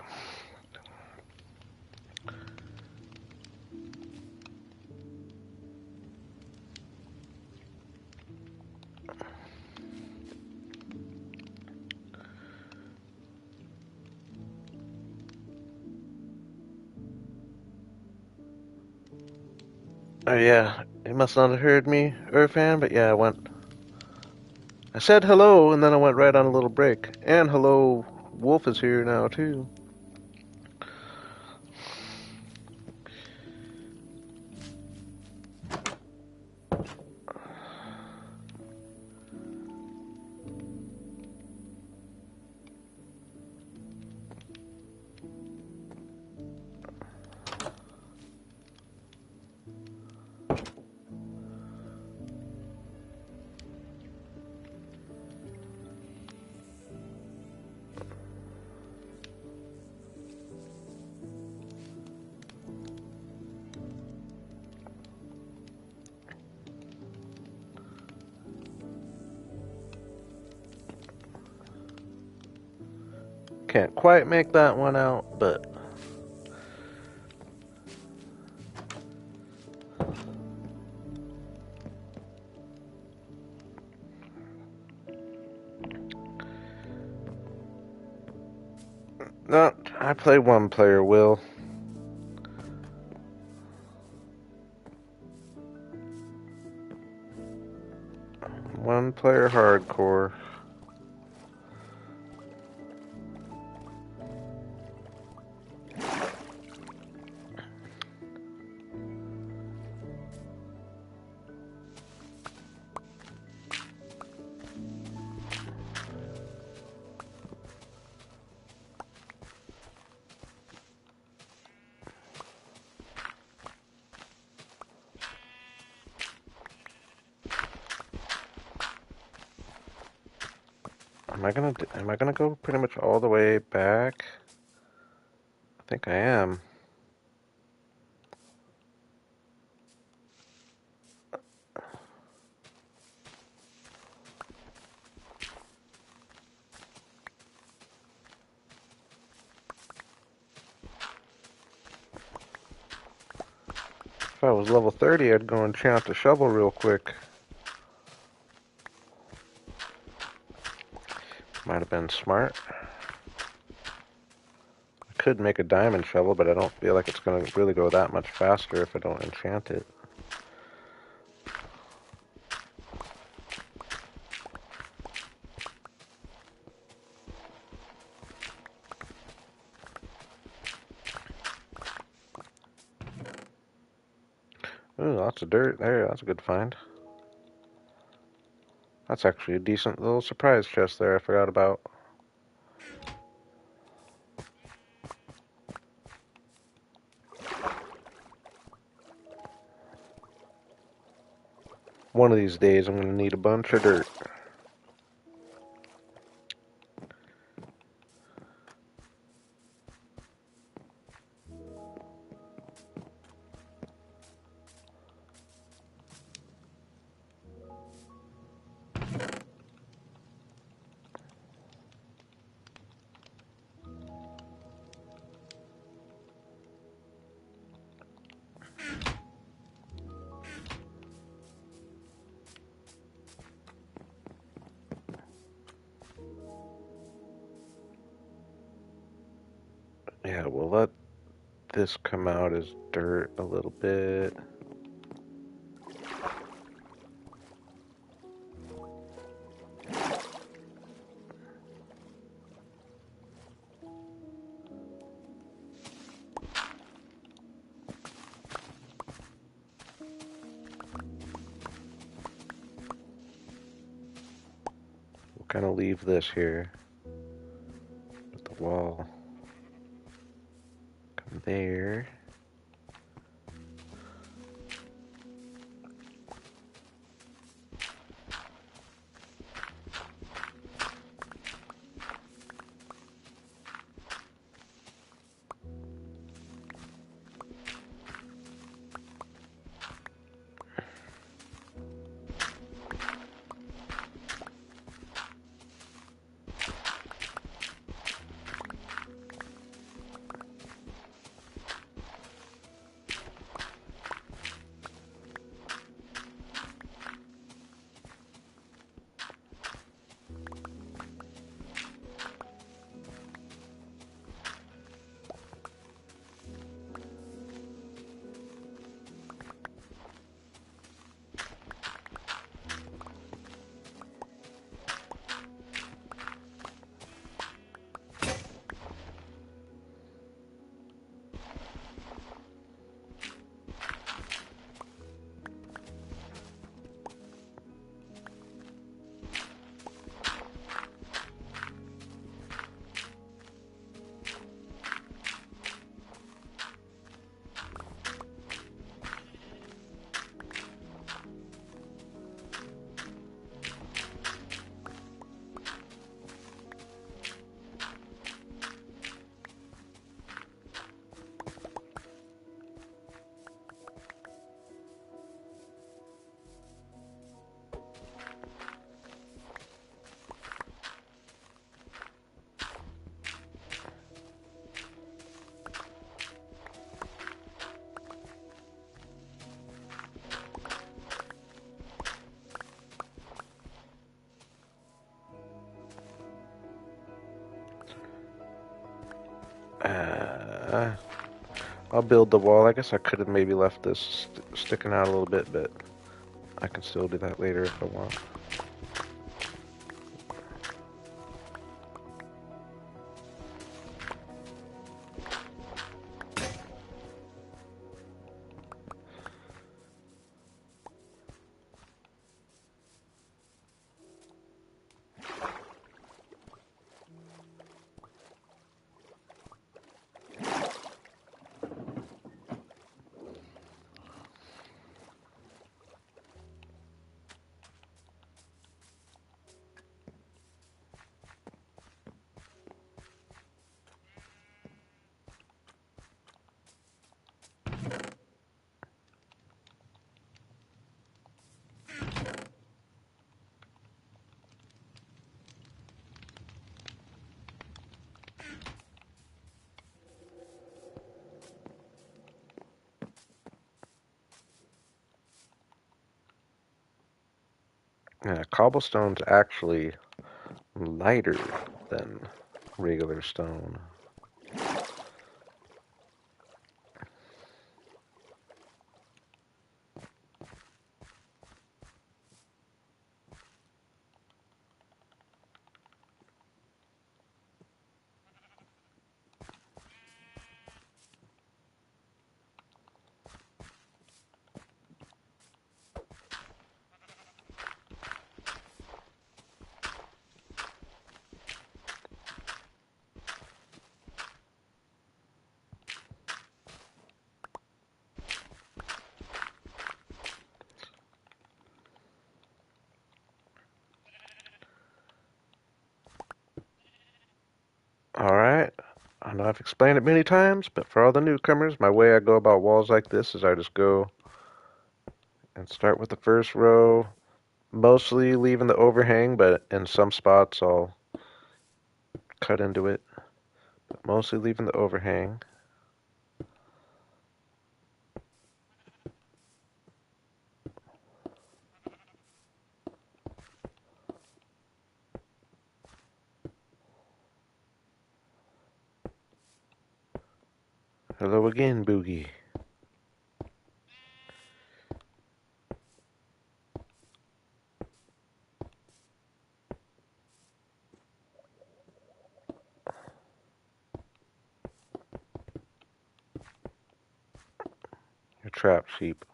Oh yeah, you must not have heard me, Irfan, but yeah, I said hello, and then I went right on a little break. And hello, Wolf is here now too. Can't quite make that one out, but no, I play one player, Will. One player hardcore. Am I gonna go pretty much all the way back? I think I am. If I was level 30, I'd go enchant the shovel real quick. Might have been smart. I could make a diamond shovel, but I don't feel like it's going to really go that much faster if I don't enchant it. Ooh, lots of dirt there. That's a good find. That's actually a decent little surprise chest there I forgot about. One of these days I'm going to need a bunch of dirt. Yeah, we'll let this come out as dirt a little bit. We'll kind of leave this here with the wall. Come there. I'll build the wall. I guess I could have maybe left this sticking out a little bit, but I can still do that later if I want. Yeah, cobblestone's actually lighter than regular stone. Alright, I know I've explained it many times, but for all the newcomers, my way I go about walls like this is I just go and start with the first row, mostly leaving the overhang, but in some spots I'll cut into it, but mostly leaving the overhang. Hello again, Boogie. Your trap sheep.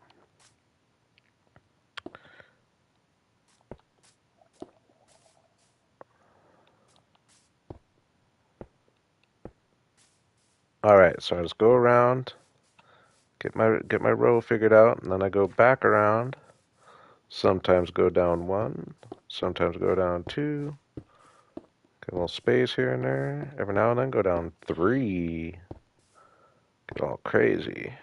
Alright, so I just go around, get my row figured out, and then I go back around. Sometimes go down one, sometimes go down two. Get a little space here and there. Every now and then go down three. Get all crazy.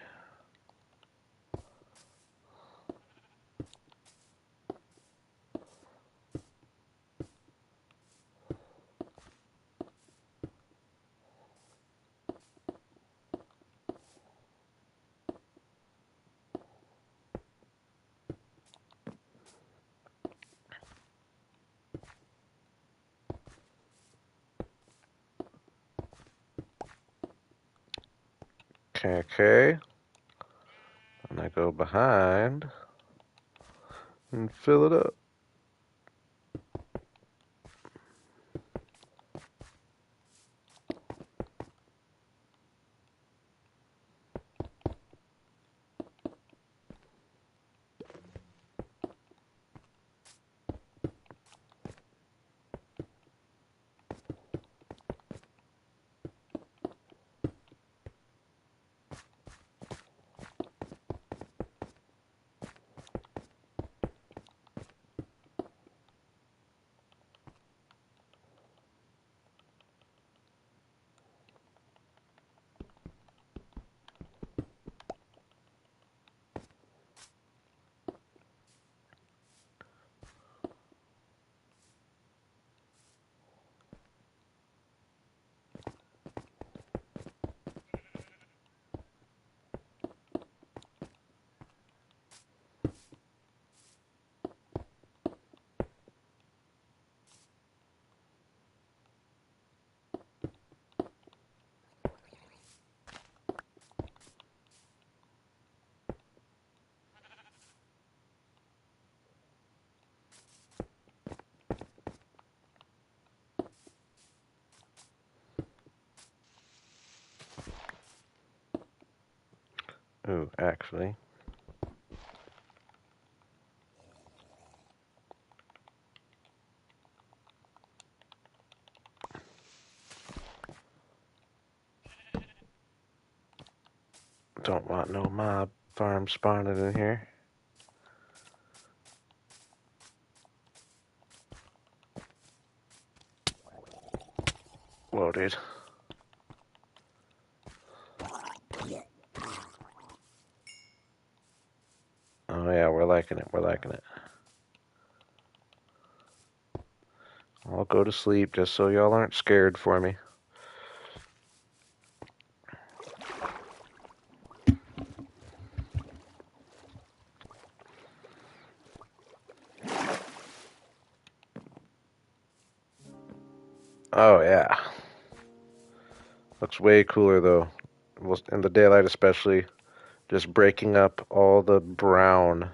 Okay. And I go behind and fill it up. Ooh, actually. Don't want no mob farm spawning in here. Whoa, dude. Oh yeah, we're liking it, we're liking it. I'll go to sleep just so y'all aren't scared for me. Oh yeah. Looks way cooler though. In the daylight especially. Just breaking up all the brown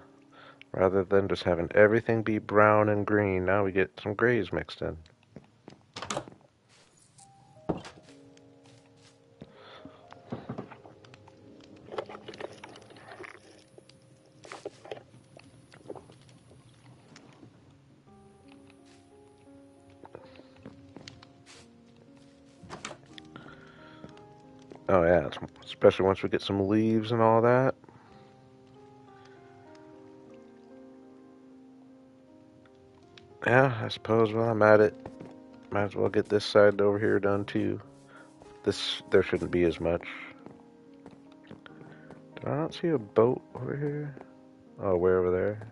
rather than just having everything be brown and green. Now we get some grays mixed in. Oh yeah, especially once we get some leaves and all that. Yeah, I suppose while I'm at it, might as well get this side over here done too. There shouldn't be as much. Did I not see a boat over here? Oh, way over there.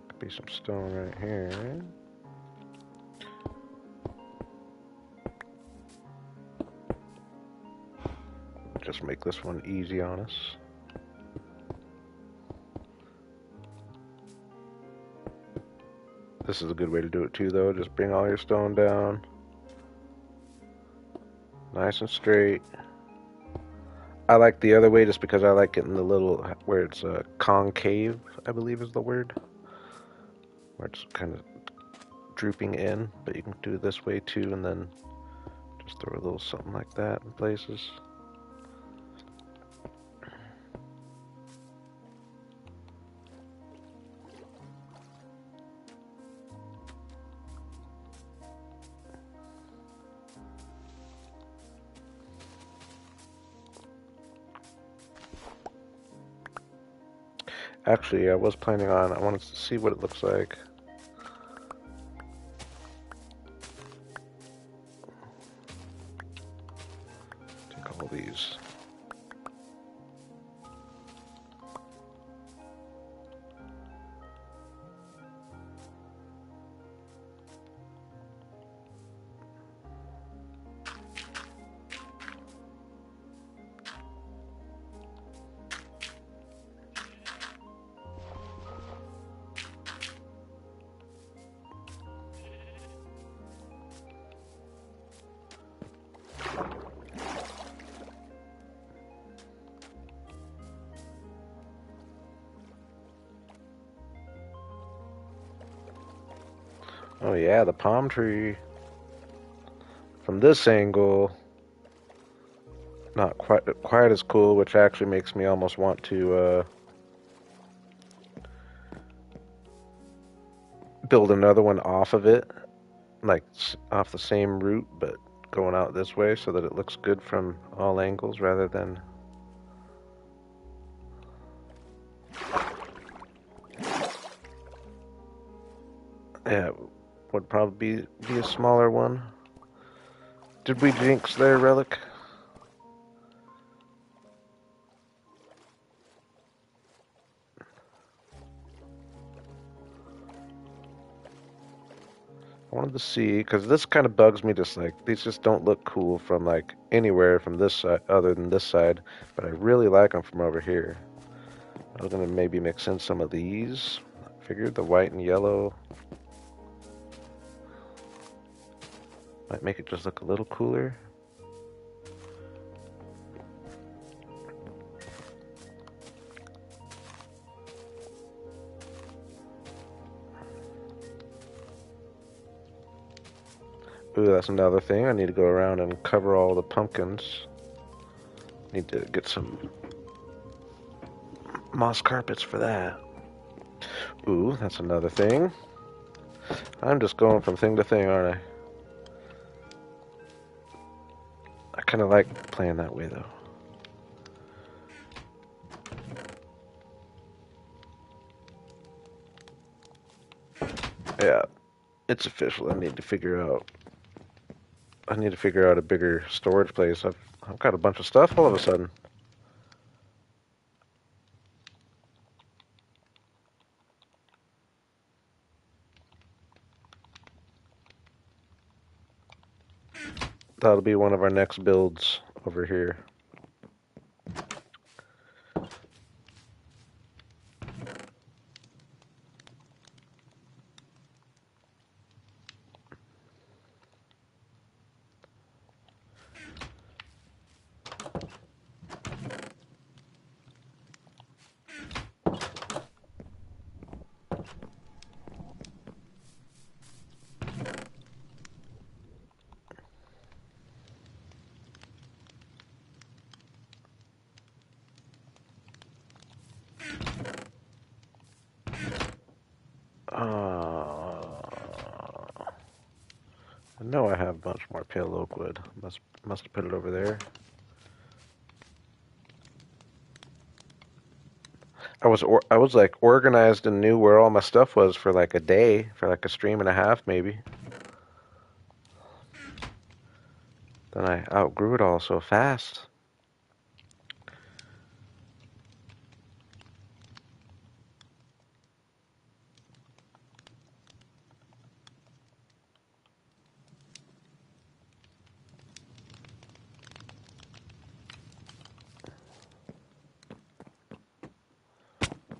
Could be some stone right here. Just make this one easy on us. This is a good way to do it too, though. Just bring all your stone down. Nice and straight. I like the other way just because I like getting the little, where it's concave, I believe is the word. Where it's kind of drooping in, but you can do it this way too, and then just throw a little something like that in places. Actually, I was planning on, I wanted to see what it looks like. Take all these. Oh yeah, the palm tree. From this angle, not quite as cool, which actually makes me almost want to build another one off of it, like off the same route, but going out this way so that it looks good from all angles rather than... Yeah, would probably be a smaller one Did we jinx there, Relic? I wanted to see, because this kind of bugs me, just like, these just don't look cool from like anywhere from this side, other than this side, but I really like them from over here. I was going to maybe mix in some of these. I figured the white and yellow might make it just look a little cooler. Ooh, that's another thing. I need to go around and cover all the pumpkins. Need to get some moss carpets for that. Ooh, that's another thing. I'm just going from thing to thing, aren't I? I kind of like playing that way, though. Yeah, it's official. I need to figure out a bigger storage place. I've got a bunch of stuff all of a sudden. That'll be one of our next builds over here. I know I have a bunch more pale oak wood. Must have put it over there. I was like organized and knew where all my stuff was for like a day, for like a stream and a half maybe. Then I outgrew it all so fast.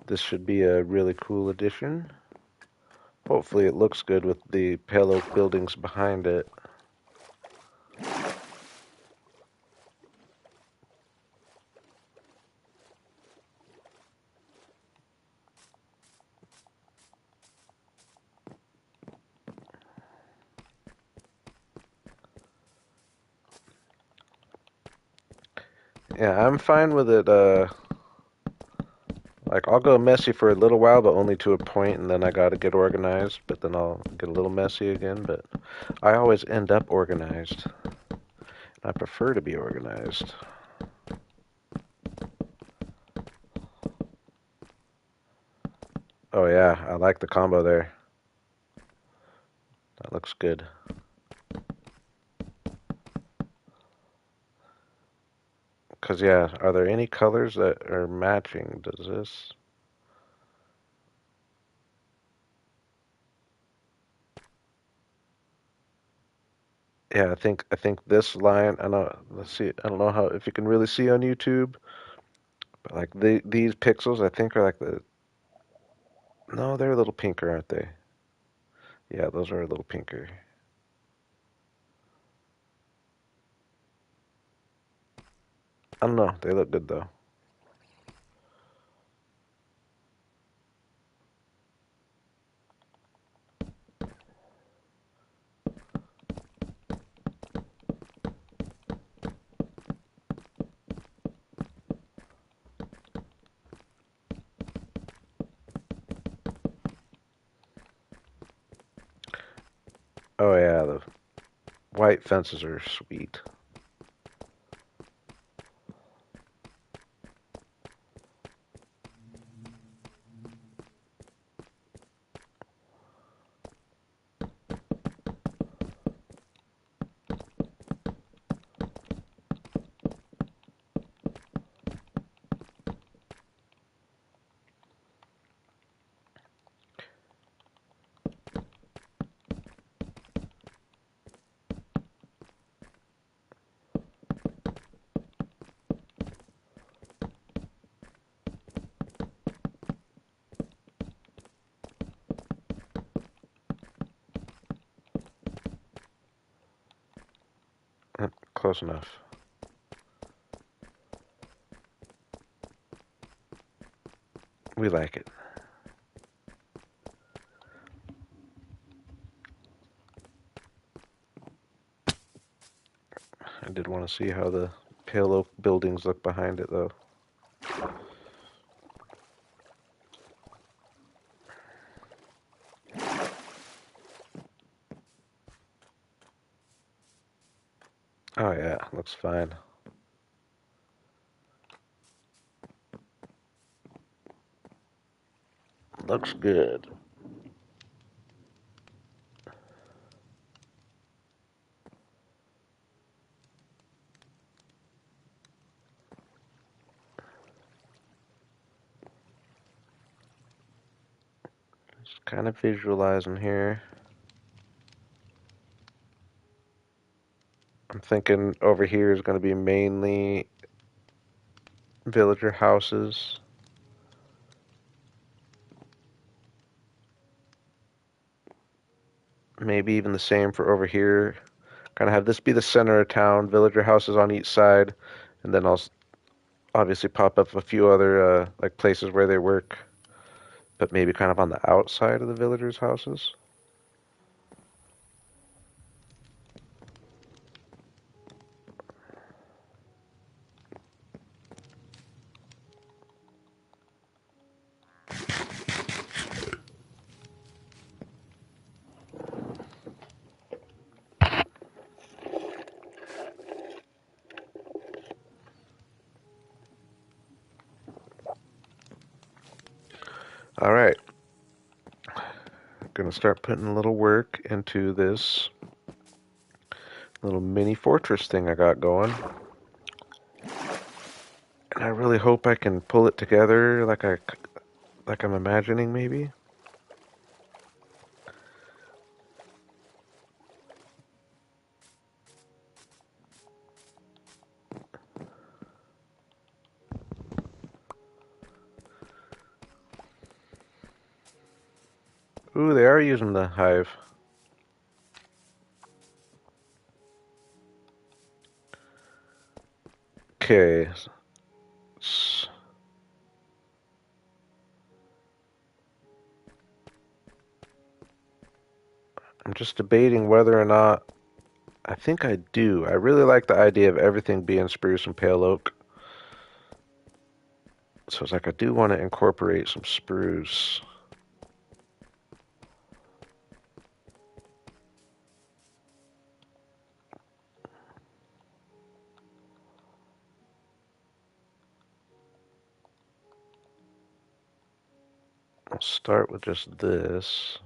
This should be a really cool addition. Hopefully it looks good with the pale oak buildings behind it. Yeah, I'm fine with it. Like I'll go messy for a little while, but only to a point, and then I gotta get organized. But then I'll get a little messy again. But I always end up organized. I prefer to be organized. Oh yeah, I like the combo there. That looks good. Cause yeah, are there any colors that are matching? Does this? Yeah, I think this line. I know. Let's see. I don't know how if you can really see on YouTube, but like these pixels, I think are like the. No, they're a little pinker, aren't they? Yeah, those are a little pinker. I don't know. They look good though. Oh yeah, the white fences are sweet. Close enough. We like it. I did want to see how the pale oak buildings look behind it, though. Oh yeah, looks fine. Looks good. Just kind of visualizing here. I'm thinking over here is going to be mainly villager houses. Maybe even the same for over here. Kind of have this be the center of town, villager houses on each side, and then I'll obviously pop up a few other like places where they work, but maybe kind of on the outside of the villagers' houses. All right, gonna start putting a little work into this little mini fortress thing I got going. And I really hope I can pull it together like I'm imagining maybe. Ooh, they are using the hive. Okay. I'm just debating whether or not I think I do. I really like the idea of everything being spruce and pale oak. So it's like I do want to incorporate some spruce. I'll start with just this.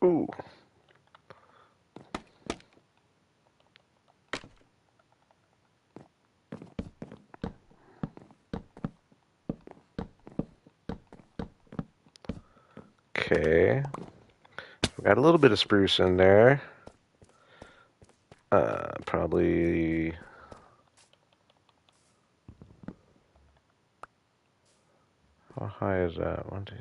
Ooh. Okay. We got a little bit of spruce in there. Probably. How high is that? One, two.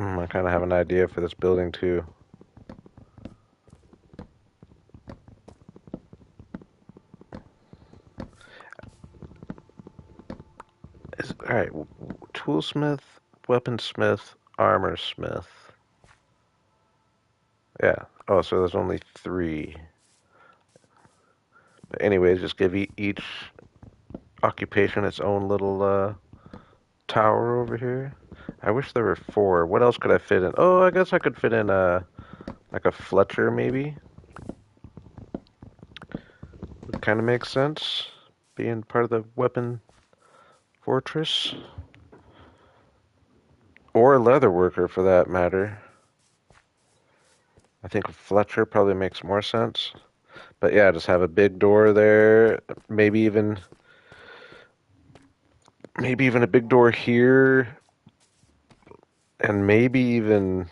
I kind of have an idea for this building too. Alright, toolsmith, weaponsmith, armorsmith. Yeah. Oh, so there's only 3. But anyways, just give each occupation its own little tower over here. I wish there were 4. What else could I fit in? Oh, I guess I could fit in like a Fletcher maybe. Would kind of make sense, being part of the weapon fortress. Or a leather worker for that matter. I think a Fletcher probably makes more sense. But yeah, just have a big door there. Maybe even a big door here, and maybe even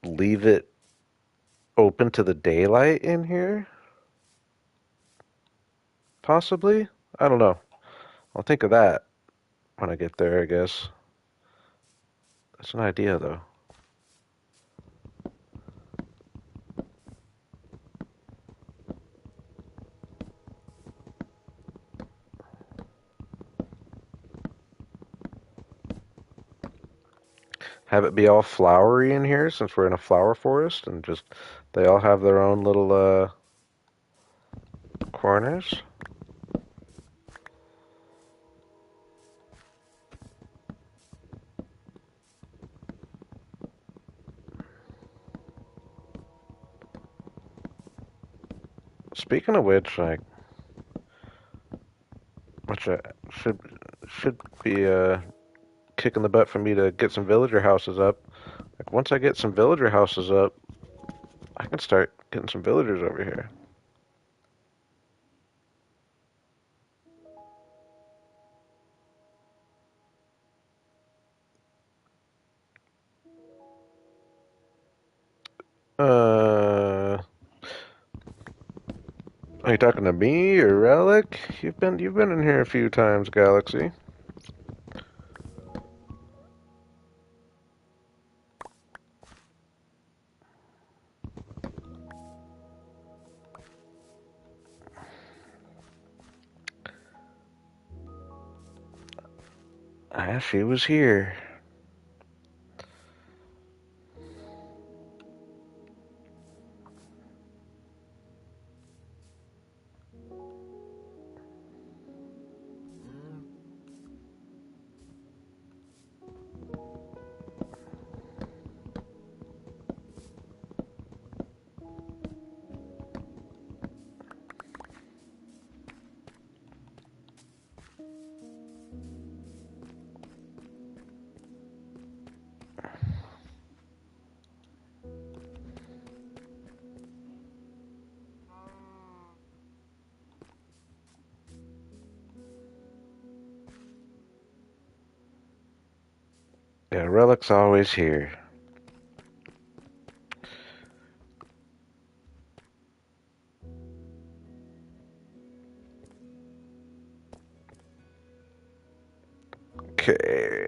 leave it open to the daylight in here. Possibly. I don't know. I'll think of that when I get there, I guess. That's an idea, though. Have it be all flowery in here since we're in a flower forest, and just they all have their own little corners. Speaking of which should be kicking the butt for me to get some villager houses up. Like once I get some villager houses up, I can start getting some villagers over here. Uh, are you talking to me or Relic? You've been in here a few times, Galaxy. Ah, she was here. Yeah, Relic's always here. Okay.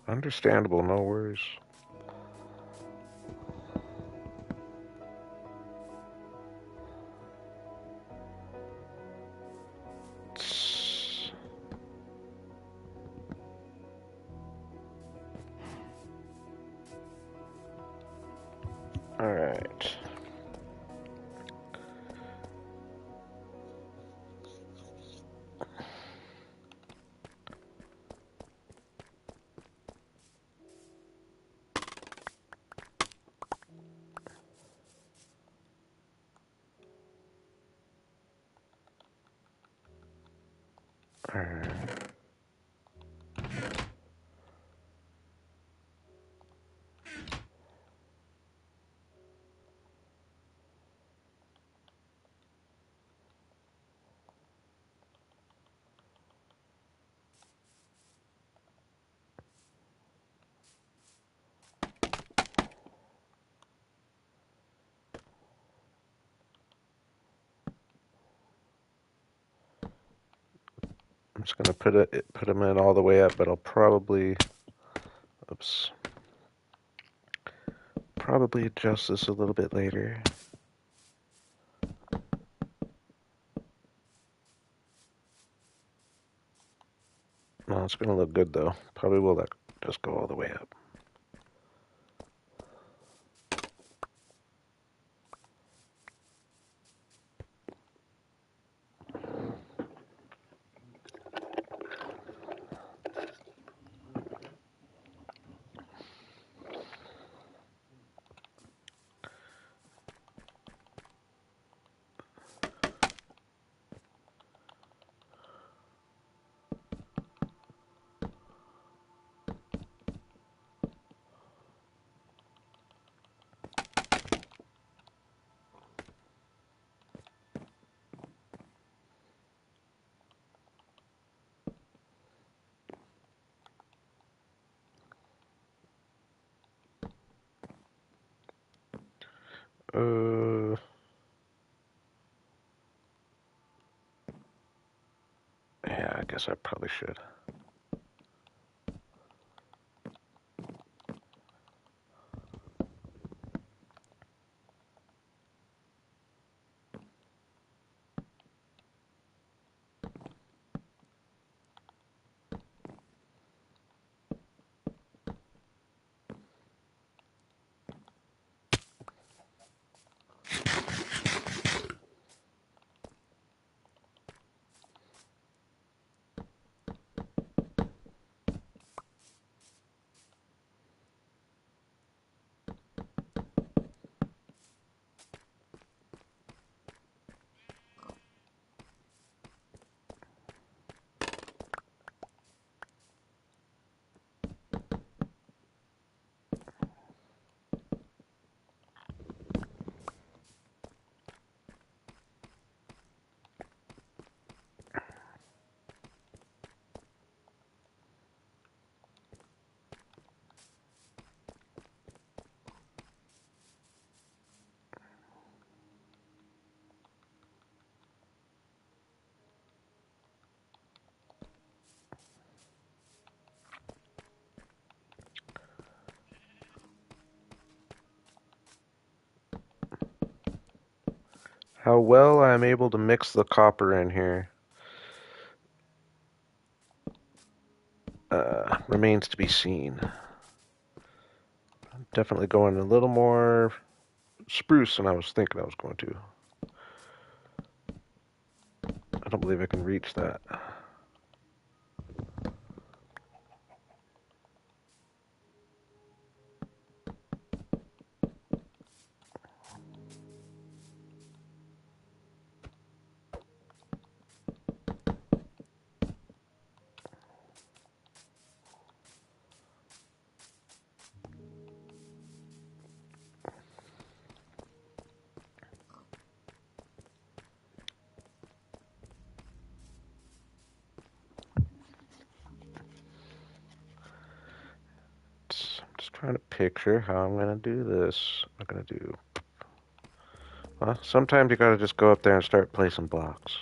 Understandable, no worries. Alright. Alright. I'm just gonna put them in all the way up, but I'll probably, oops, probably adjust this a little bit later. No, it's gonna look good though. Probably will just go all the way up. Yeah, I guess I probably should. How well I'm able to mix the copper in here remains to be seen. I'm definitely going a little more spruce than I was thinking I was going to. I don't believe I can reach that. I'm just trying to picture how I'm going to do this. I'm going to do... Well, sometimes you got to just go up there and start placing blocks.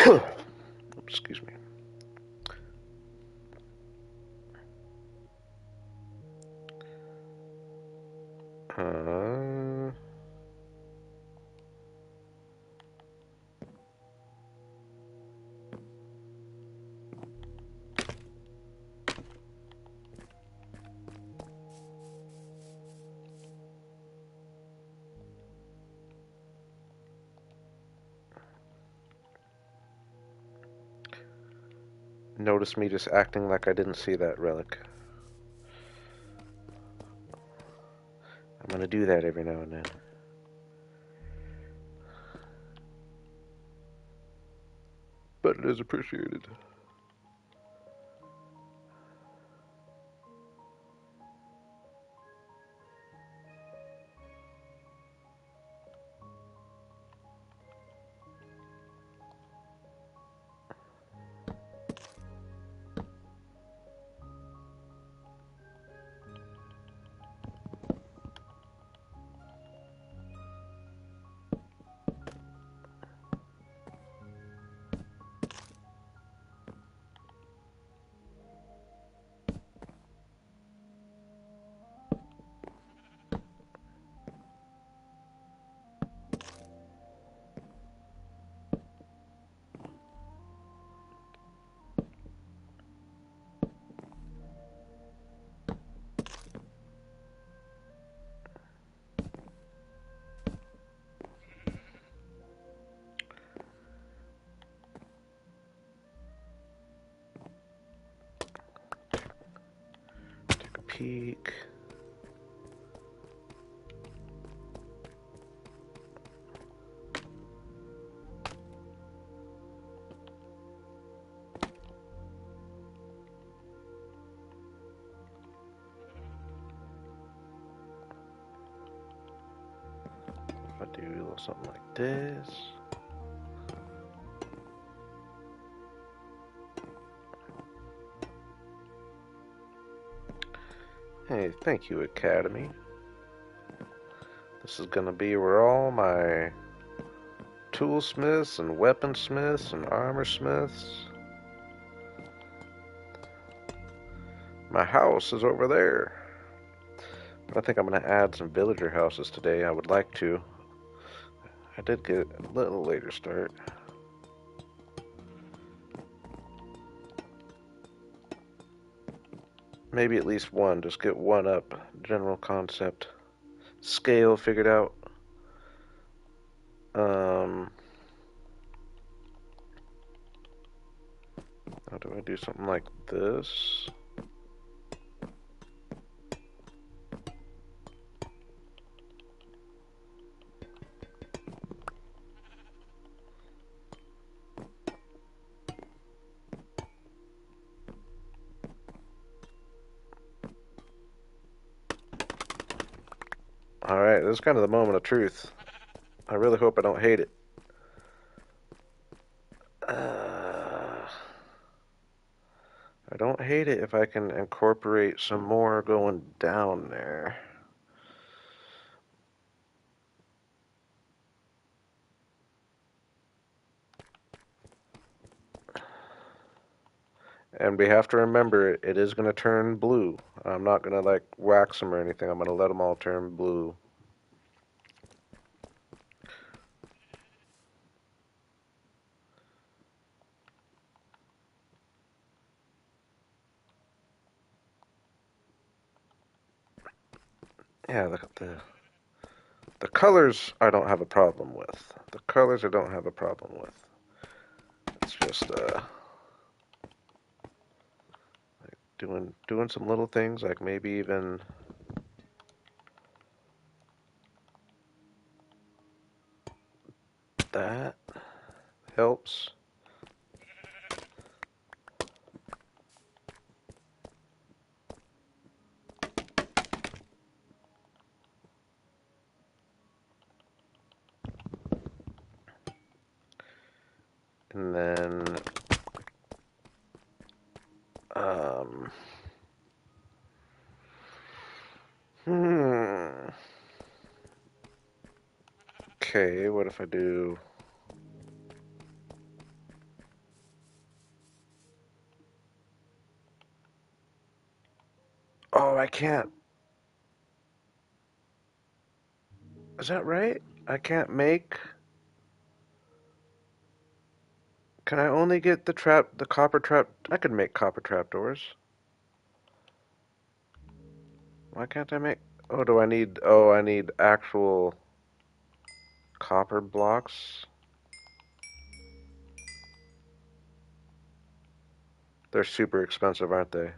Excuse me. Notice me just acting like I didn't see that relic. I'm gonna do that every now and then. But it is appreciated. Take a peek. I'll do a little something like this. Hey, thank you, Academy. This is gonna be where all my toolsmiths and weaponsmiths and armorsmiths. My house is over there. I think I'm gonna add some villager houses today. I would like to. I did get a little later start. Maybe at least one. Just get one up. General concept. Scale figured out. How do I do something like this? Alright, this is kind of the moment of truth. I really hope I don't hate it. I don't hate it if I can incorporate some more going down there. And we have to remember, it is going to turn blue. I'm not going to like wax them or anything. I'm going to let them all turn blue. Yeah, the colors I don't have a problem with. The colors I don't have a problem with. It's just like doing some little things, like maybe even that helps. And then okay, what if I do Oh, I can't. Is that right? I can't make. Can I only get the copper trap? I could make copper trapdoors. Why can't I make? Oh, do I need? Oh, I need actual copper blocks. They're super expensive, aren't they?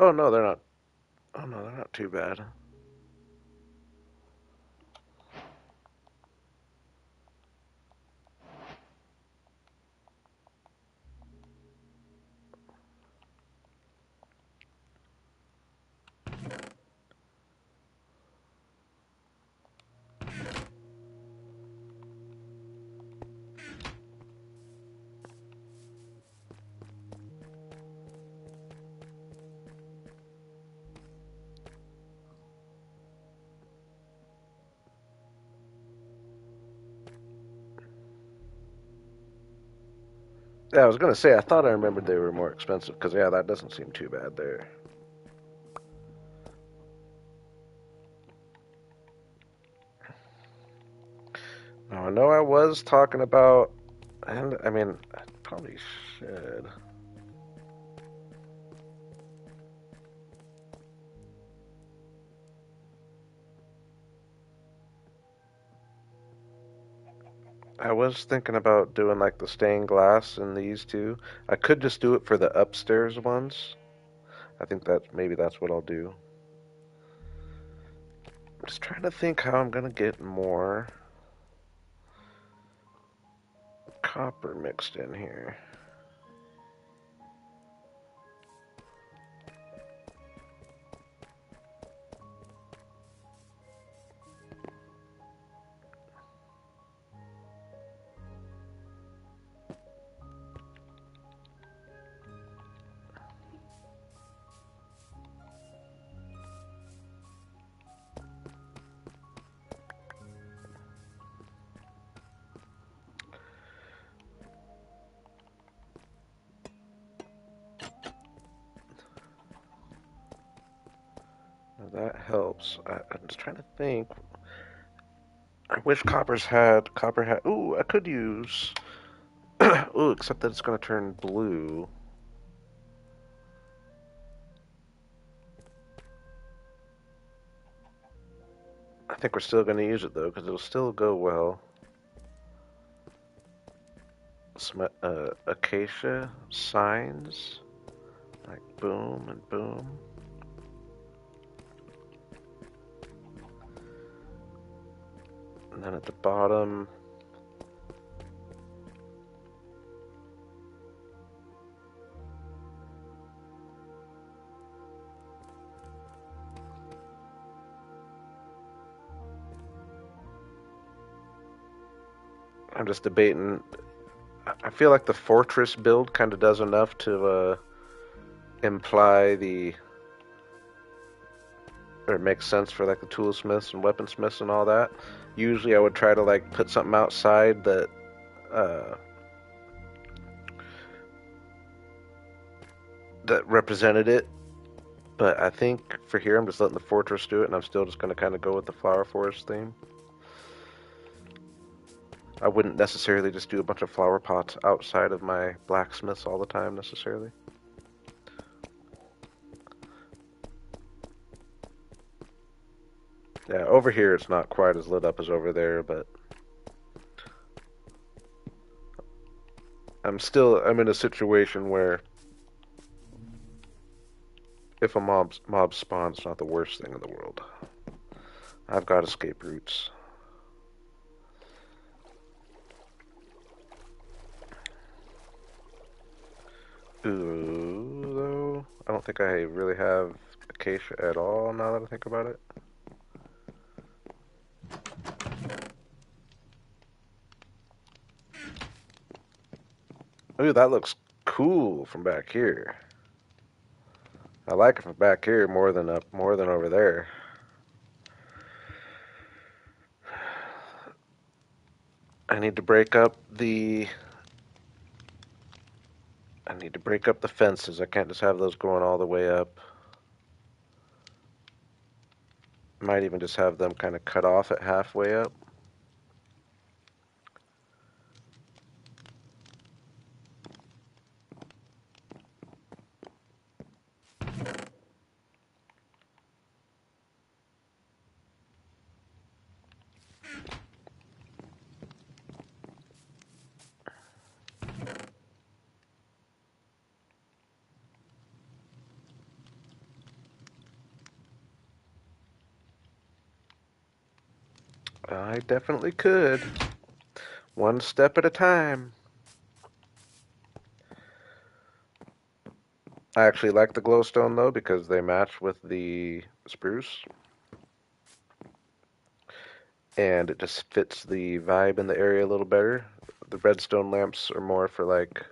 Oh no, they're not. Oh no, they're not too bad. Yeah, I was gonna say I thought I remembered they were more expensive because yeah, that doesn't seem too bad there. Now I know I was talking about, and I mean I probably should. I was thinking about doing like the stained glass in these two. I could just do it for the upstairs ones. I think that maybe that's what I'll do. I'm just trying to think how I'm gonna get more copper mixed in here. Now that helps. I'm just trying to think. I wish copper had. Ooh, I could use. Ooh, except that it's gonna turn blue. I think we're still gonna use it though, because it'll still go well. Acacia signs, like boom and boom. And then at the bottom, I'm just debating. I feel like the fortress build kind of does enough to imply the, or it makes sense for like the toolsmiths and weaponsmiths and all that. Usually I would try to like put something outside that uh, that represented it. But I think for here I'm just letting the fortress do it, and I'm still just going to kind of go with the flower forest theme. I wouldn't necessarily just do a bunch of flower pots outside of my blacksmiths all the time necessarily. Yeah, over here it's not quite as lit up as over there, but I'm in a situation where if a mob spawns, it's not the worst thing in the world. I've got escape routes. Ooh, though, I don't think I really have acacia at all now that I think about it. Ooh, that looks cool from back here. I like it from back here more than over there. I need to break up the I need to break up the fences. I can't just have those going all the way up. Might even just have them kind of cut off at halfway up. I definitely could. One step at a time. I actually like the glowstone though because they match with the spruce. And it just fits the vibe in the area a little better. The redstone lamps are more for like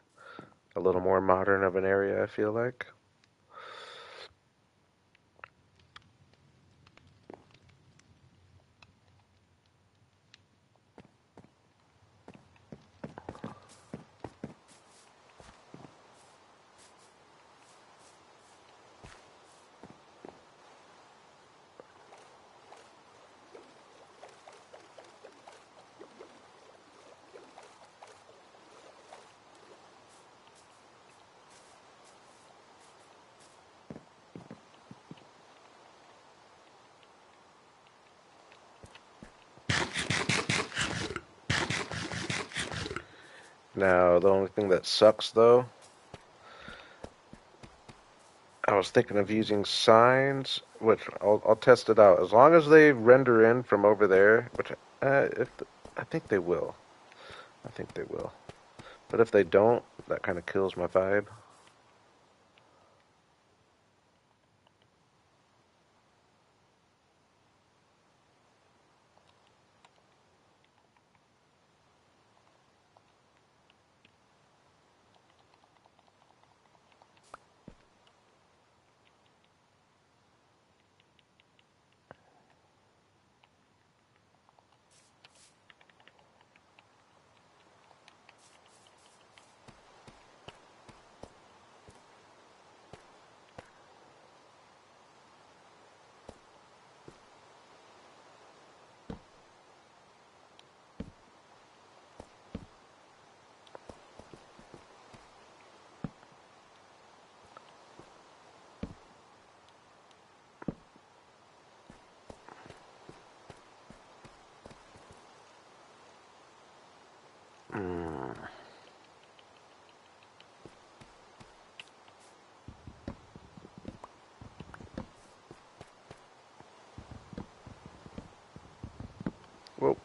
a little more modern of an area, I feel like. Now, the only thing that sucks though, I was thinking of using signs, which I'll test it out. As long as they render in from over there, which I think they will. I think they will. But if they don't, that kind of kills my vibe. Mm. Whoa.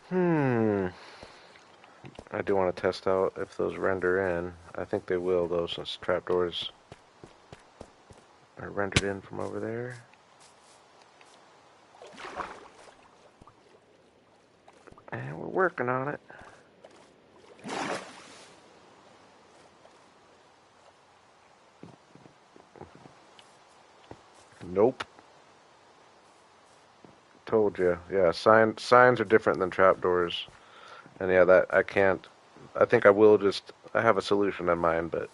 Hmm. I do want to test out if those render in. I think they will though, since trapdoors are rendered in from over there. And we're working on it. Nope. Told you. Yeah, signs are different than trapdoors. And yeah, that I can't. I think I will just. I have a solution in mind, but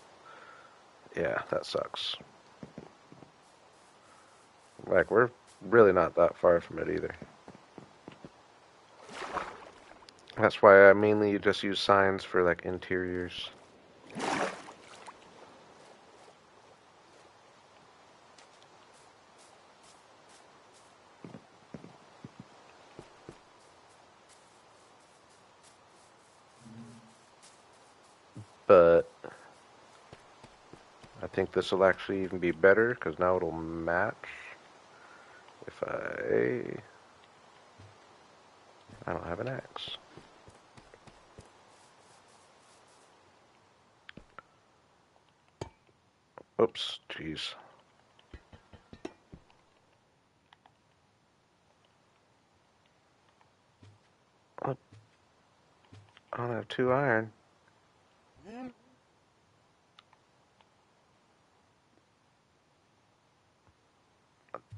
yeah, that sucks. Like, we're really not that far from it either. That's why I mainly just use signs for like interiors. But I think this will actually even be better because now it'll match. If I don't have an axe. Oops, jeez. I don't have 2 iron.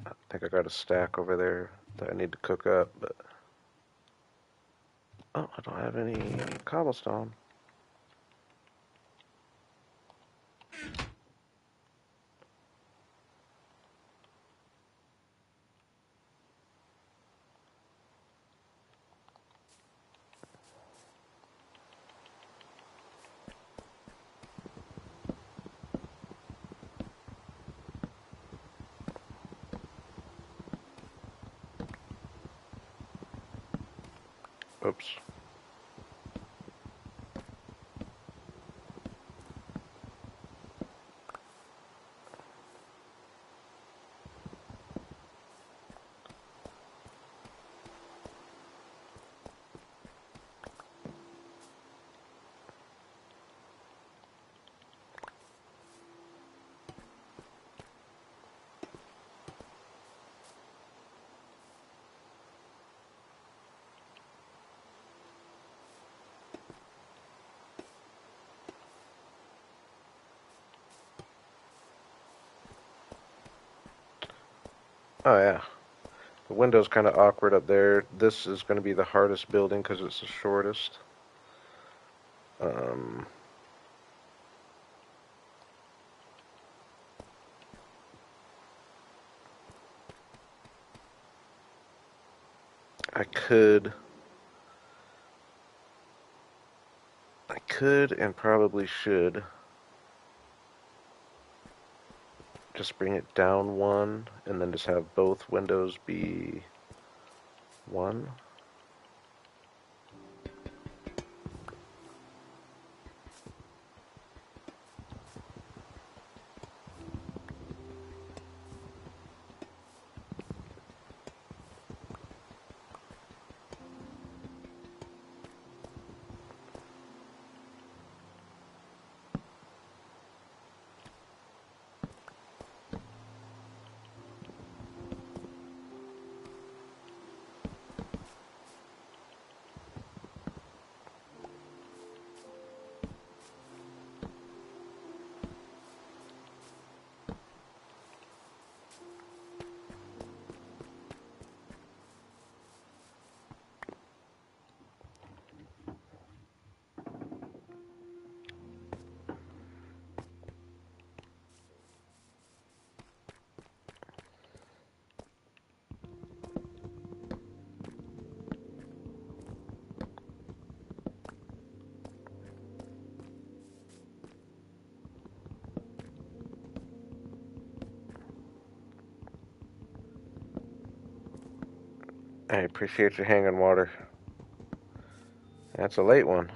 I think I got a stack over there that I need to cook up, but... Oh, I don't have any cobblestone. Oops. Oh, yeah. The window's kind of awkward up there. This is going to be the hardest building because it's the shortest. Um, I could and probably should just bring it down 1 and then just have both windows be 1. I appreciate you hanging water. That's a late one.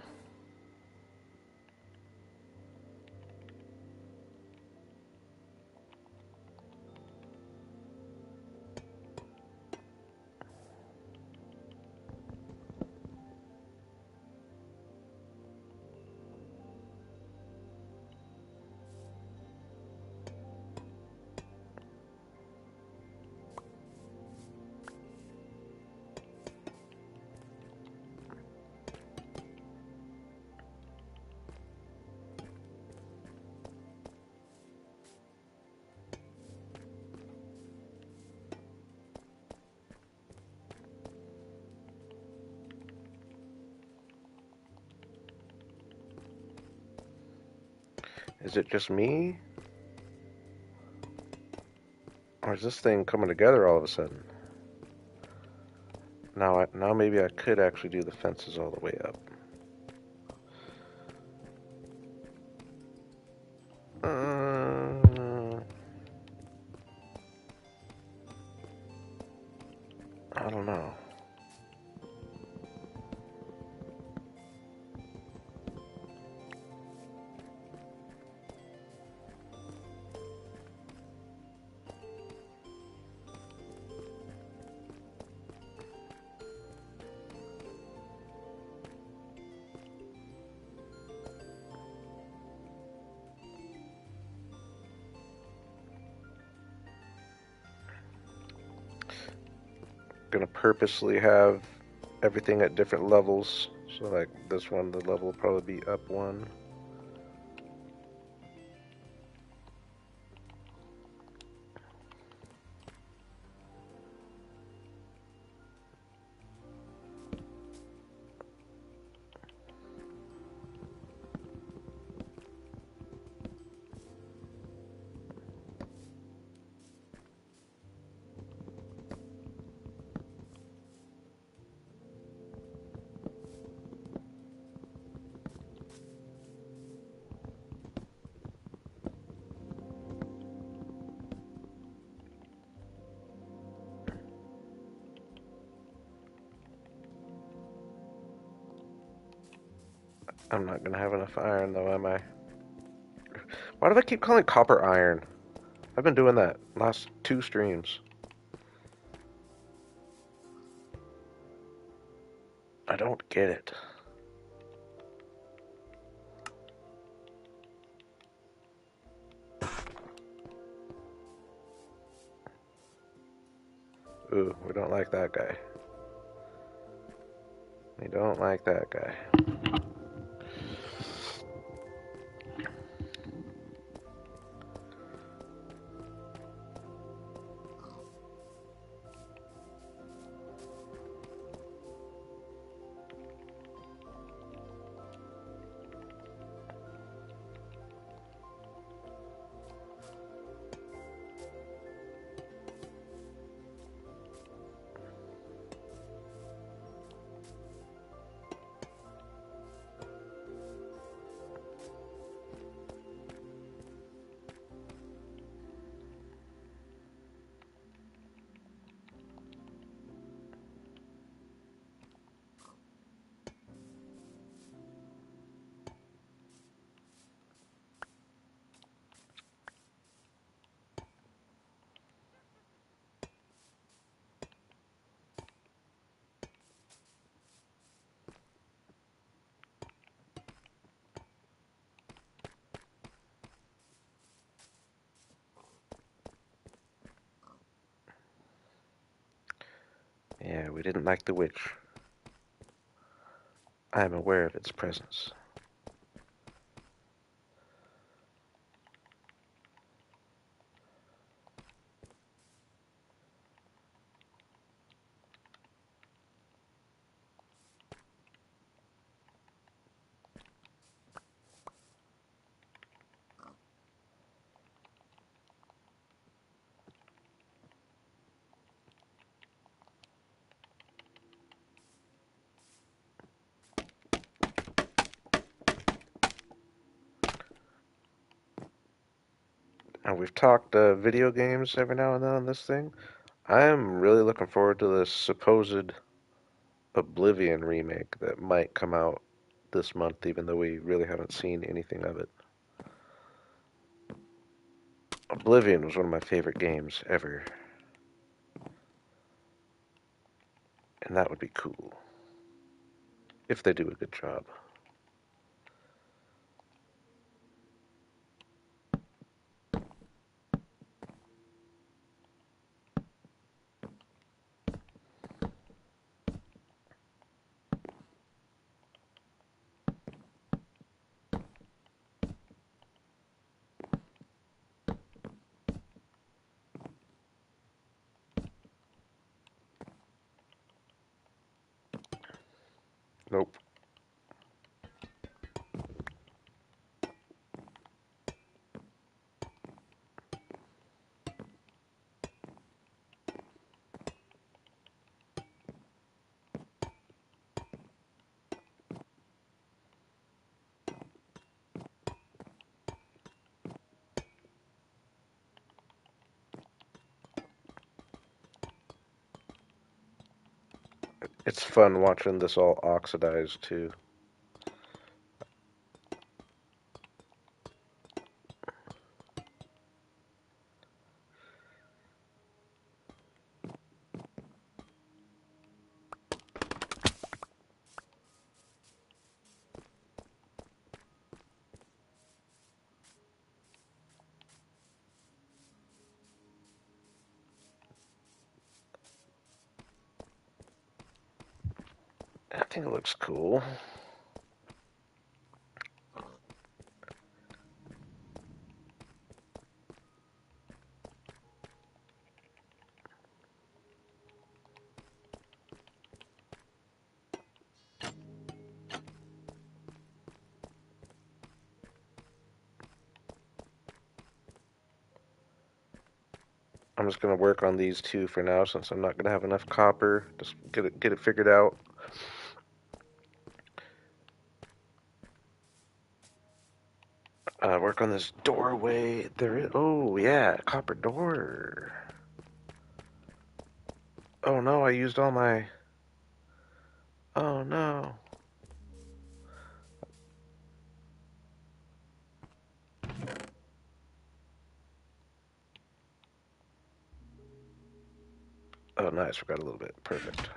Is it just me? Or is this thing coming together all of a sudden? Now maybe I could actually do the fences all the way up. I don't know. gonna purposely have everything at different levels. So like this one, the level will probably be up one. I'm not gonna have enough iron though, am I? Why do they keep calling copper iron? I've been doing that last 2 streams. I don't get it. Ooh, we don't like that guy. We don't like that guy. Yeah, we didn't like the witch. I am aware of its presence. And we've talked video games every now and then on this thing. I am really looking forward to this supposed Oblivion remake that might come out this month, even though we really haven't seen anything of it. Oblivion was one of my favorite games ever, and that would be cool if they do a good job. Nope. It's fun watching this all oxidize too. think it looks cool. I'm just gonna work on these two for now, since I'm not gonna have enough copper. Just get it figured out. Work on this doorway. There is. Oh yeah, copper door. Oh no, I used all my. Oh no. Oh nice, forgot a little bit. Perfect.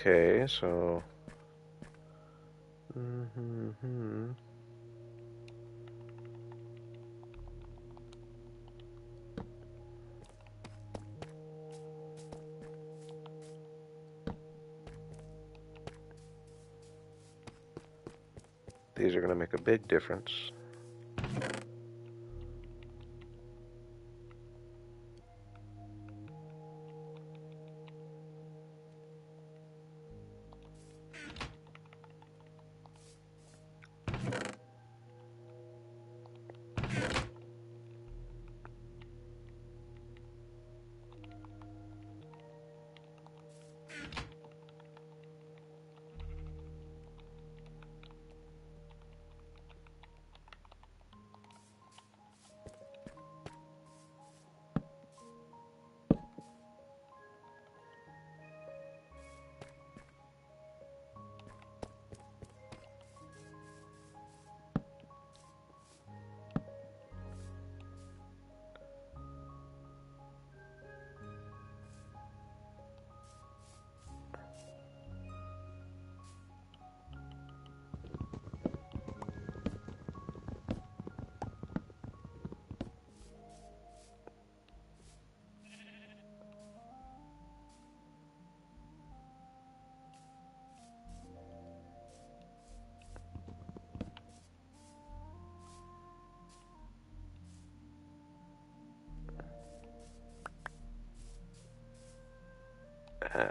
Okay, so. These are gonna make a big difference.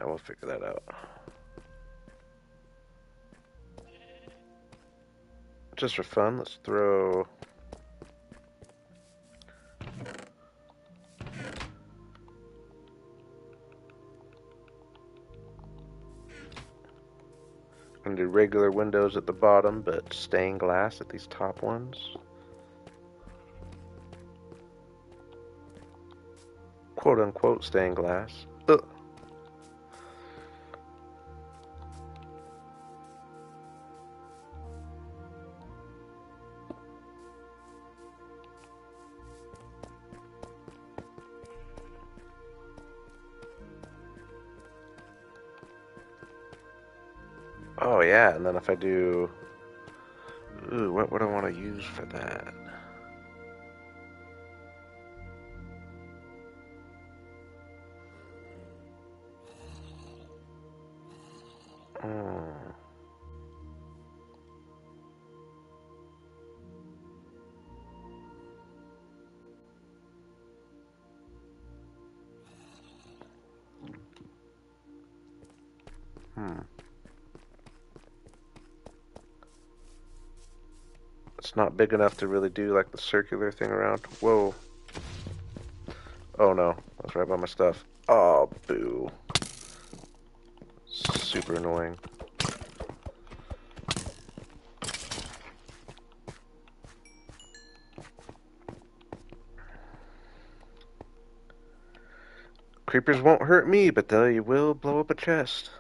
We'll figure that out. Just for fun, let's throw. I'm gonna do regular windows at the bottom, but stained glass at these top ones. Quote unquote stained glass. Ugh. Oh yeah, and then if I do, ooh, what would I want to use for that? Hmm. Hmm. It's not big enough to really do like the circular thing around. Whoa. Oh no, I was right by my stuff. Oh, boo. Super annoying. Creepers won't hurt me, but they will blow up a chest.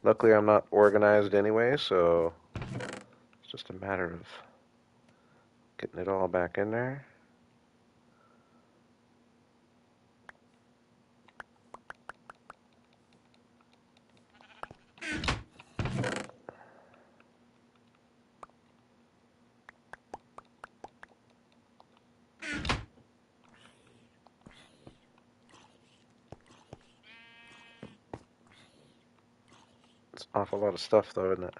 Luckily, I'm not organized anyway, so it's just a matter of getting it all back in there. It's an awful lot of stuff, though, isn't it?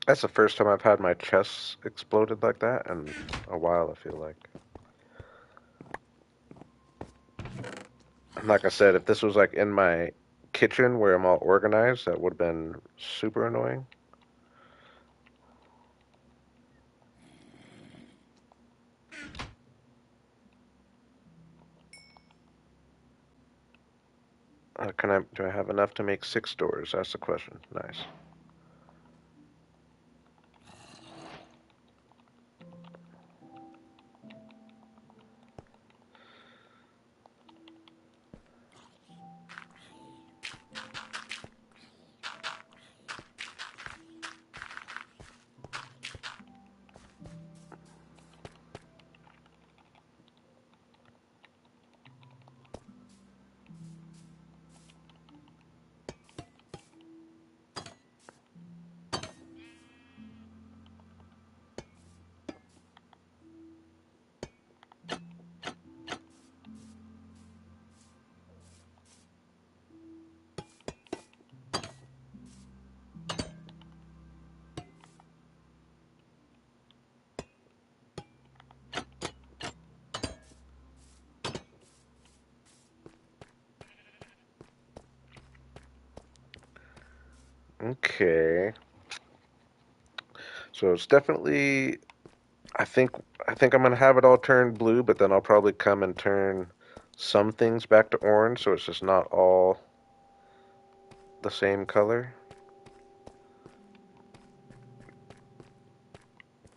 That's the first time I've had my chest exploded like that in a while, I feel like. And like I said, if this was like in my kitchen where I'm all organized, that would have been super annoying. Do I have enough to make 6 doors? That's the question. Nice. Okay. So it's definitely I think I think I'm gonna have it all turned blue, but then I'll probably come and turn some things back to orange, so it's just not all the same color.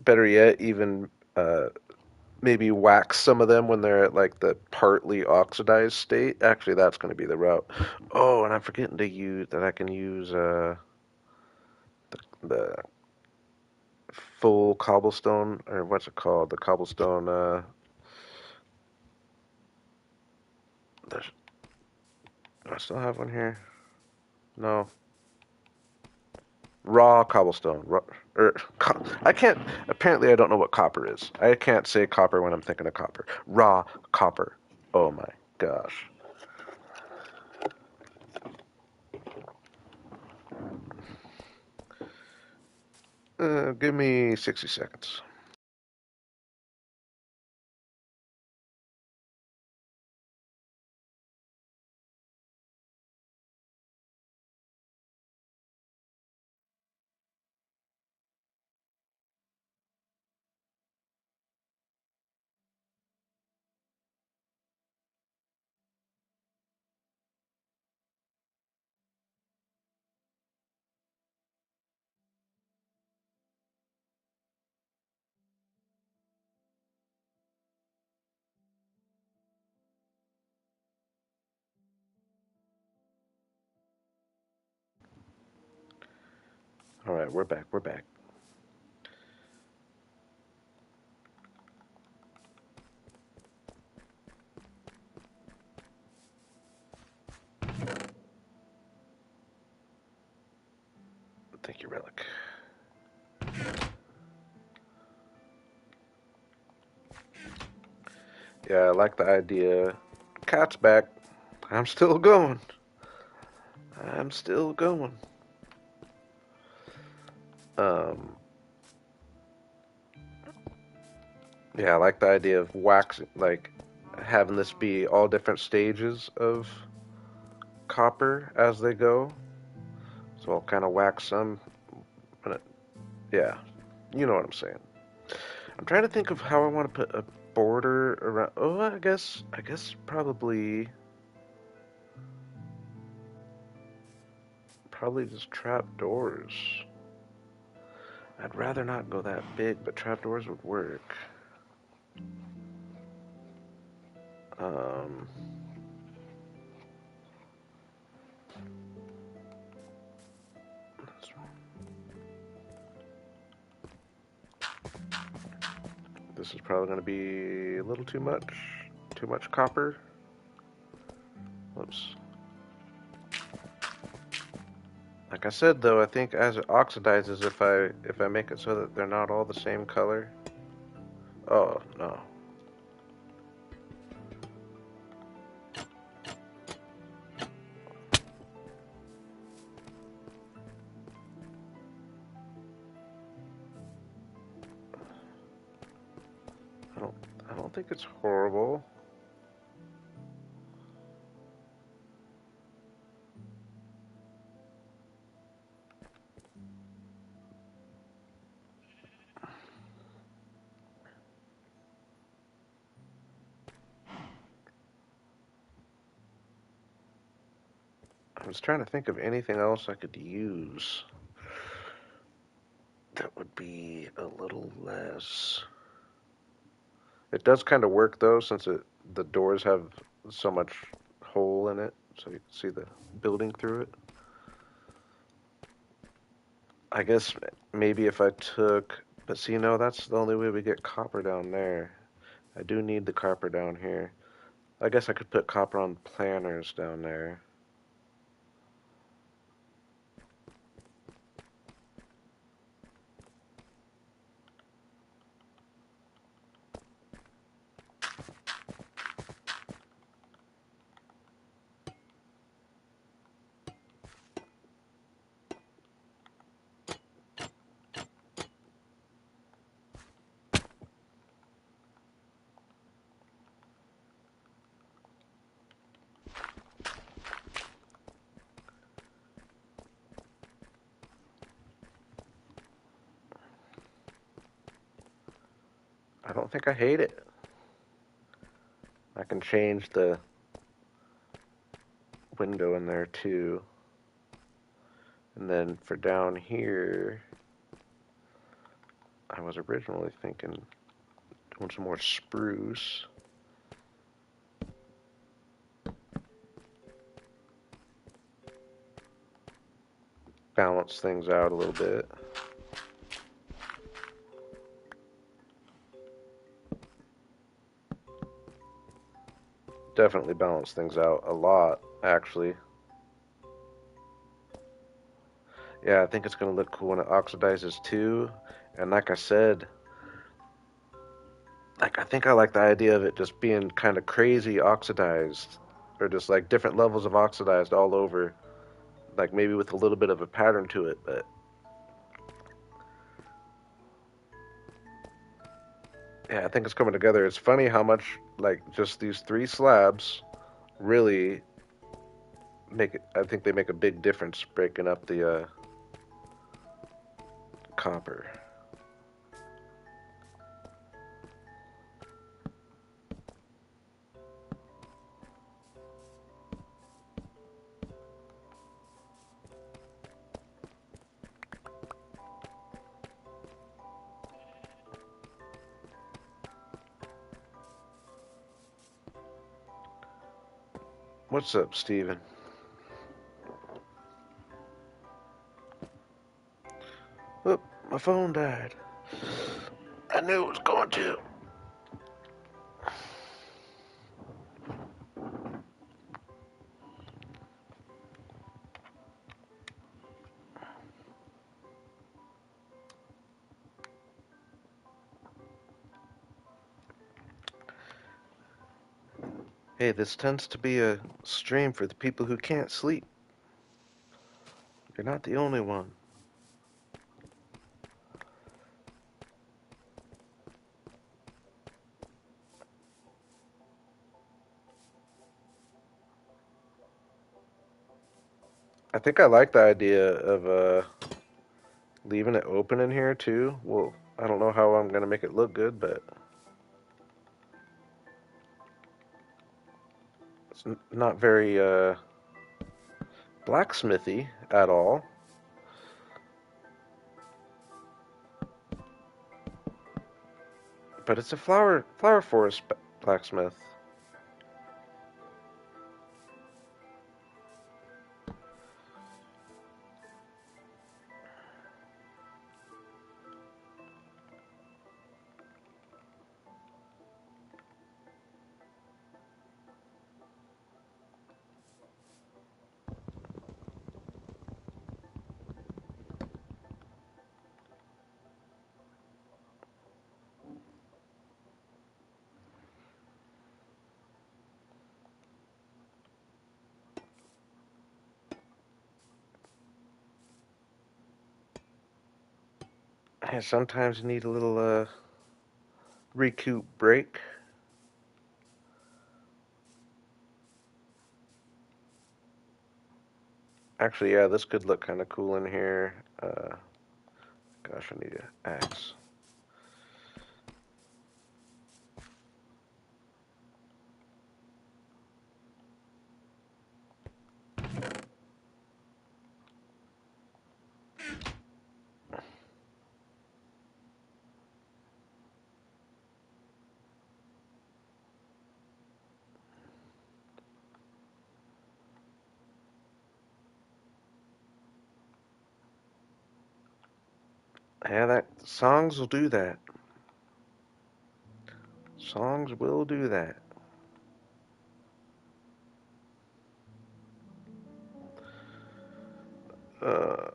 Better yet, even maybe wax some of them when they're at like the partly oxidized state. Actually, that's going to be the route. Oh, and I'm forgetting to use that I can use the full cobblestone, or what's it called? The cobblestone. Do I still have one here? No. Raw cobblestone. I can't. Apparently, I don't know what copper is. I can't say copper when I'm thinking of copper. Raw copper. Oh my gosh. Give me 60 seconds. Alright, we're back, we're back. Thank you, Relic. Yeah, I like the idea. Cat's back. I'm still going. I'm still going. Um, yeah, I like the idea of waxing, like having this be all different stages of copper as they go. So I'll kind of wax some. Yeah, you know what I'm saying. I'm trying to think of how I want to put a border around. Oh, I guess probably just trap doors. I'd rather not go that big, but trapdoors would work. Um, this is probably going to be a little too much. Too much copper. Whoops. Like I said, though, I think as it oxidizes, if I make it so that they're not all the same color. Oh no. I don't. I don't think it's horrible. I was trying to think of anything else I could use that would be a little less. It does kind of work though, since the doors have so much hole in it, so you can see the building through it. I guess maybe if I took, but see, no, that's the only way we get copper down there. I do need the copper down here. I guess I could put copper on planners down there. I don't think I hate it. I can change the window in there too. And then for down here, I was originally thinking doing some more spruce. Balance things out a little bit. Definitely balance things out a lot, actually. Yeah, I think it's going to look cool when it oxidizes too. And like I said, like I think I like the idea of it just being kind of crazy oxidized, or just like different levels of oxidized all over, like maybe with a little bit of a pattern to it. But yeah, I think it's coming together. It's funny how much like just these three slabs really make it. I think they make a big difference breaking up the copper. What's up, Steven? Oop, my phone died. I knew it was going to. Hey, this tends to be a stream for the people who can't sleep. You're not the only one. I think I like the idea of leaving it open in here too. Well, I don't know how I'm gonna make it look good, but it's not very blacksmithy at all. But it's a flower forest blacksmith. Hey, sometimes you need a little recoup break. Actually, yeah, this could look kind of cool in here. Gosh, I need an axe. Yeah, that songs will do that. Songs will do that. Uh,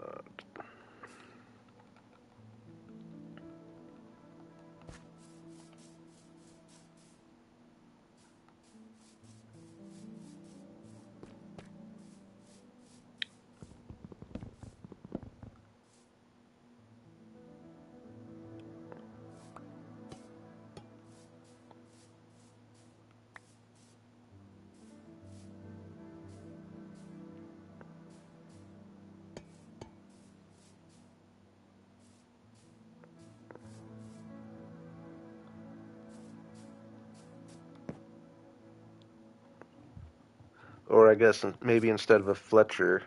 or I guess maybe instead of a Fletcher,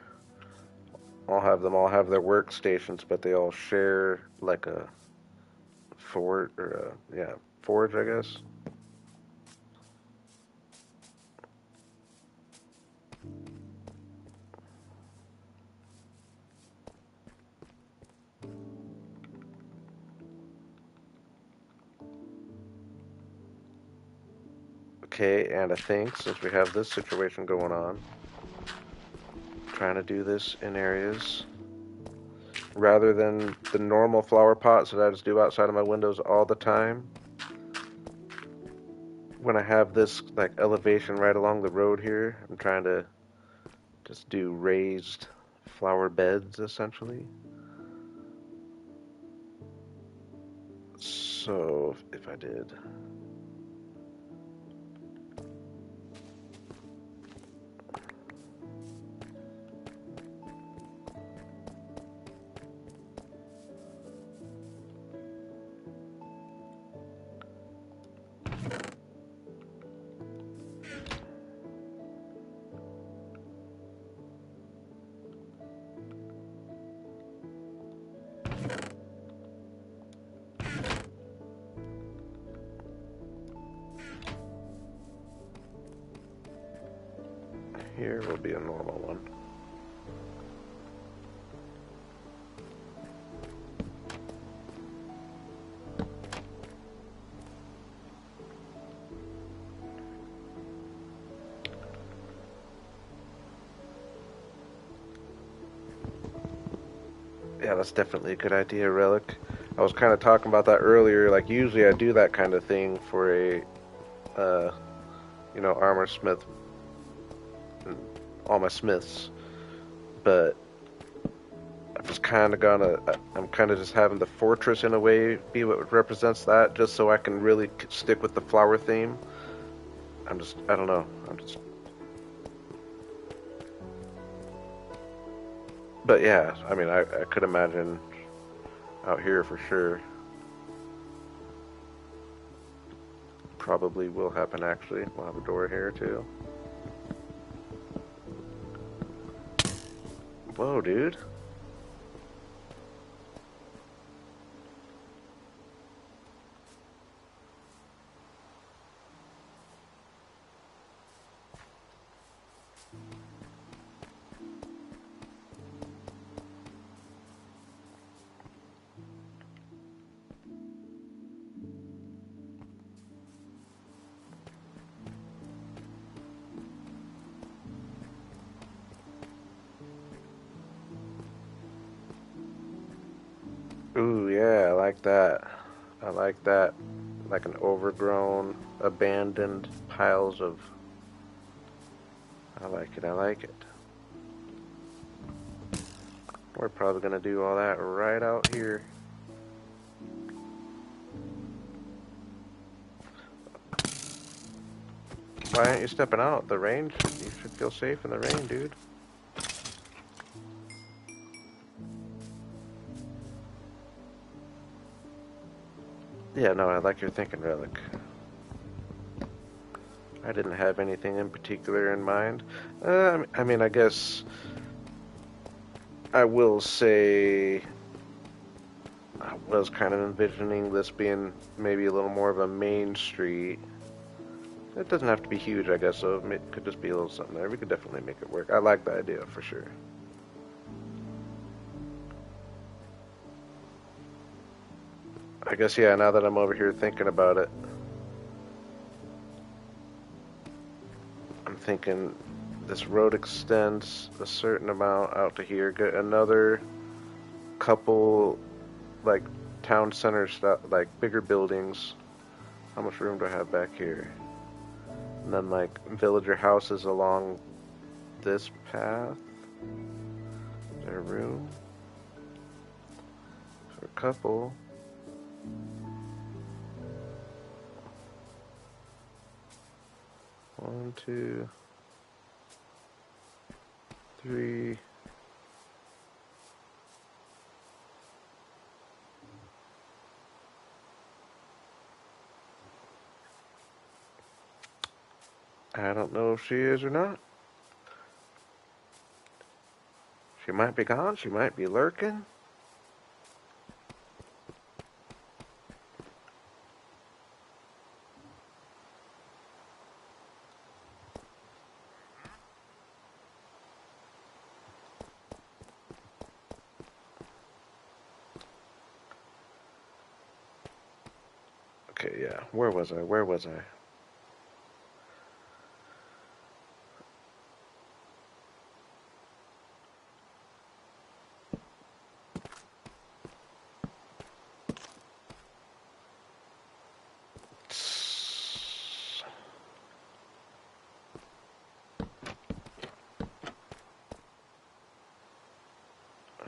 I'll have them all have their workstations, but they all share like a forge or yeah, forge, I guess. Okay, and I think since we have this situation going on, trying to do this in areas rather than the normal flower pots that I just do outside of my windows all the time. When I have this like elevation right along the road here, I'm trying to just do raised flower beds essentially. So if I did here will be a normal one. Yeah, that's definitely a good idea, Relic. I was kind of talking about that earlier. Like, usually I do that kind of thing for a, uh, armor smith and all my smiths. But I've just kind of I'm kind of just having the fortress in a way be what represents that, just so I can really stick with the flower theme. I don't know. But yeah, I mean, I could imagine out here for sure. Probably will happen actually. We'll have a door here too. Whoa, dude. Ooh, yeah, I like that. I like that. Like an overgrown, abandoned piles of. I like it. I like it. We're probably gonna do all that right out here. Why aren't you stepping out? The rain? You should feel safe in the rain, dude. Yeah, no, I like your thinking, Relic. I didn't have anything in particular in mind. I mean, I guess I will say I was kind of envisioning this being maybe a little more of a main street. It doesn't have to be huge, I guess, so it could just be a little something there. We could definitely make it work. I like the idea for sure. I guess, yeah, now that I'm over here thinking about it, I'm thinking this road extends a certain amount out to here. Get another couple, like, town center stuff, like, bigger buildings. How much room do I have back here? And then, like, villager houses along this path. Is there room for a couple? One, two, three. I don't know if she is or not. She might be gone. She might be lurking. Okay, yeah. Where was I? Where was I?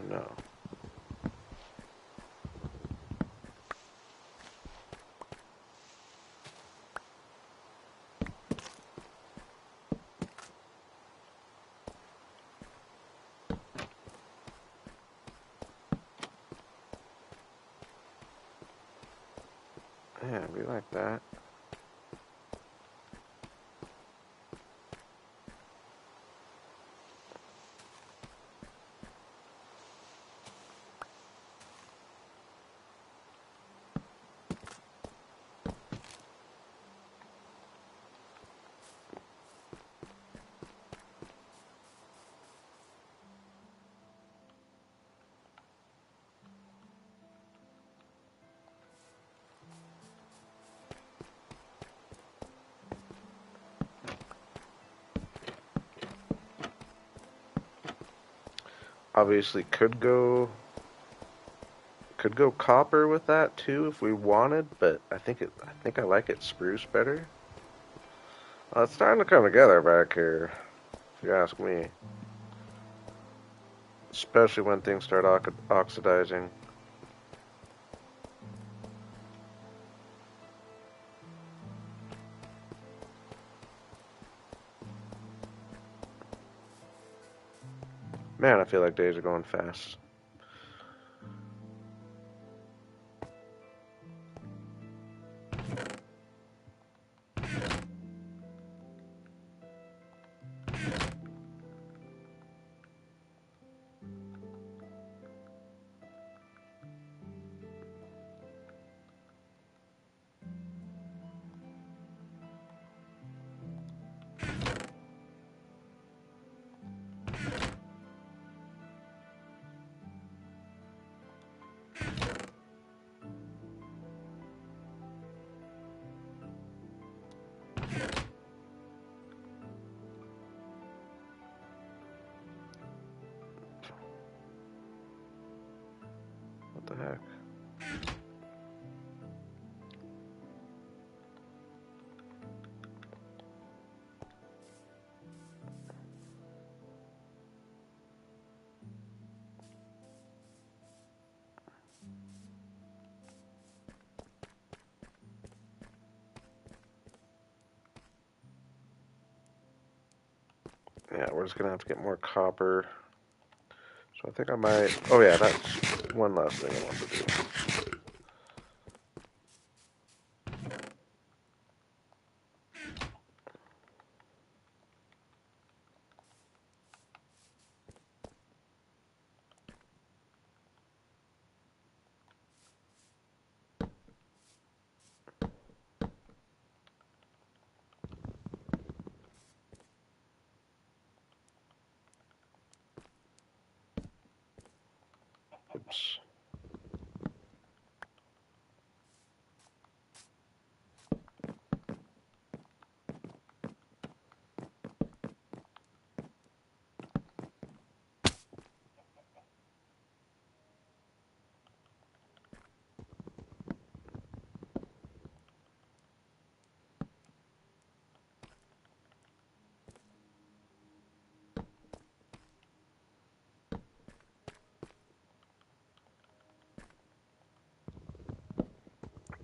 No. Yeah, we like that. Obviously could go could go copper with that too if we wanted, but I think I like it spruce better. It's starting to come together back here, if you ask me. Especially when things start oxidizing. Man, I feel like days are going fast. What the heck? Yeah, we're just gonna have to get more copper. So I think I might. Oh yeah, that's one last thing I want to do. Oops.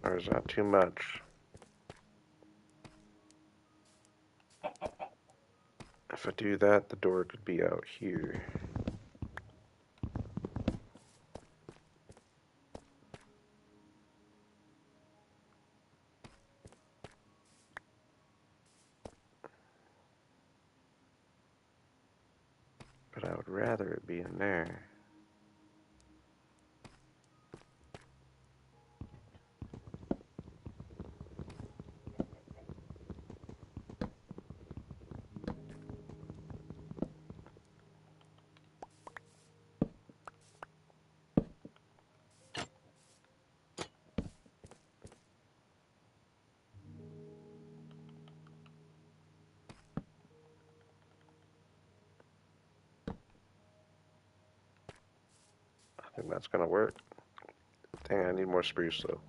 Or is that too much? If I do that, the door could be out here. But I would rather it be in there. I think that's gonna work. Dang, I need more spruce though.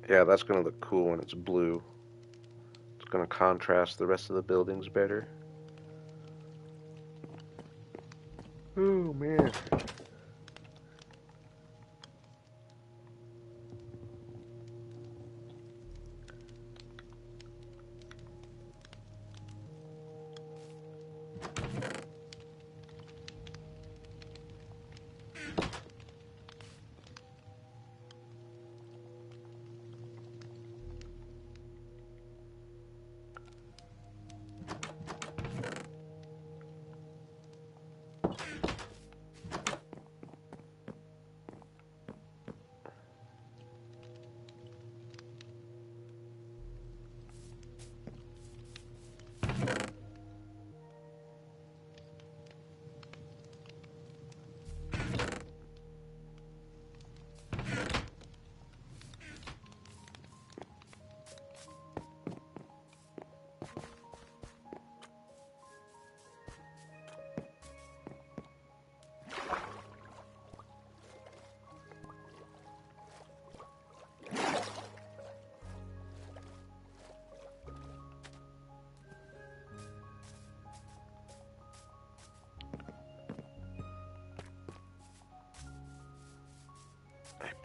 Yeah, that's gonna look cool when it's blue. It's gonna contrast the rest of the buildings better. Oh man.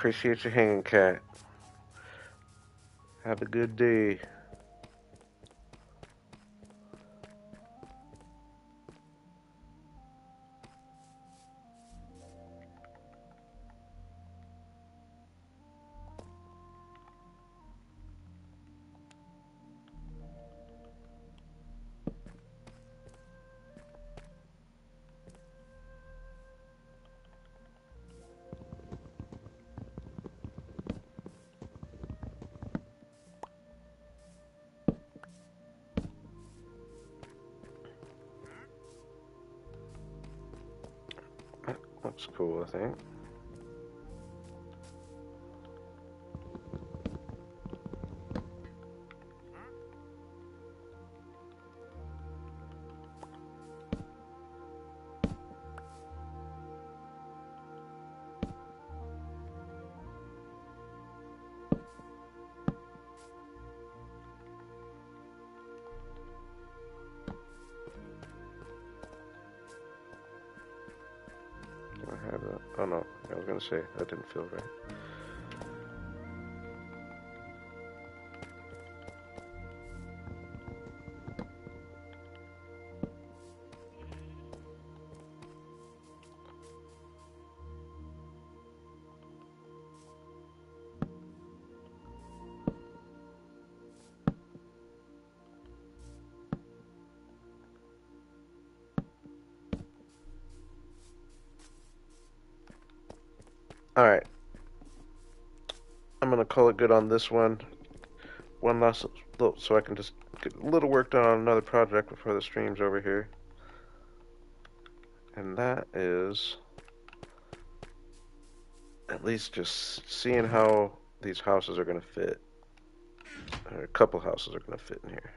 Appreciate you hanging, cat. Have a good day. That looks cool, I think. Do I have that? Oh no, I was gonna say that didn't feel right. Alright, I'm gonna call it good on this one. One last little, so I can just get a little work done on another project before the stream's over here. And that is at least just seeing how these houses are gonna fit. Or a couple houses are gonna fit in here.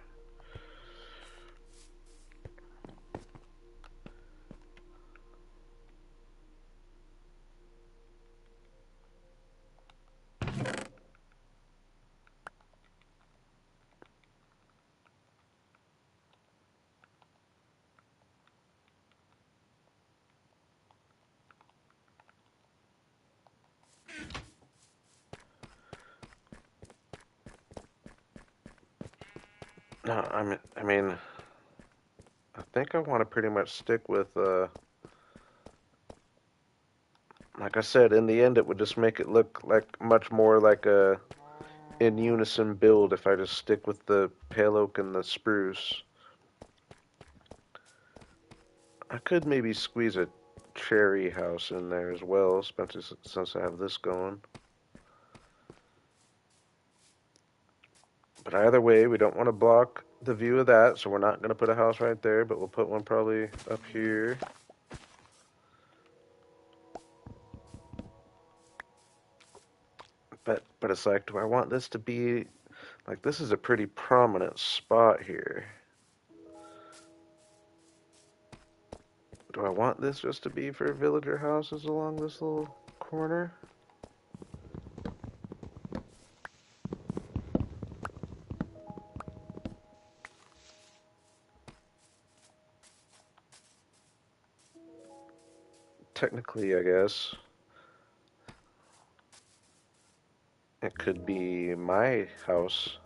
No, I mean, I think I want to pretty much stick with, like I said, in the end, it would just make it look like much more like a in unison build if I just stick with the pale oak and the spruce. I could maybe squeeze a cherry house in there as well, especially since I have this going. But either way, we don't want to block the view of that, so we're not going to put a house right there, but we'll put one probably up here. But it's like, do I want this to be, like, this is a pretty prominent spot here. Do I want this just to be for villager houses along this little corner? Technically, I guess. It could be my house.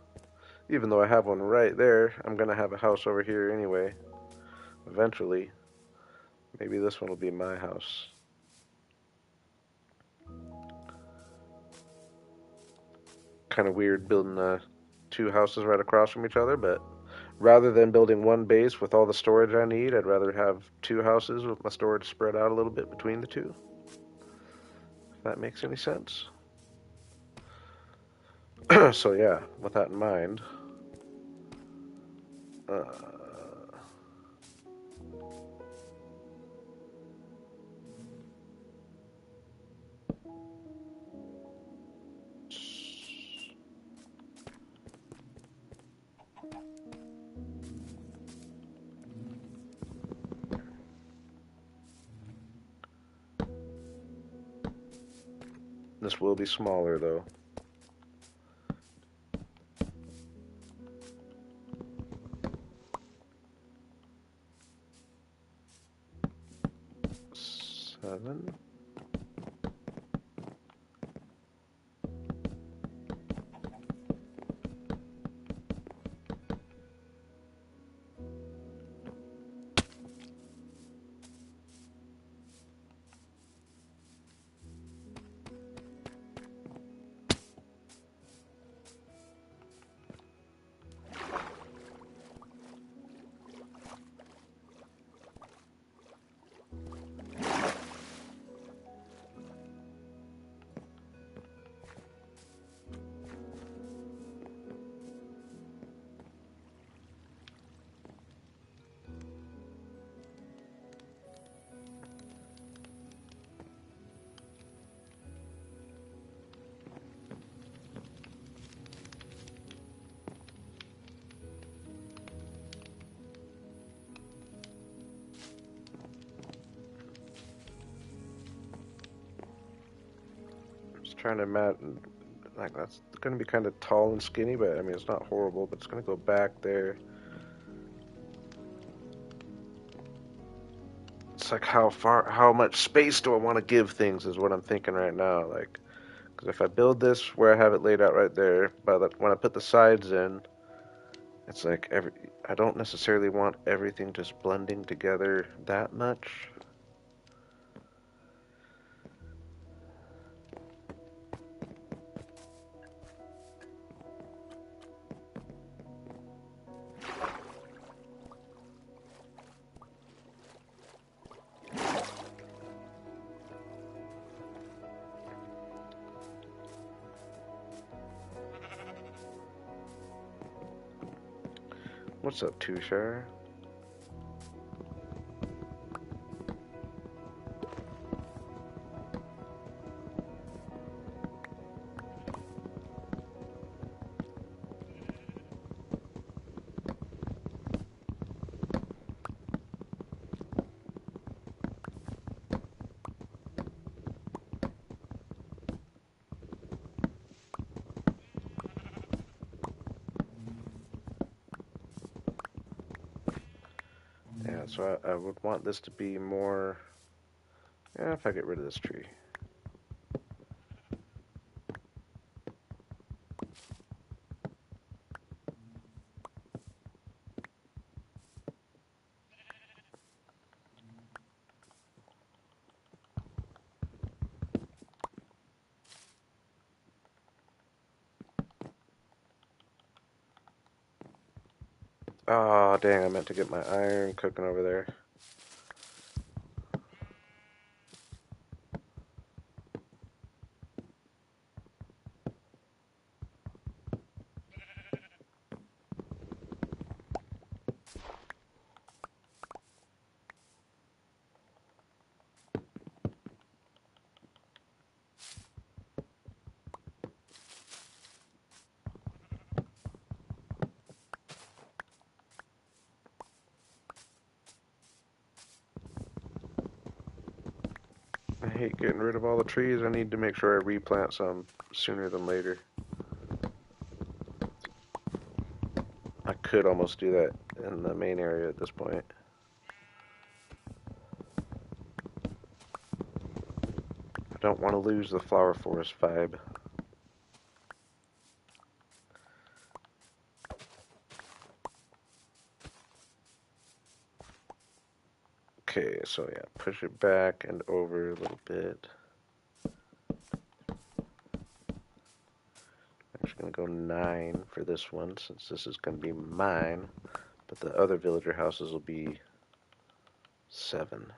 Even though I have one right there, I'm going to have a house over here anyway. Eventually. Maybe this one will be my house. Kind of weird building two houses right across from each other, but rather than building one base with all the storage I need, I'd rather have two houses with my storage spread out a little bit between the two. If that makes any sense. So yeah, with that in mind, uh, this will be smaller though. Seven. trying to imagine, like, that's going to be kind of tall and skinny, but I mean, it's not horrible, but it's going to go back there. It's like how much space do I want to give things is what I'm thinking right now. Like, because if I build this where I have it laid out right there, when I put the sides in, it's like I don't necessarily want everything just blending together that much. What's up, Tushar? Yeah, so I would want this to be more. Yeah, if I get rid of this tree. Oh, dang, I meant to get my iron cooking over there. I hate getting rid of all the trees. I need to make sure I replant some sooner than later. I could almost do that in the main area at this point. I don't want to lose the flower forest vibe. Okay, so yeah, push it back and over a little bit. I'm just gonna go 9 for this one since this is gonna be mine, but the other villager houses will be 7.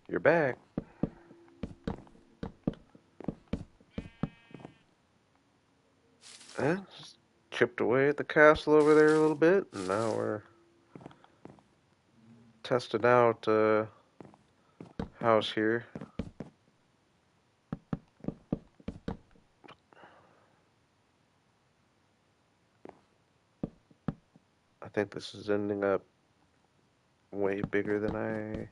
You're back. Just chipped away at the castle over there a little bit, and now we're testing out house here. I think this is ending up way bigger than I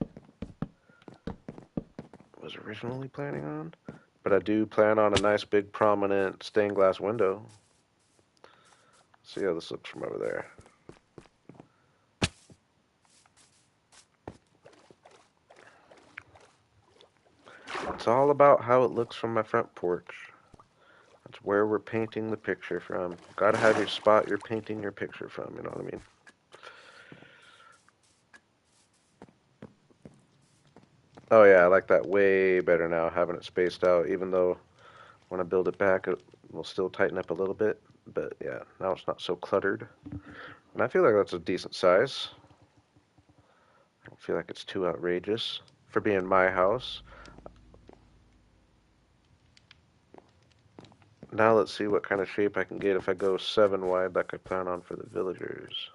was originally planning on, But I do plan on a nice big prominent stained glass window. See how this looks from over there. It's all about how it looks from my front porch. That's where we're painting the picture from. Gotta have your spot you're painting your picture from, you know what I mean? Oh yeah, I like that way better now, having it spaced out, even though when I build it back, it will still tighten up a little bit. But yeah, now it's not so cluttered. And I feel like that's a decent size. I don't feel like it's too outrageous for being my house. Now let's see what kind of shape I can get if I go 7 wide like I plan on for the villagers.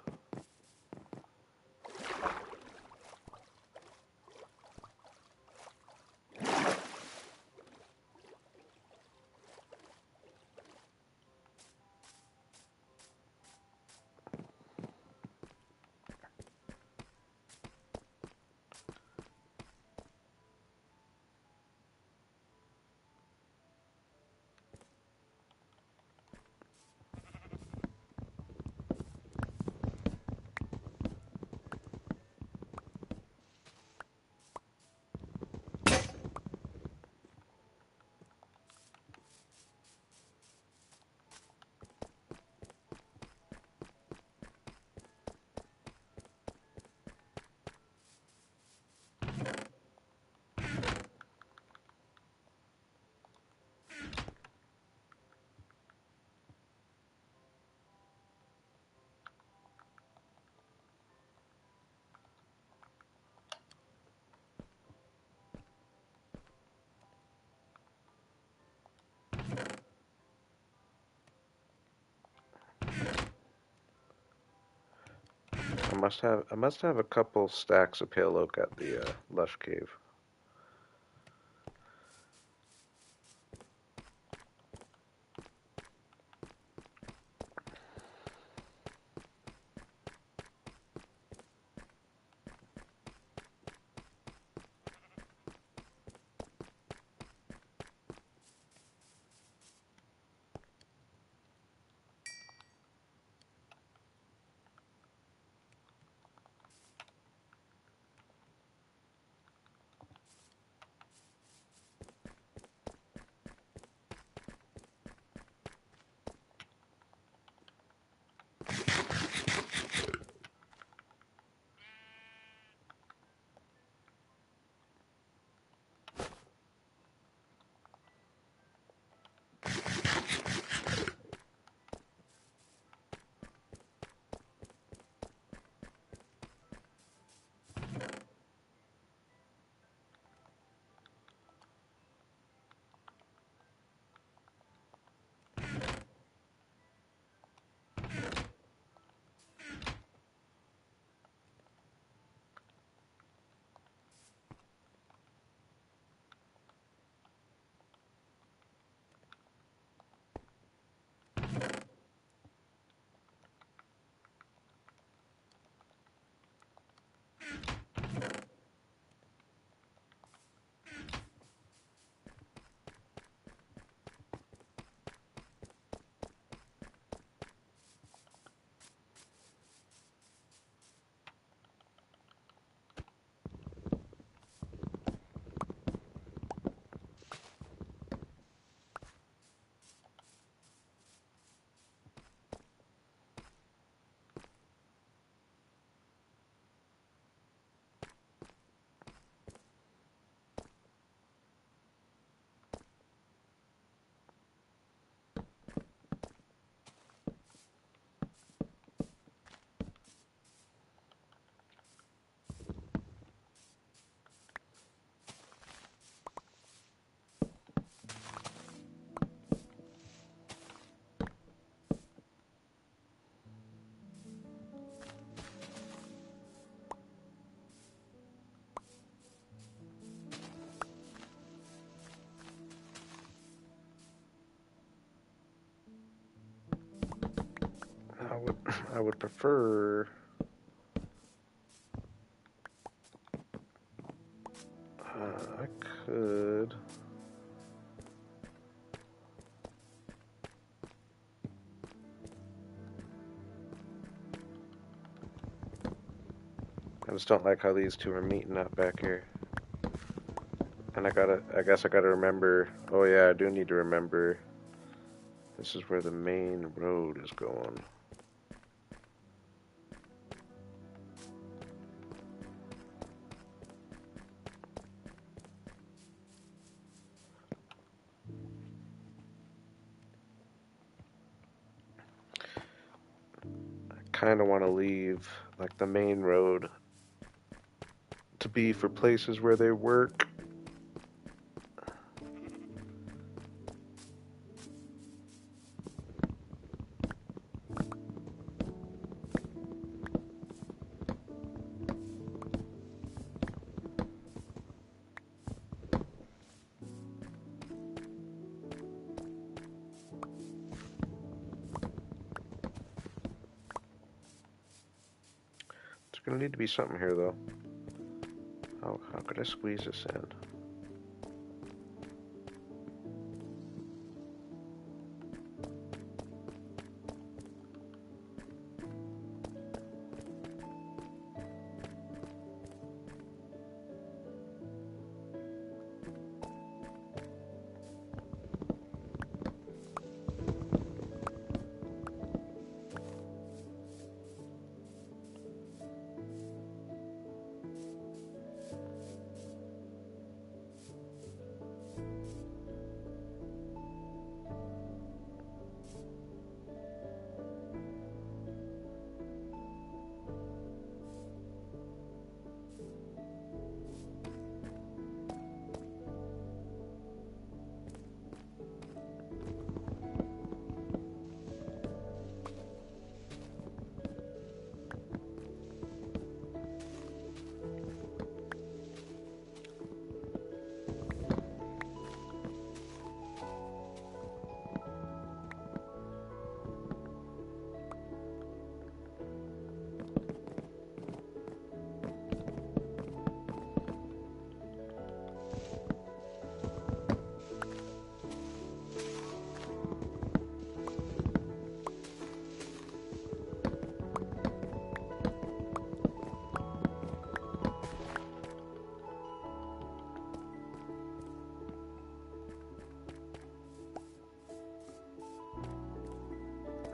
I must have a couple stacks of pale oak at the lush cave. I would I would prefer I could just don't like how these two are meeting up back here. And I guess I gotta remember, oh yeah, I do need to remember, this is where the main road is going. Kind of want to leave like the main road to be for places where they work. There's gonna need to be something here though. How could I squeeze this in?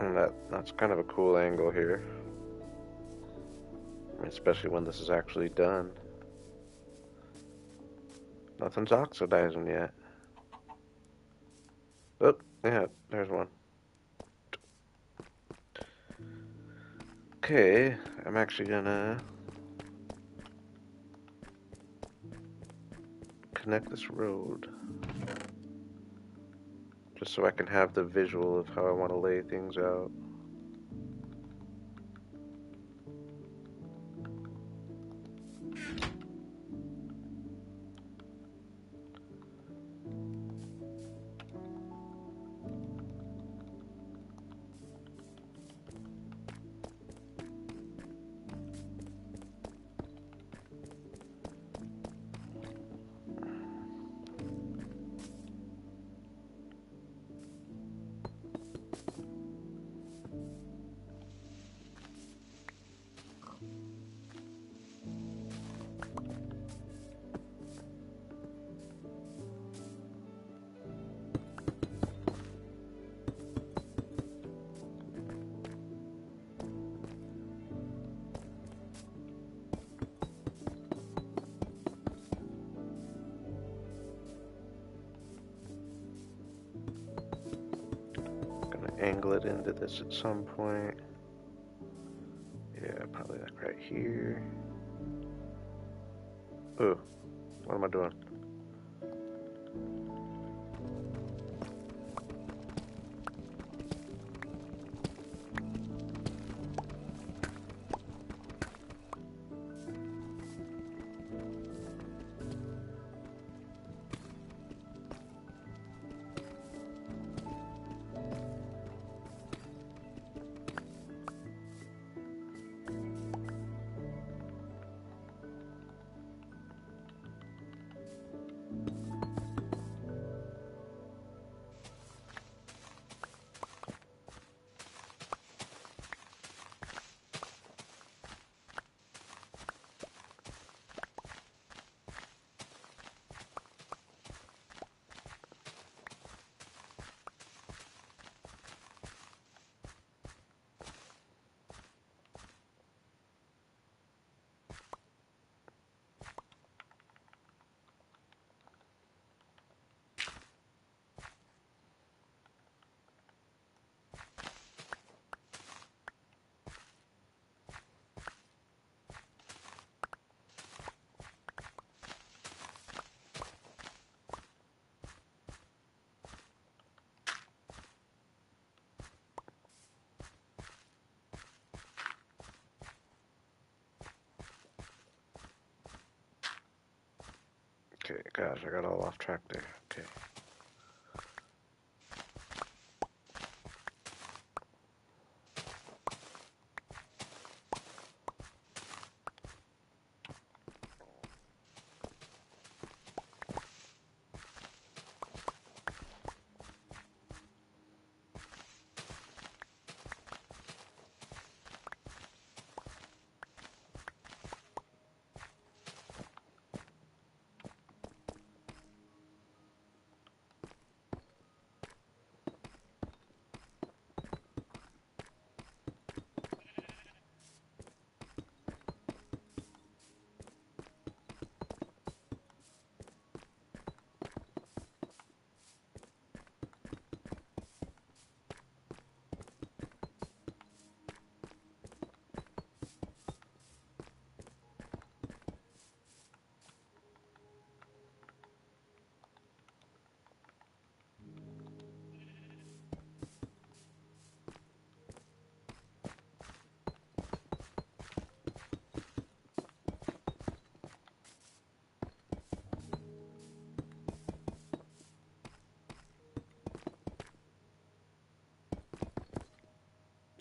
And that's kind of a cool angle here. I mean, especially when this is actually done. Nothing's oxidizing yet. Oh, yeah, there's one. Okay, I'm actually gonna connect this road just so I can have the visual of how I want to lay things out. Angle it into this at some point. Yeah, probably like right here. Ooh, what am I doing? Gosh, I got all off track there. Okay.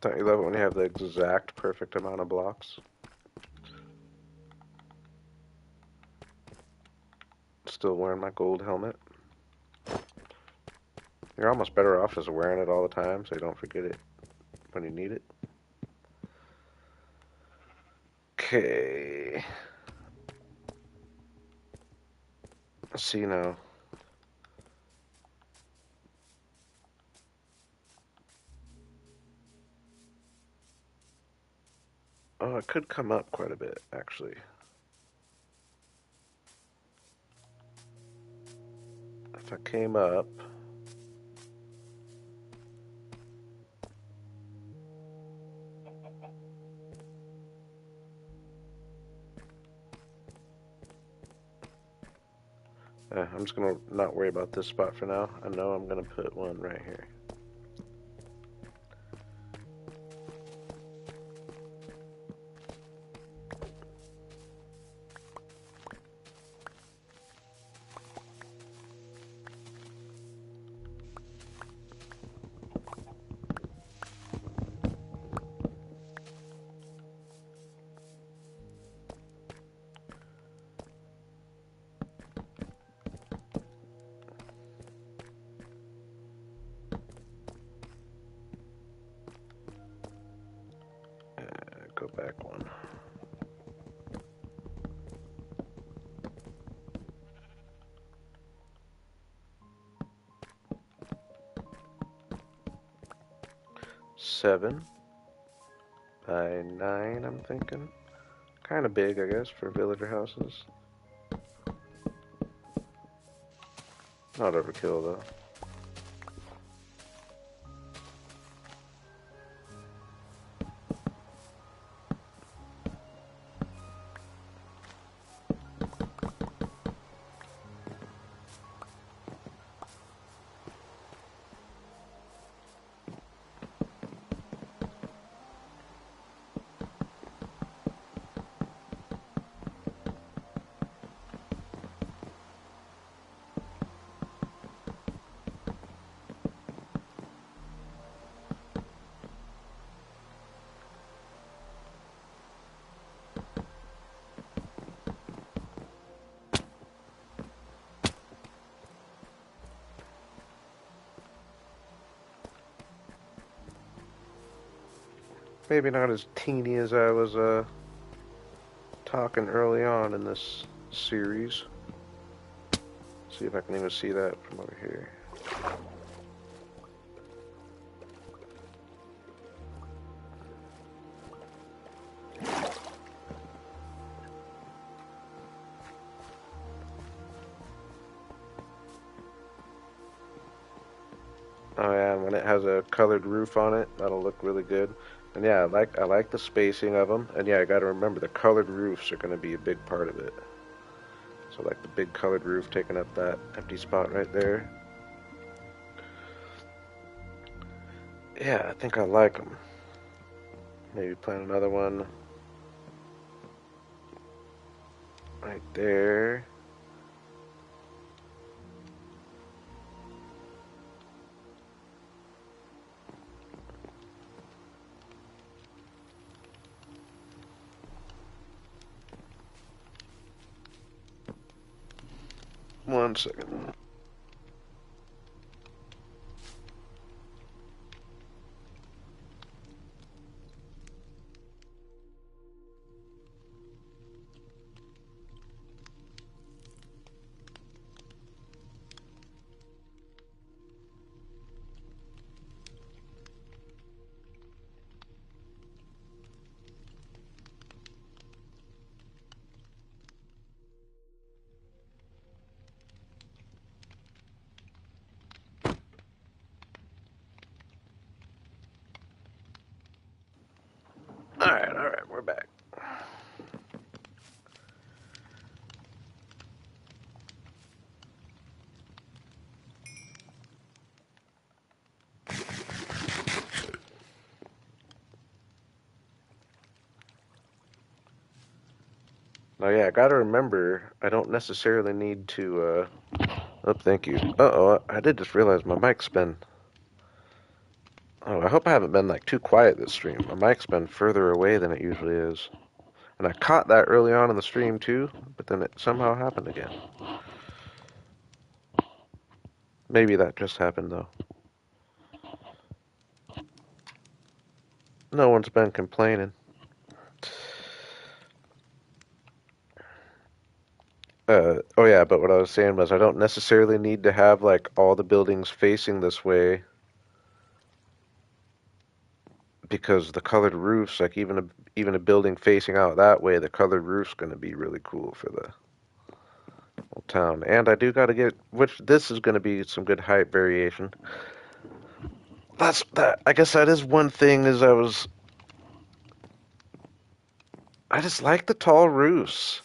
Don't you love it when you have the exact perfect amount of blocks? Still wearing my gold helmet. You're almost better off just wearing it all the time so you don't forget it when you need it. Okay. Let's see now. Oh, it could come up quite a bit, actually. If I came up... I'm just going to not worry about this spot for now. I know I'm going to put one right here. Go back one. Seven by 9, I'm thinking. Kind of big, I guess, for villager houses. Not overkill, though. Maybe not as teeny as I was talking early on in this series. See if I can even see that from over here. Oh yeah, and when it has a colored roof on it, that'll look really good. And yeah, I like the spacing of them. And yeah, I got to remember the colored roofs are going to be a big part of it. So like the big colored roof taking up that empty spot right there. Yeah, I think I like them. Maybe plant another one right there. 1 second. Alright, we're back. Now, yeah, I gotta remember, I don't necessarily need to, oh, thank you. Uh-oh, I did just realize my mic's been, oh, I hope I haven't been, like, too quiet this stream. My mic's been further away than it usually is. And I caught that early on in the stream, too, but then it somehow happened again. Maybe that just happened, though. No one's been complaining. Oh yeah, but what I was saying was I don't necessarily need to have, like, all the buildings facing this way because the colored roofs, like, even a building facing out that way, the colored roof's going to be really cool for the whole town. And I do got to get, which this is going to be some good height variation. That's that. I guess that is one thing is I just like the tall roofs.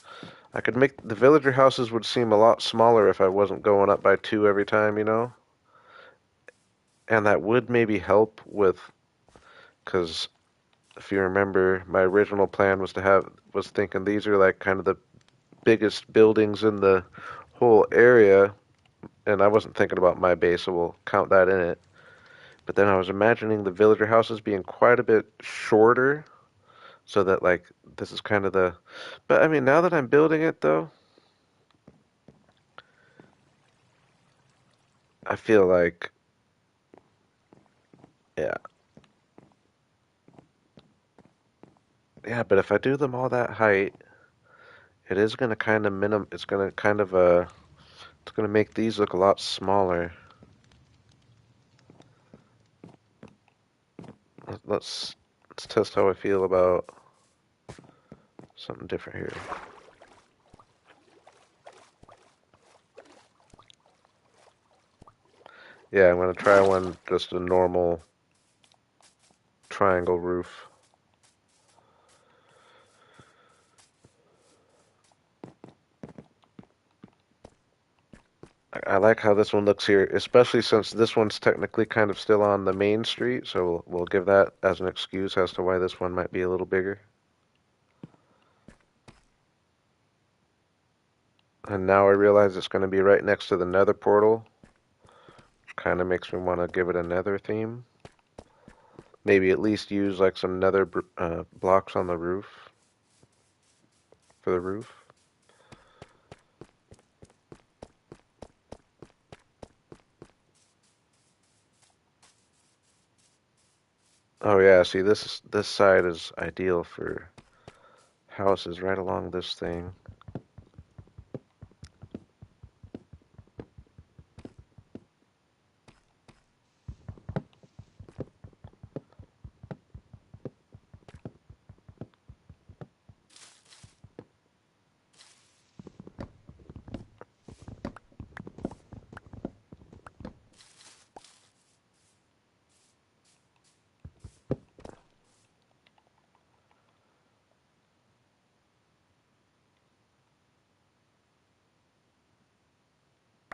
I could make the villager houses would seem a lot smaller if I wasn't going up by 2 every time, you know? And that would maybe help with, because if you remember, my original plan was thinking these are like kind of the biggest buildings in the whole area, and I wasn't thinking about my base, so we'll count that in it. But then I was imagining the villager houses being quite a bit shorter, so that, like, this is kind of the. But I mean, now that I'm building it though, I feel like, yeah, yeah. But if I do them all that height, it is gonna kind of It's gonna kind of It's gonna make these look a lot smaller. Let's let's test how I feel about something different here. Yeah, I'm gonna try one just a normal triangle roof. I like how this one looks here, especially since this one's technically kind of still on the main street, so we'll give that as an excuse as to why this one might be a little bigger. And now I realize it's going to be right next to the Nether portal, which kind of makes me want to give it a Nether theme. Maybe at least use like some Nether blocks on the roof for the roof. Oh yeah, see this side is ideal for houses right along this thing.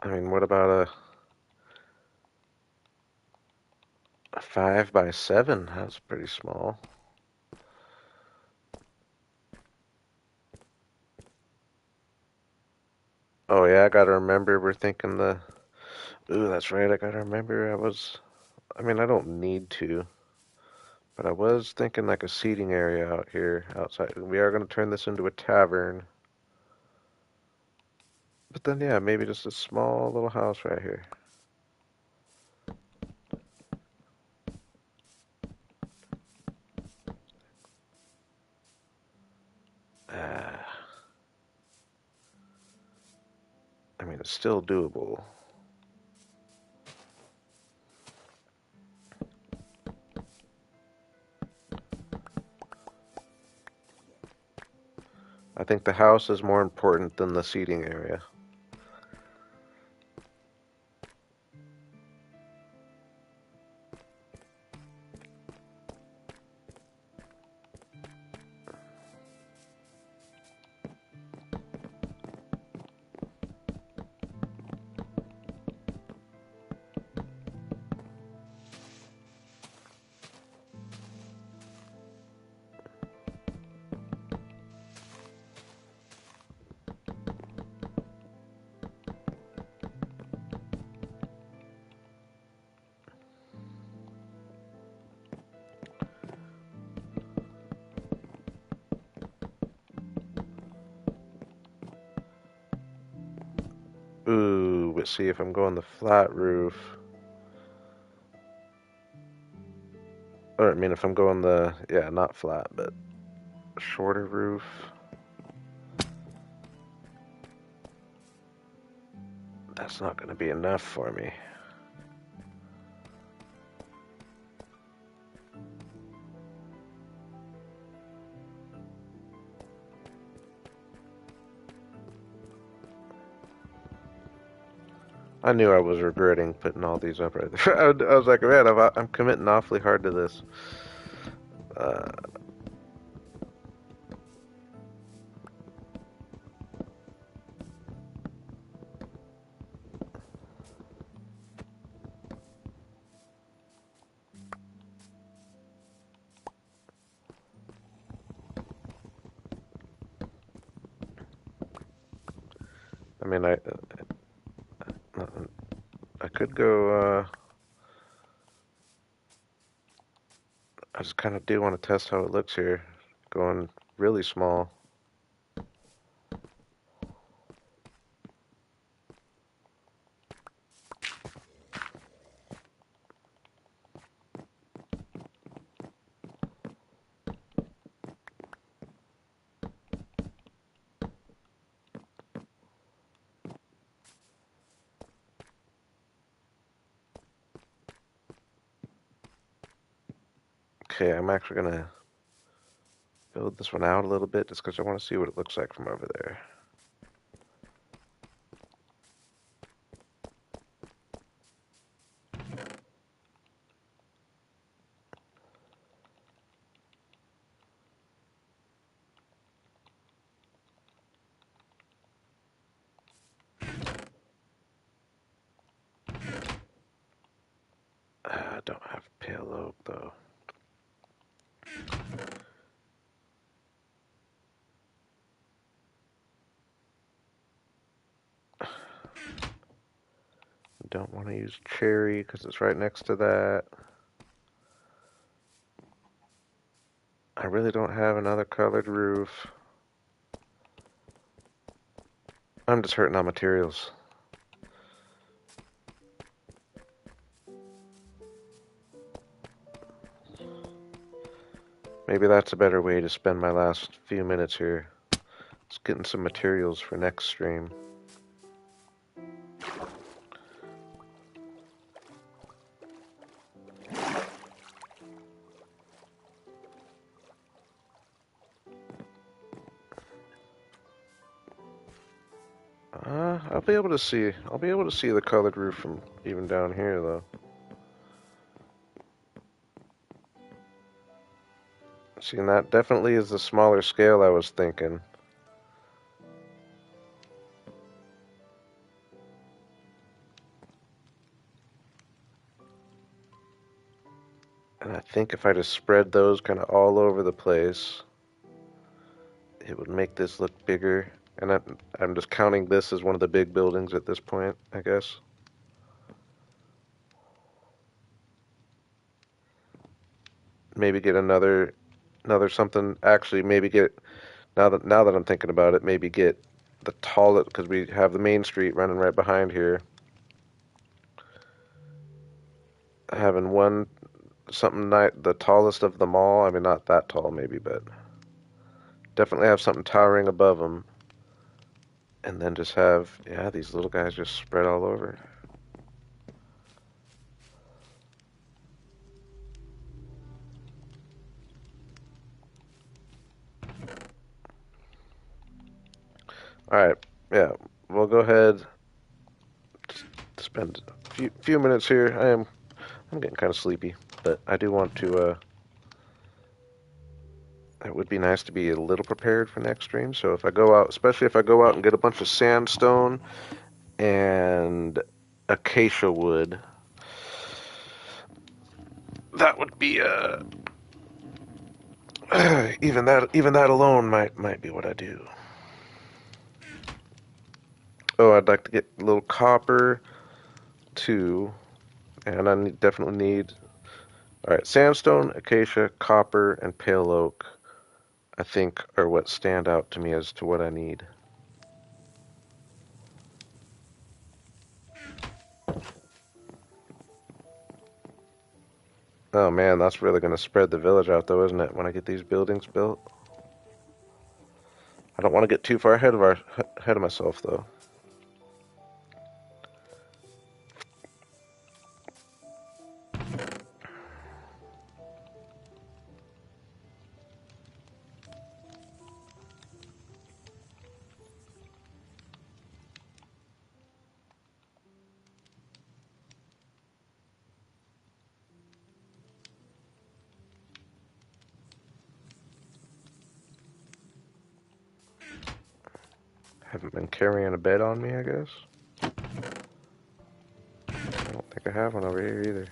I mean, what about a 5 by 7? That's pretty small. Oh yeah, I gotta remember we're thinking the. Ooh, that's right. I gotta remember I mean, I don't need to, but I was thinking like a seating area out here outside. We are gonna turn this into a tavern. But then, yeah, maybe just a small little house right here. I mean, it's still doable. I think the house is more important than the seating area. Ooh, but see, if I'm going the flat roof, or I mean, if I'm going the, yeah, not flat, but shorter roof, that's not going to be enough for me. I knew I was regretting putting all these up right there. I was like, man, I'm committing awfully hard to this. Uh, I mean, I could go. I just kind of do want to test how it looks here, going really small. Okay, I'm actually gonna build this one out a little bit just because I want to see what it looks like from over there. I don't have pale oak though. Don't want to use cherry because it's right next to that. I really don't have another colored roof. I'm just hurting on materials. Maybe that's a better way to spend my last few minutes here. Just getting some materials for next stream. I'll be able to see. I'll be able to see the colored roof from even down here, though. See, and that definitely is the smaller scale I was thinking. And I think if I just spread those kind of all over the place, it would make this look bigger. And I'm just counting this as one of the big buildings at this point, I guess. Maybe get another something. Actually, maybe get now that I'm thinking about it, maybe get the tallest, because we have the main street running right behind here. Having one something the tallest of them all. I mean, not that tall maybe, but definitely have something towering above them. And then just have, yeah, these little guys just spread all over. Alright, yeah, we'll go ahead, spend a few minutes here. I'm getting kind of sleepy, but I do want to, it would be nice to be a little prepared for next stream. So if I go out, especially if I go out and get a bunch of sandstone and acacia wood, that would be even that alone might be what I do. Oh, I'd like to get a little copper too, and definitely need. All right, sandstone, acacia, copper, and pale oak, I think, are what stand out to me as to what I need. Oh man, that's really going to spread the village out though, isn't it, when I get these buildings built? I don't want to get too far ahead of myself though. Haven't been carrying a bed on me, I guess. I don't think I have one over here either.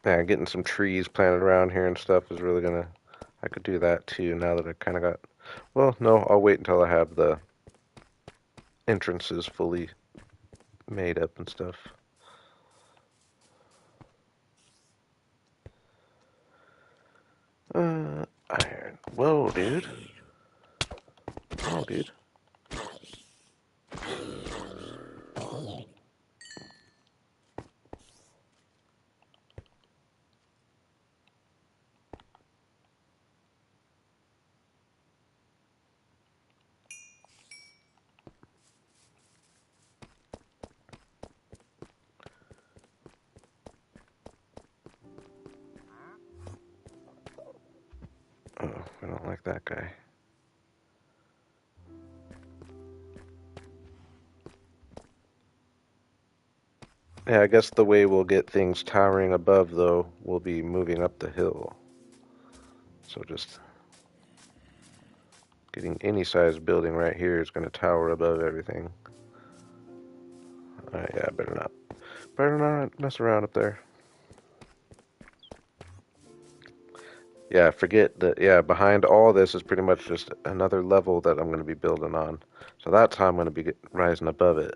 Yeah, getting some trees planted around here and stuff is really gonna. I could do that too now that I kind of got. Well, no, I'll wait until I have the entrances fully made up and stuff. Iron. Whoa, dude. Oh, dude. Oh, I don't like that guy. Yeah, I guess the way we'll get things towering above, though, will be moving up the hill. So just getting any size building right here is going to tower above everything. Yeah, better not mess around up there. Yeah, forget that. Yeah, behind all this is pretty much just another level that I'm going to be building on. So that's how I'm going to be rising above it.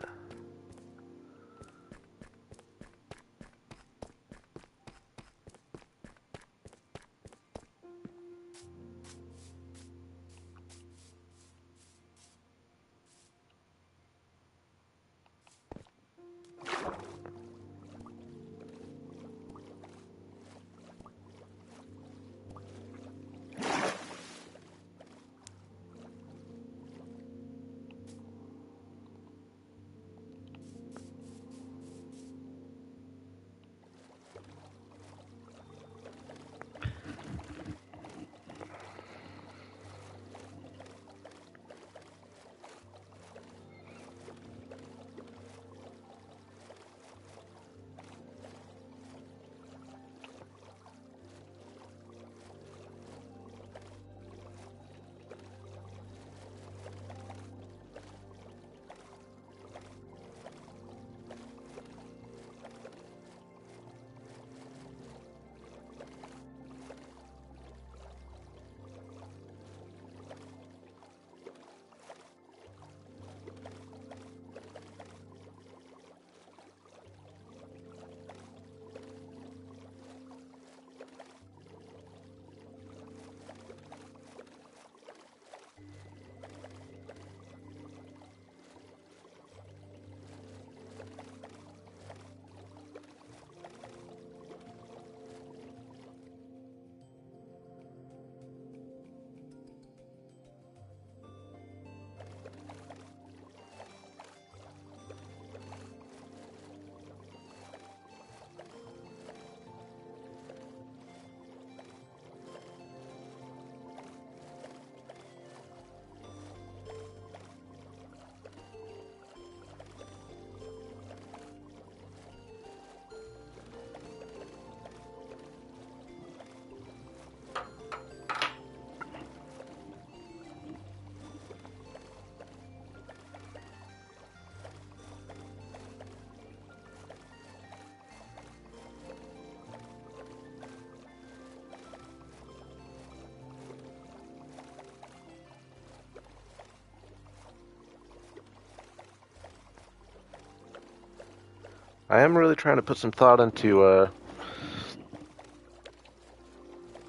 I am really trying to put some thought into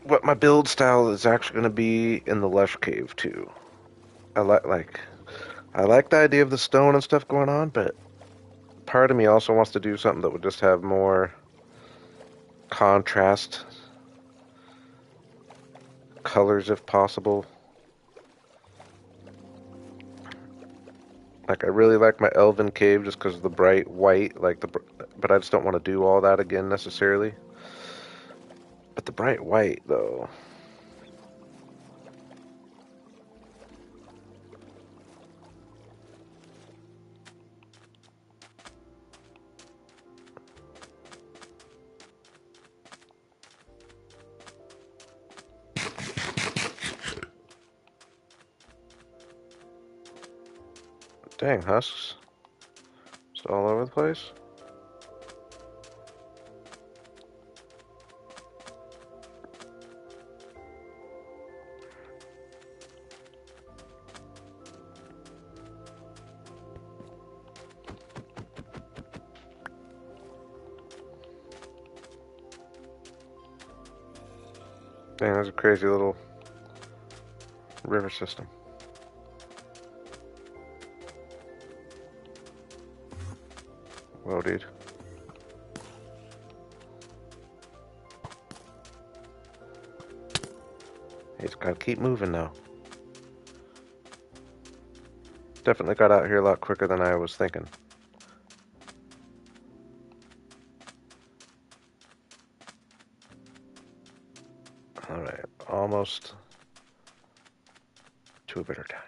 what my build style is actually going to be in the Lush Cave too. I like the idea of the stone and stuff going on, but part of me also wants to do something that would just have more contrast colors if possible. Like I really like my Elven Cave just because of the bright white, but I just don't want to do all that again necessarily. But the bright white though. Dang, husks. It's all over the place. Dang, there's a crazy little river system. Whoa, dude. He's gotta keep moving now. Definitely got out here a lot quicker than I was thinking. Alright, almost to a better time.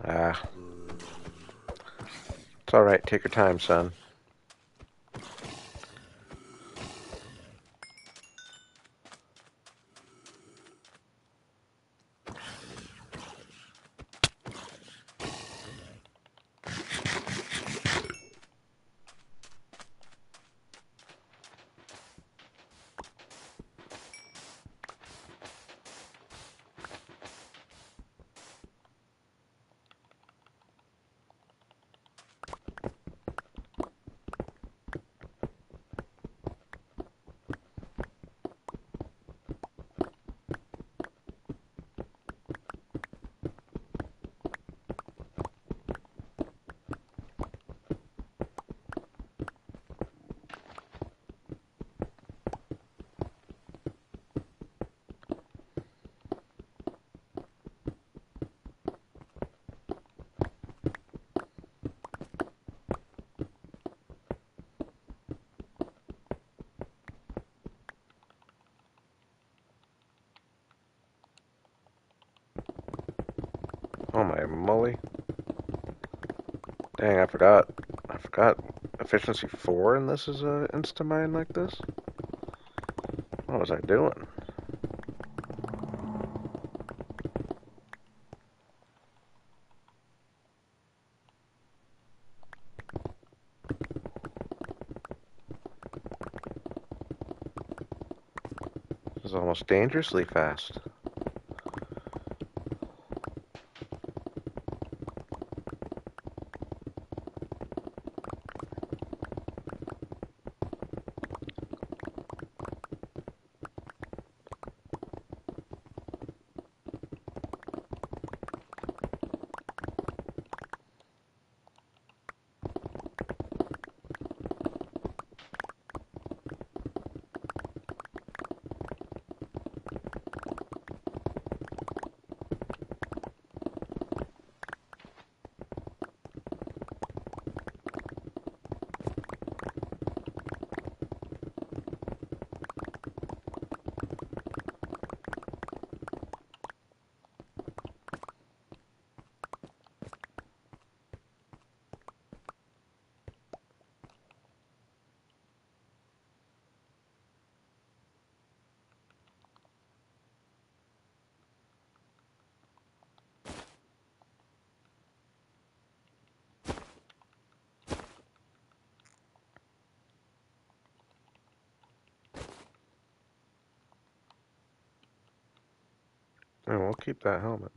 Ah. It's alright, take your time, son. Oh my moly. Dang, I forgot. I forgot efficiency 4 and this is a insta-mine like this? What was I doing? This is almost dangerously fast. And we'll keep that helmet.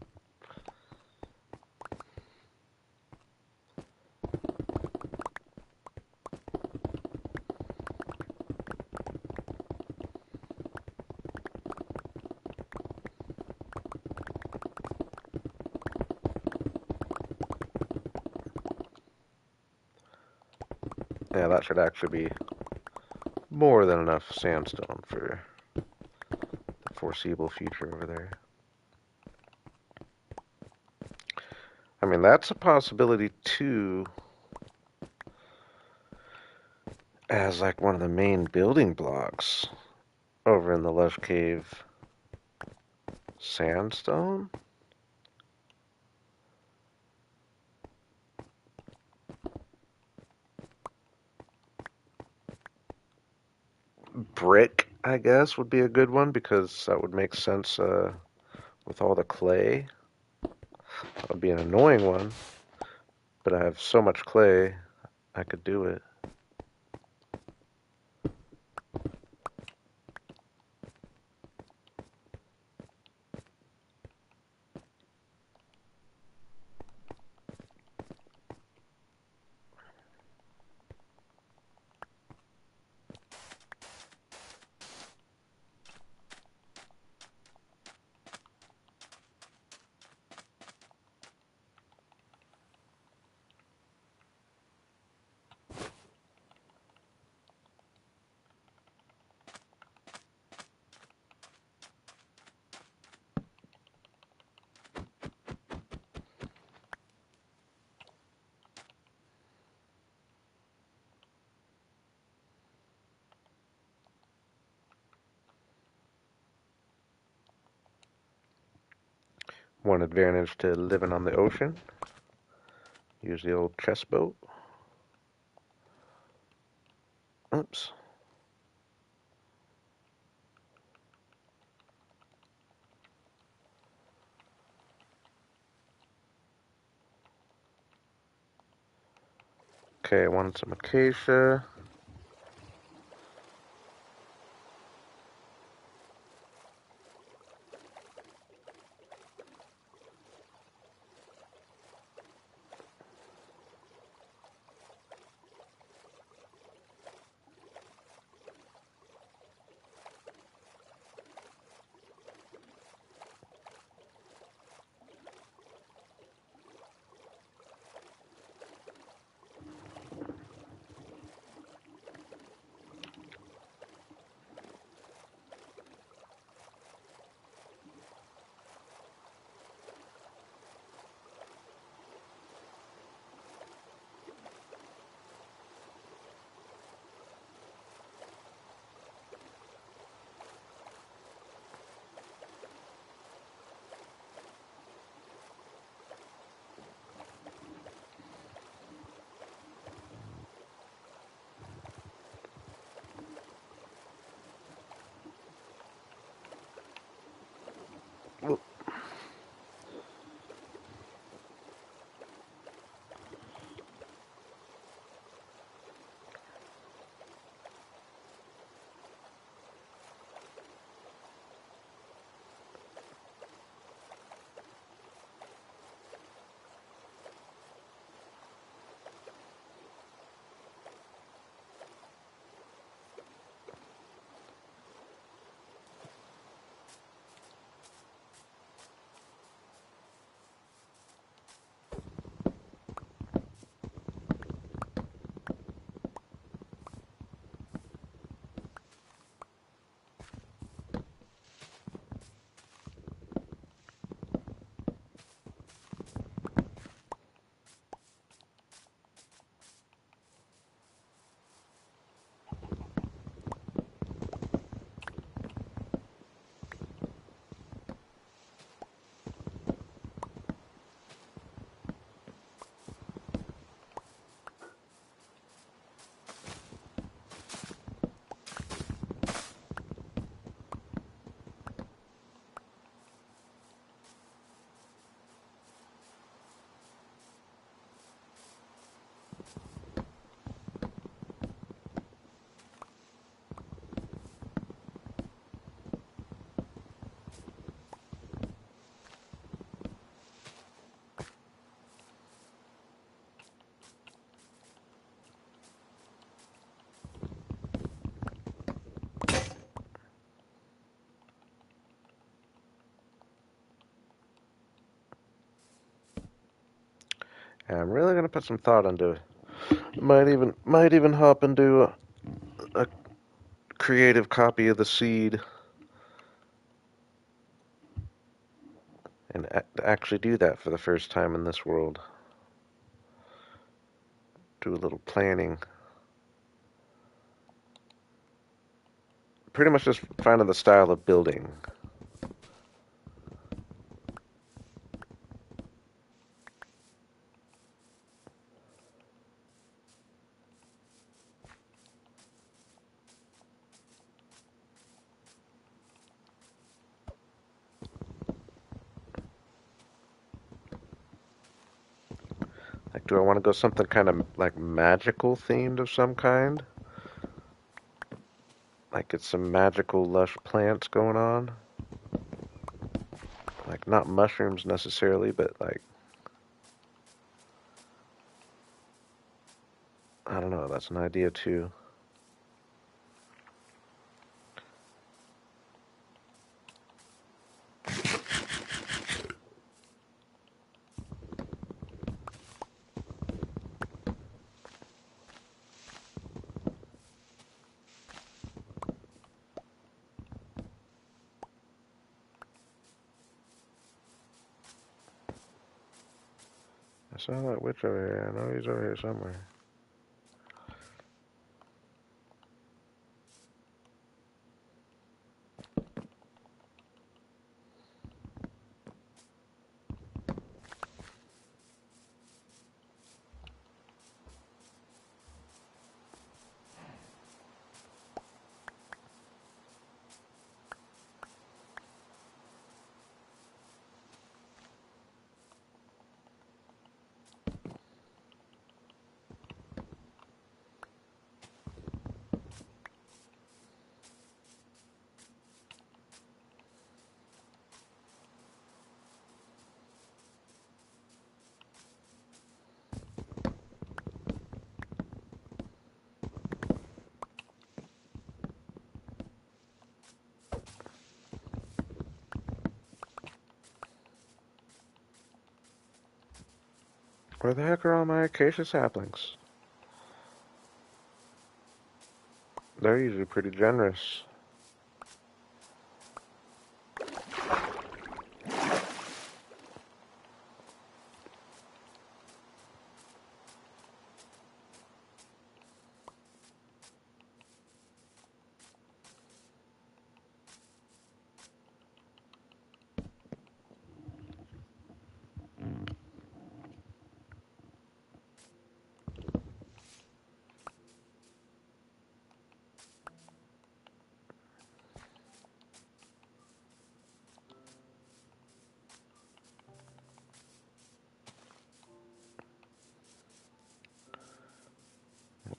Yeah, that should actually be more than enough sandstone for the foreseeable future over there. I mean, that's a possibility too, as like one of the main building blocks over in the Lush Cave. Sandstone? Brick, I guess, would be a good one because that would make sense with all the clay. That would be an annoying one, but I have so much clay, I could do it. One advantage to living on the ocean, use the old chest boat. Oops. Okay, I wanted some acacia. Yeah, I'm really gonna put some thought into it. Might even hop into a creative copy of the seed and actually do that for the first time in this world. Do a little planning. Pretty much just finding the style of building. Like, do I want to go something kind of like magical themed of some kind? Like it's some magical lush plants going on? Like not mushrooms necessarily, but like I don't know, that's an idea too. I saw that witch over here. I know he's over here somewhere. Where the heck are all my acacia saplings? They're usually pretty generous.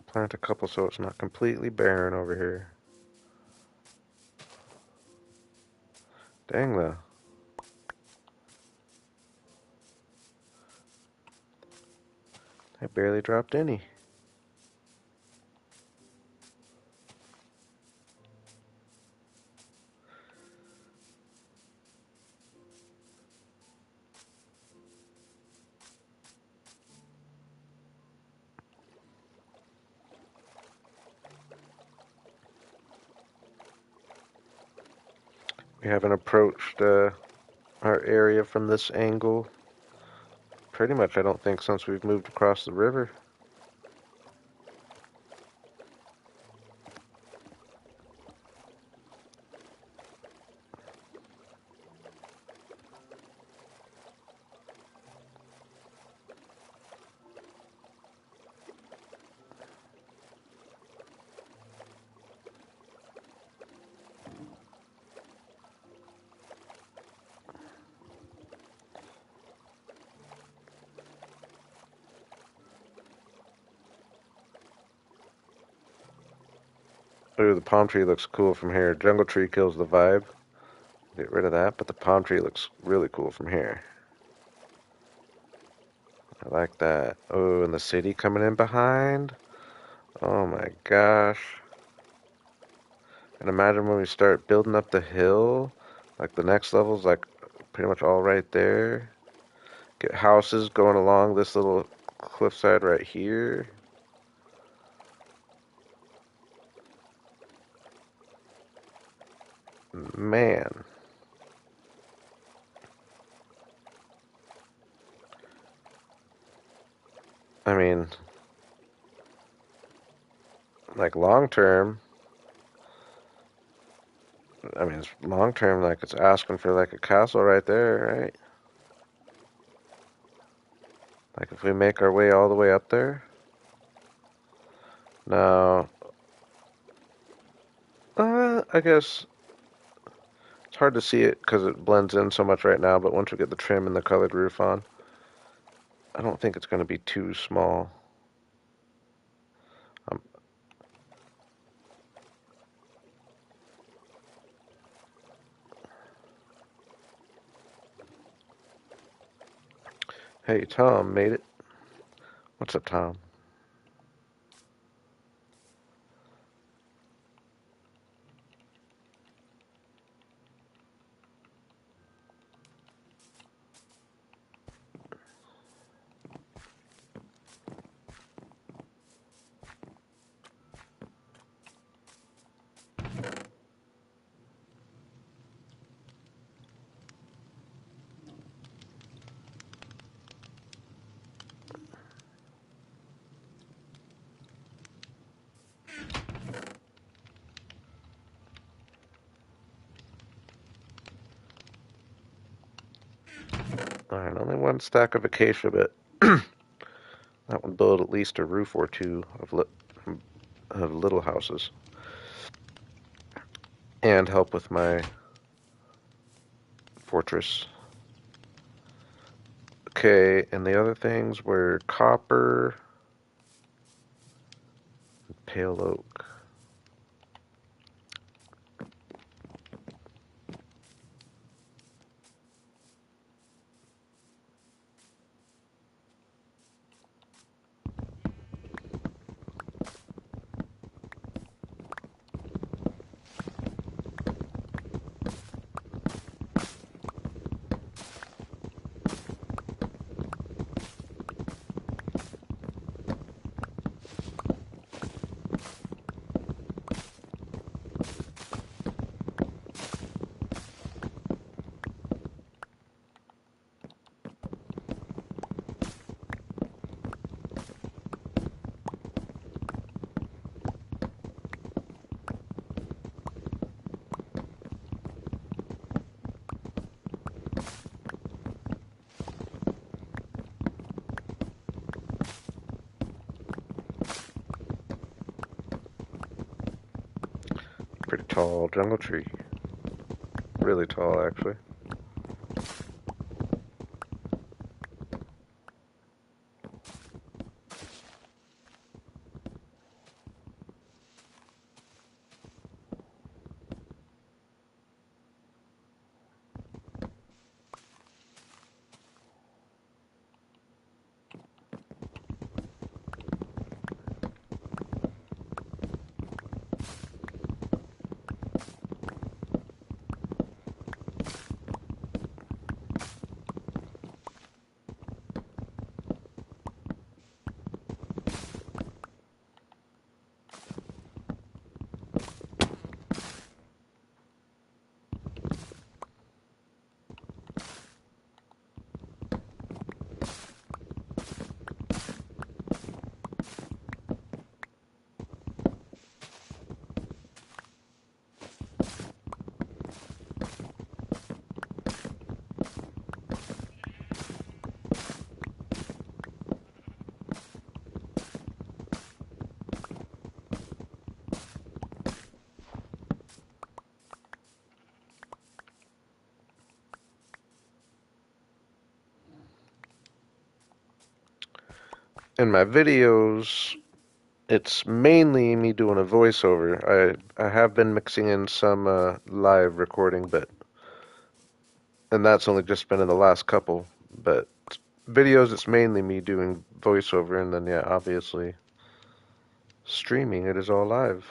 Plant a couple so it's not completely barren over here. Dang though. I barely dropped any. We haven't approached our area from this angle pretty much, I don't think, since we've moved across the river. Ooh, the palm tree looks cool from here. Jungle tree kills the vibe. Get rid of that, but the palm tree looks really cool from here. I like that. Oh, and the city coming in behind. Oh my gosh. And imagine when we start building up the hill, like the next level's like pretty much all right there. Get houses going along this little cliffside right here. Man. I mean, like long term, long term, like it's asking for like a castle right there, right? Like if we make our way all the way up there. Now, I guess it's hard to see it because it blends in so much right now, but once we get the trim and the colored roof on, I don't think it's going to be too small. Um, hey, Tom made it. What's up, Tom? Alright, only one stack of acacia, but that would build at least a roof or two of little houses. And help with my fortress. Okay, and the other things were copper, pale oak. Pretty tall jungle tree. Really tall, actually. In my videos, it's mainly me doing a voiceover. I have been mixing in some live recording, and that's only just been in the last couple. But videos, it's mainly me doing voiceover, and then yeah, obviously streaming. It is all live.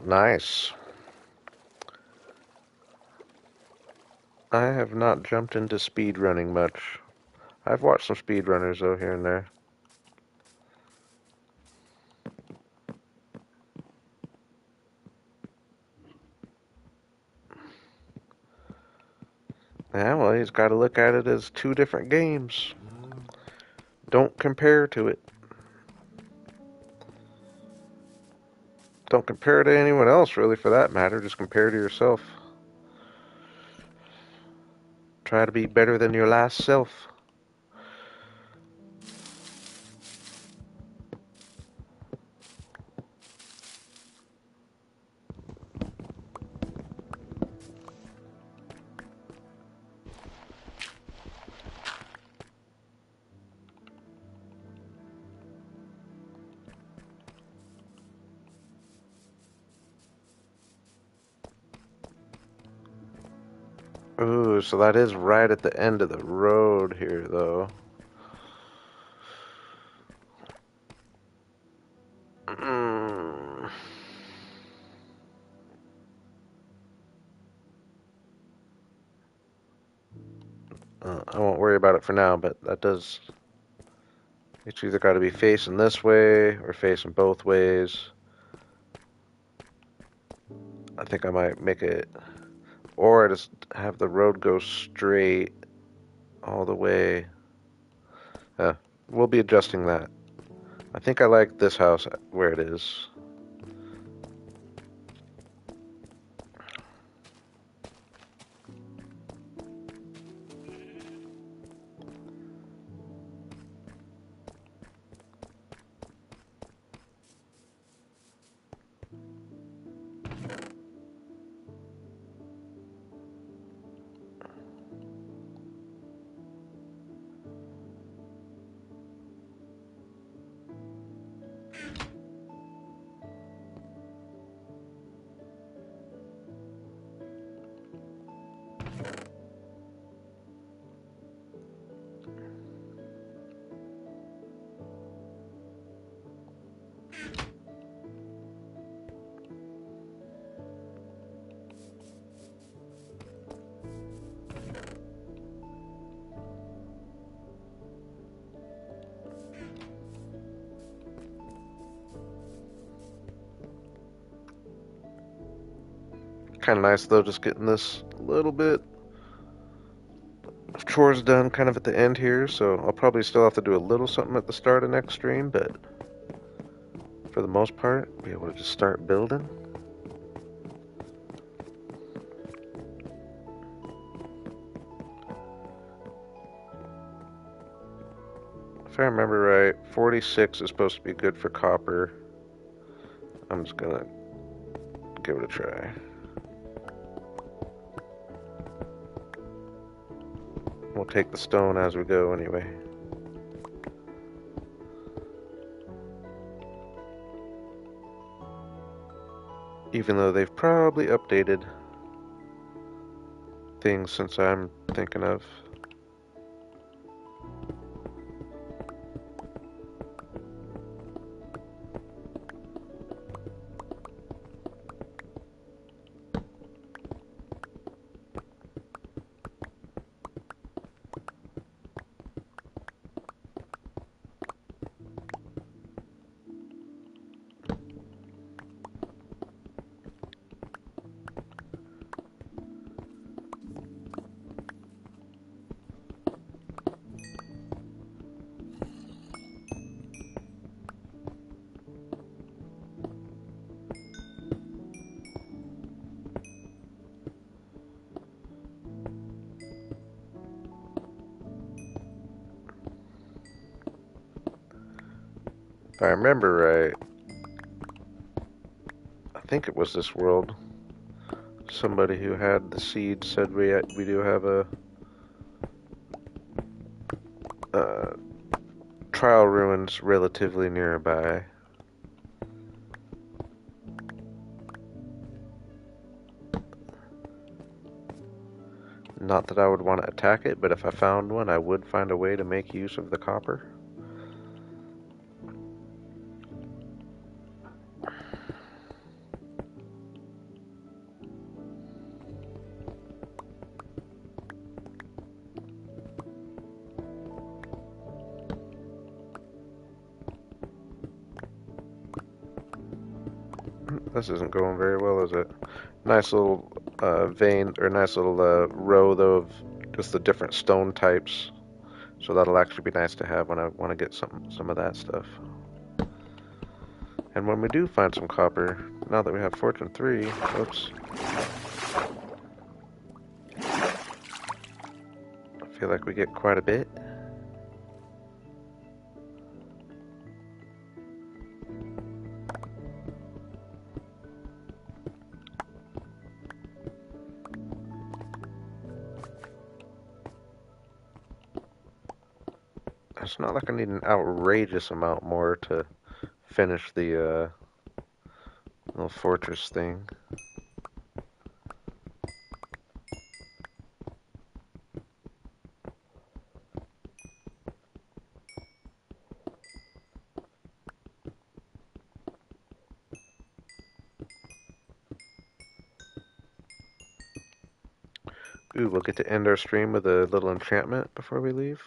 Nice. I have not jumped into speed running much. I've watched some speed runners though here and there. Yeah, well, he's got to look at it as two different games. Don't compare to it. Don't compare to anyone else, really, for that matter. Just compare to yourself. Try to be better than your last self. Ooh, so that is right at the end of the road here, though. I won't worry about it for now, but that does... It's either got to be facing this way or facing both ways. I think I might make it... Or I just have the road go straight all the way. We'll be adjusting that. I think I like this house where it is. Kind of nice though, just getting this little bit of chores done kind of at the end here, so I'll probably still have to do a little something at the start of next stream, but for the most part, be able to just start building. If I remember right, 46 is supposed to be good for copper. I'm just gonna give it a try. We'll take the stone as we go anyway. Even though they've probably updated things since I'm thinking of. If I remember right, I think it was this world. Somebody who had the seed said we do have a trial ruins relatively nearby. Not that I would want to attack it, but if I found one, I would find a way to make use of the copper. This isn't going very well, is it? Nice little vein, or nice little row, though, of just the different stone types. So that'll actually be nice to have when I want to get some of that stuff. And when we do find some copper, now that we have Fortune 3, oops. I feel like we get quite a bit. It's not like I need an outrageous amount more to finish the little fortress thing. Ooh, we'll get to end our stream with a little enchantment before we leave.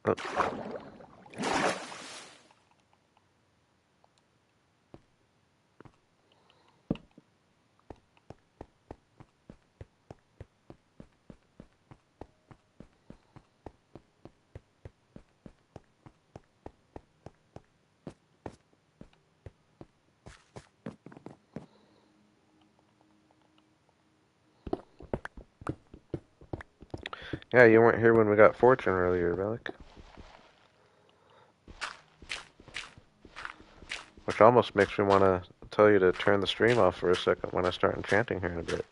Oh. Yeah, you weren't here when we got Fortune earlier, Relic. Which almost makes me want to tell you to turn the stream off for a second when I start enchanting here in a bit.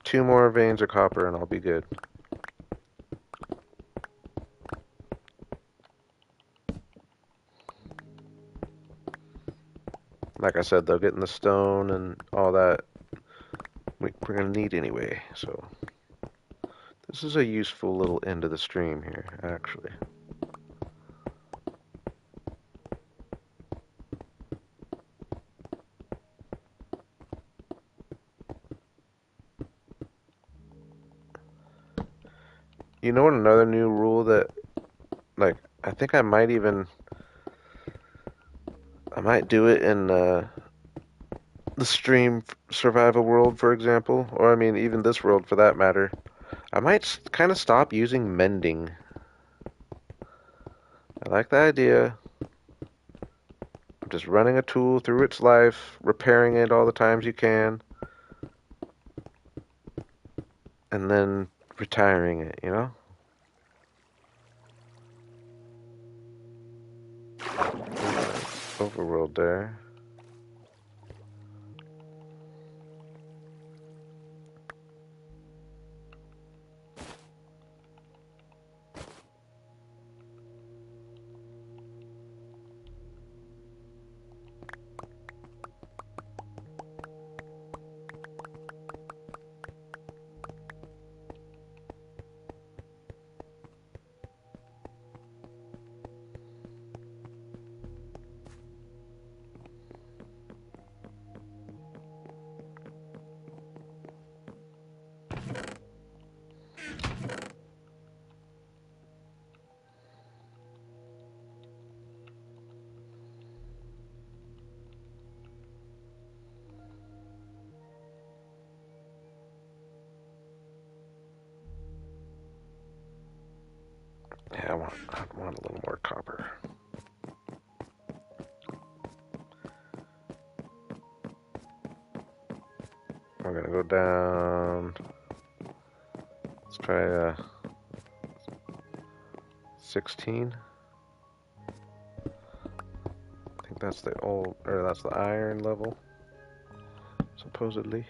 Two more veins of copper and I'll be good. Like I said, though, getting the stone and all that, we're going to need anyway, so... This is a useful little end of the stream here, actually. You know what, another new rule that, like, I think I might do it in the stream survival world, for example, or I mean, even this world for that matter. I might kind of stop using mending. I like the idea of just running a tool through its life, repairing it all the times you can, and then retiring it, you know? Overworld there. Yeah, I want a little more copper. We're gonna go down. Let's try 16. I think that's that's the iron level, supposedly.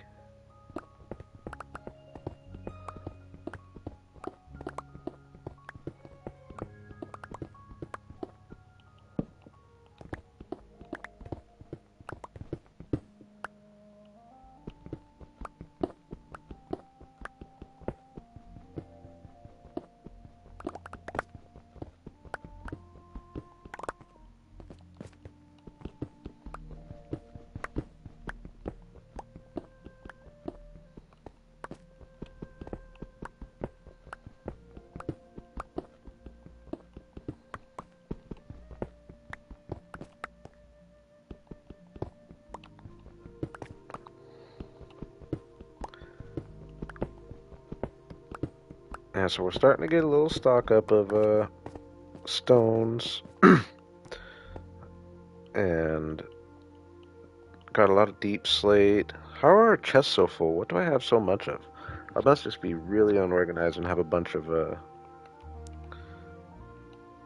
Yeah, so we're starting to get a little stock up of stones and got a lot of deep slate. How are our chests so full? What do I have so much of? I must just be really unorganized and have a bunch of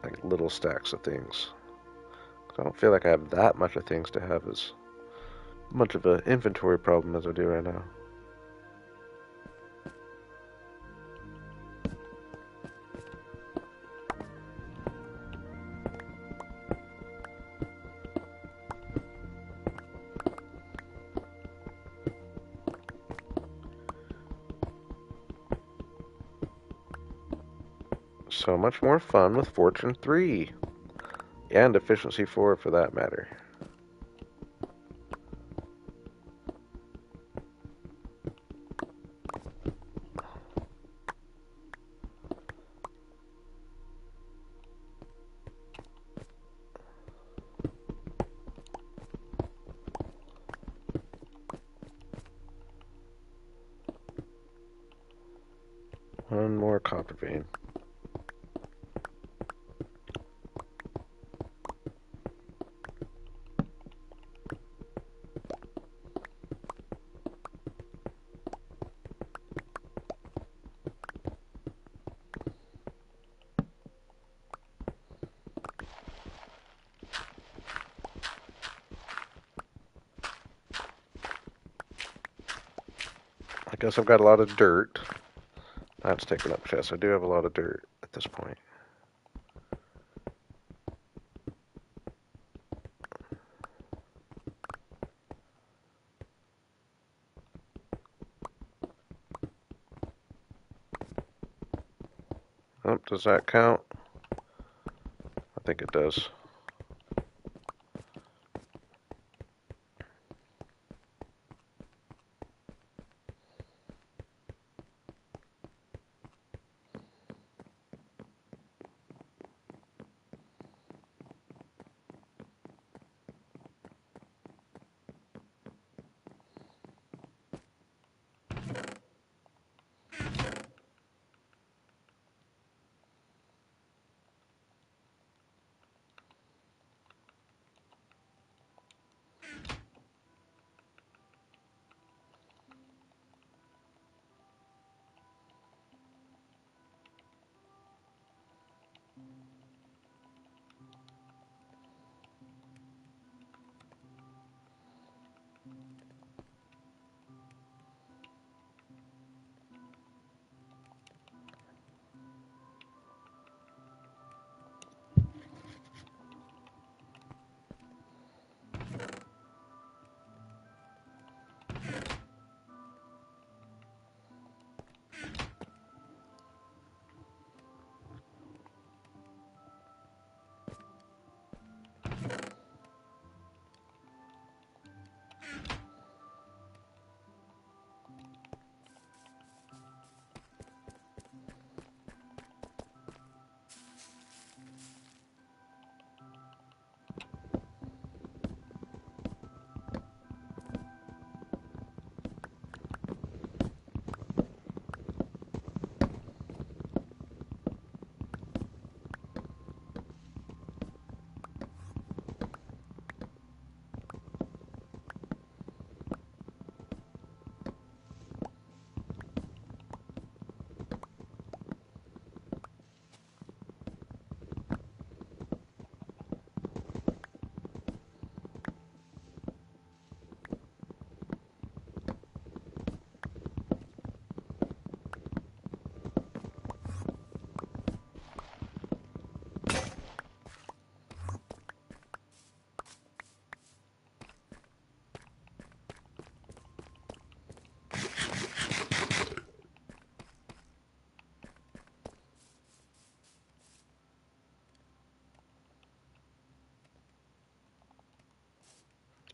like little stacks of things. I don't feel like I have that much of things to have as much of an inventory problem as I do right now. So much more fun with Fortune 3. And Efficiency 4 for that matter. One more copper vein. I guess I've got a lot of dirt. That's taking up chests. I do have a lot of dirt at this point. Oh, does that count? I think it does.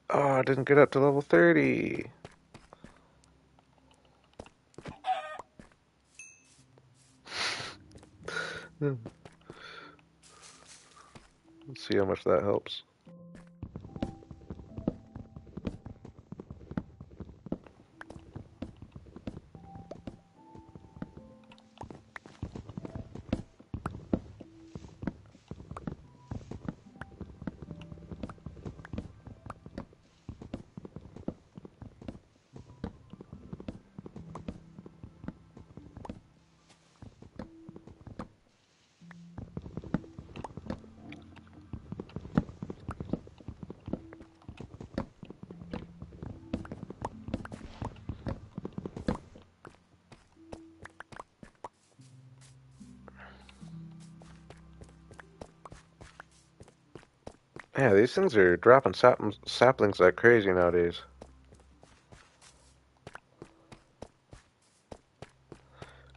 Oh, I didn't get up to level 30. Let's see how much that helps. Yeah, these things are dropping saplings like crazy nowadays.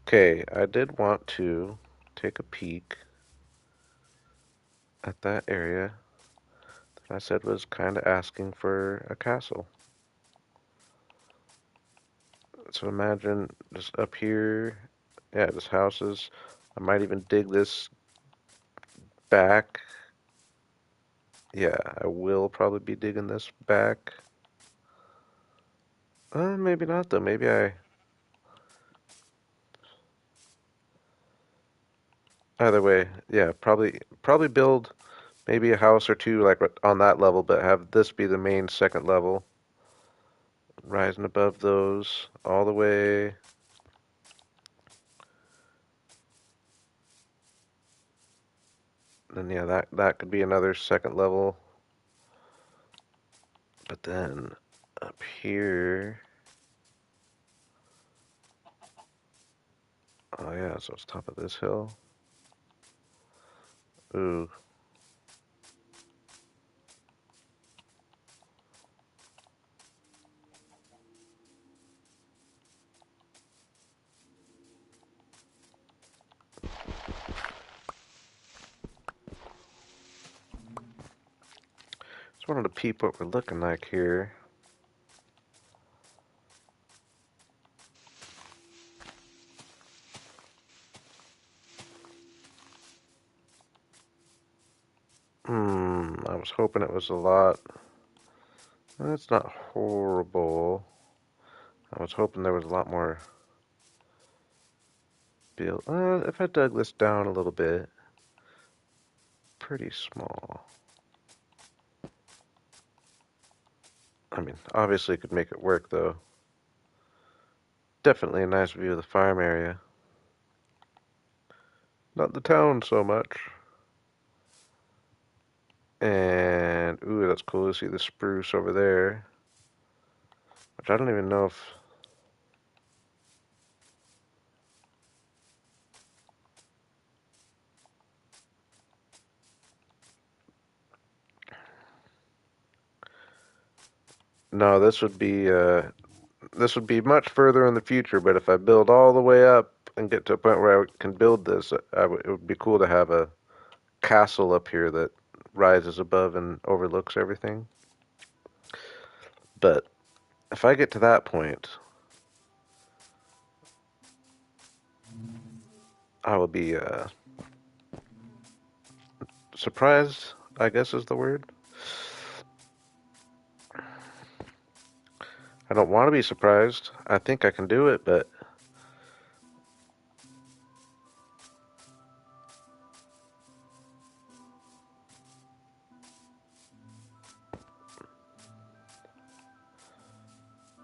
Okay, I did want to take a peek at that area that I said was kind of asking for a castle. So imagine just up here, yeah, just houses. I might even dig this back. Yeah, I will probably be digging this back. Maybe not though. Maybe I. Either way, yeah, probably build maybe a house or two like on that level, but have this be the main second level, rising above those all the way. Then yeah, that could be another second level. But then up here, oh yeah, so it's top of this hill. Ooh, just wanted to peep what we're looking like here. I was hoping it was a lot. That's not horrible. I was hoping there was a lot more build. If I dug this down a little bit, pretty small. I mean, obviously could make it work though. Definitely a nice view of the farm area. Not the town so much. And, ooh, that's cool to see the spruce over there. Which I don't even know if... No, this would be much further in the future, but if I build all the way up and get to a point where I can build this, it would be cool to have a castle up here that rises above and overlooks everything. But if I get to that point, I will be surprised, I guess is the word. I don't want to be surprised. I think I can do it, but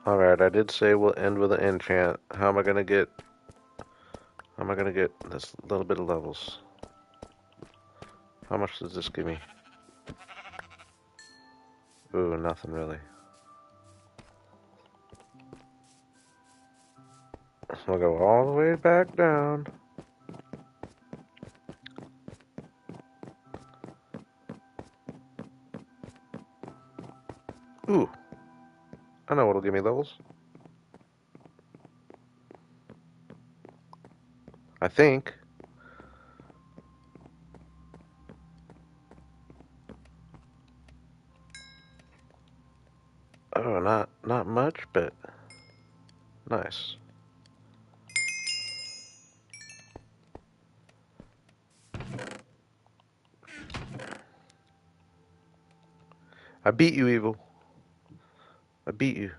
alright, I did say we'll end with an enchant. How am I gonna get this little bit of levels? How much does this give me? Ooh, nothing really. We'll go all the way back down. Ooh, I know what'll give me levels. I think. Oh, not much, but nice. I beat you, Evil. I beat you.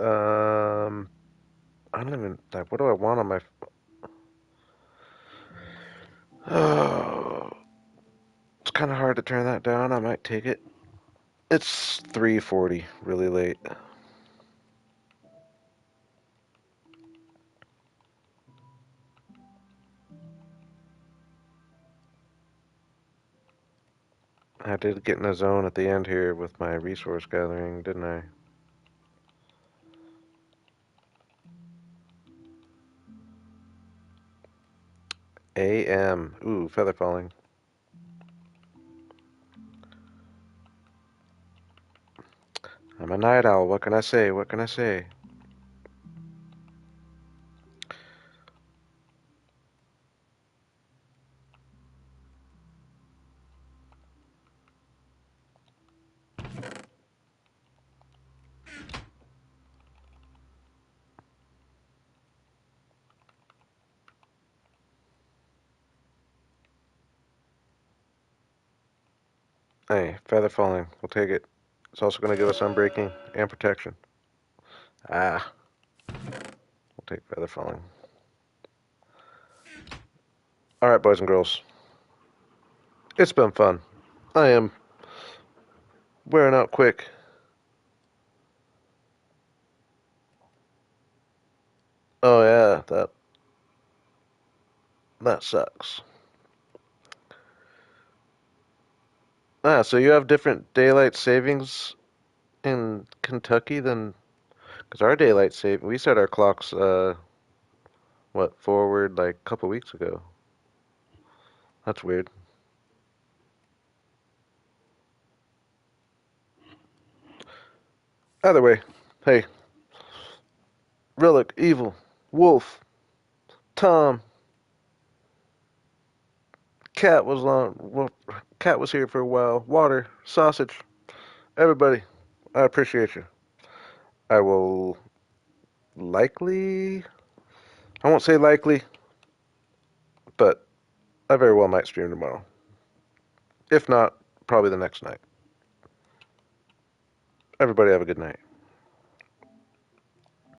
Um, I don't even like. What do I want on my? Oh, it's kind of hard to turn that down. I might take it. It's 3:40, really late. I did get in a zone at the end here with my resource gathering, didn't I? AM. Ooh, feather falling. I'm a night owl. What can I say? What can I say? Hey, feather falling. We'll take it. It's also going to give us unbreaking and protection. Ah, we'll take feather falling. All right, boys and girls. It's been fun. I am wearing out quick. Oh yeah, that sucks. Ah, so you have different daylight savings in Kentucky than because our daylight save we set our clocks what forward like a couple weeks ago. That's weird. Either way, hey, Relic, Evil, Wolf, Tom, Cat was on. Well, Cat was here for a while. Water, Sausage, everybody. I appreciate you. I will likely. I won't say likely, but I very well might stream tomorrow. If not, probably the next night. Everybody have a good night.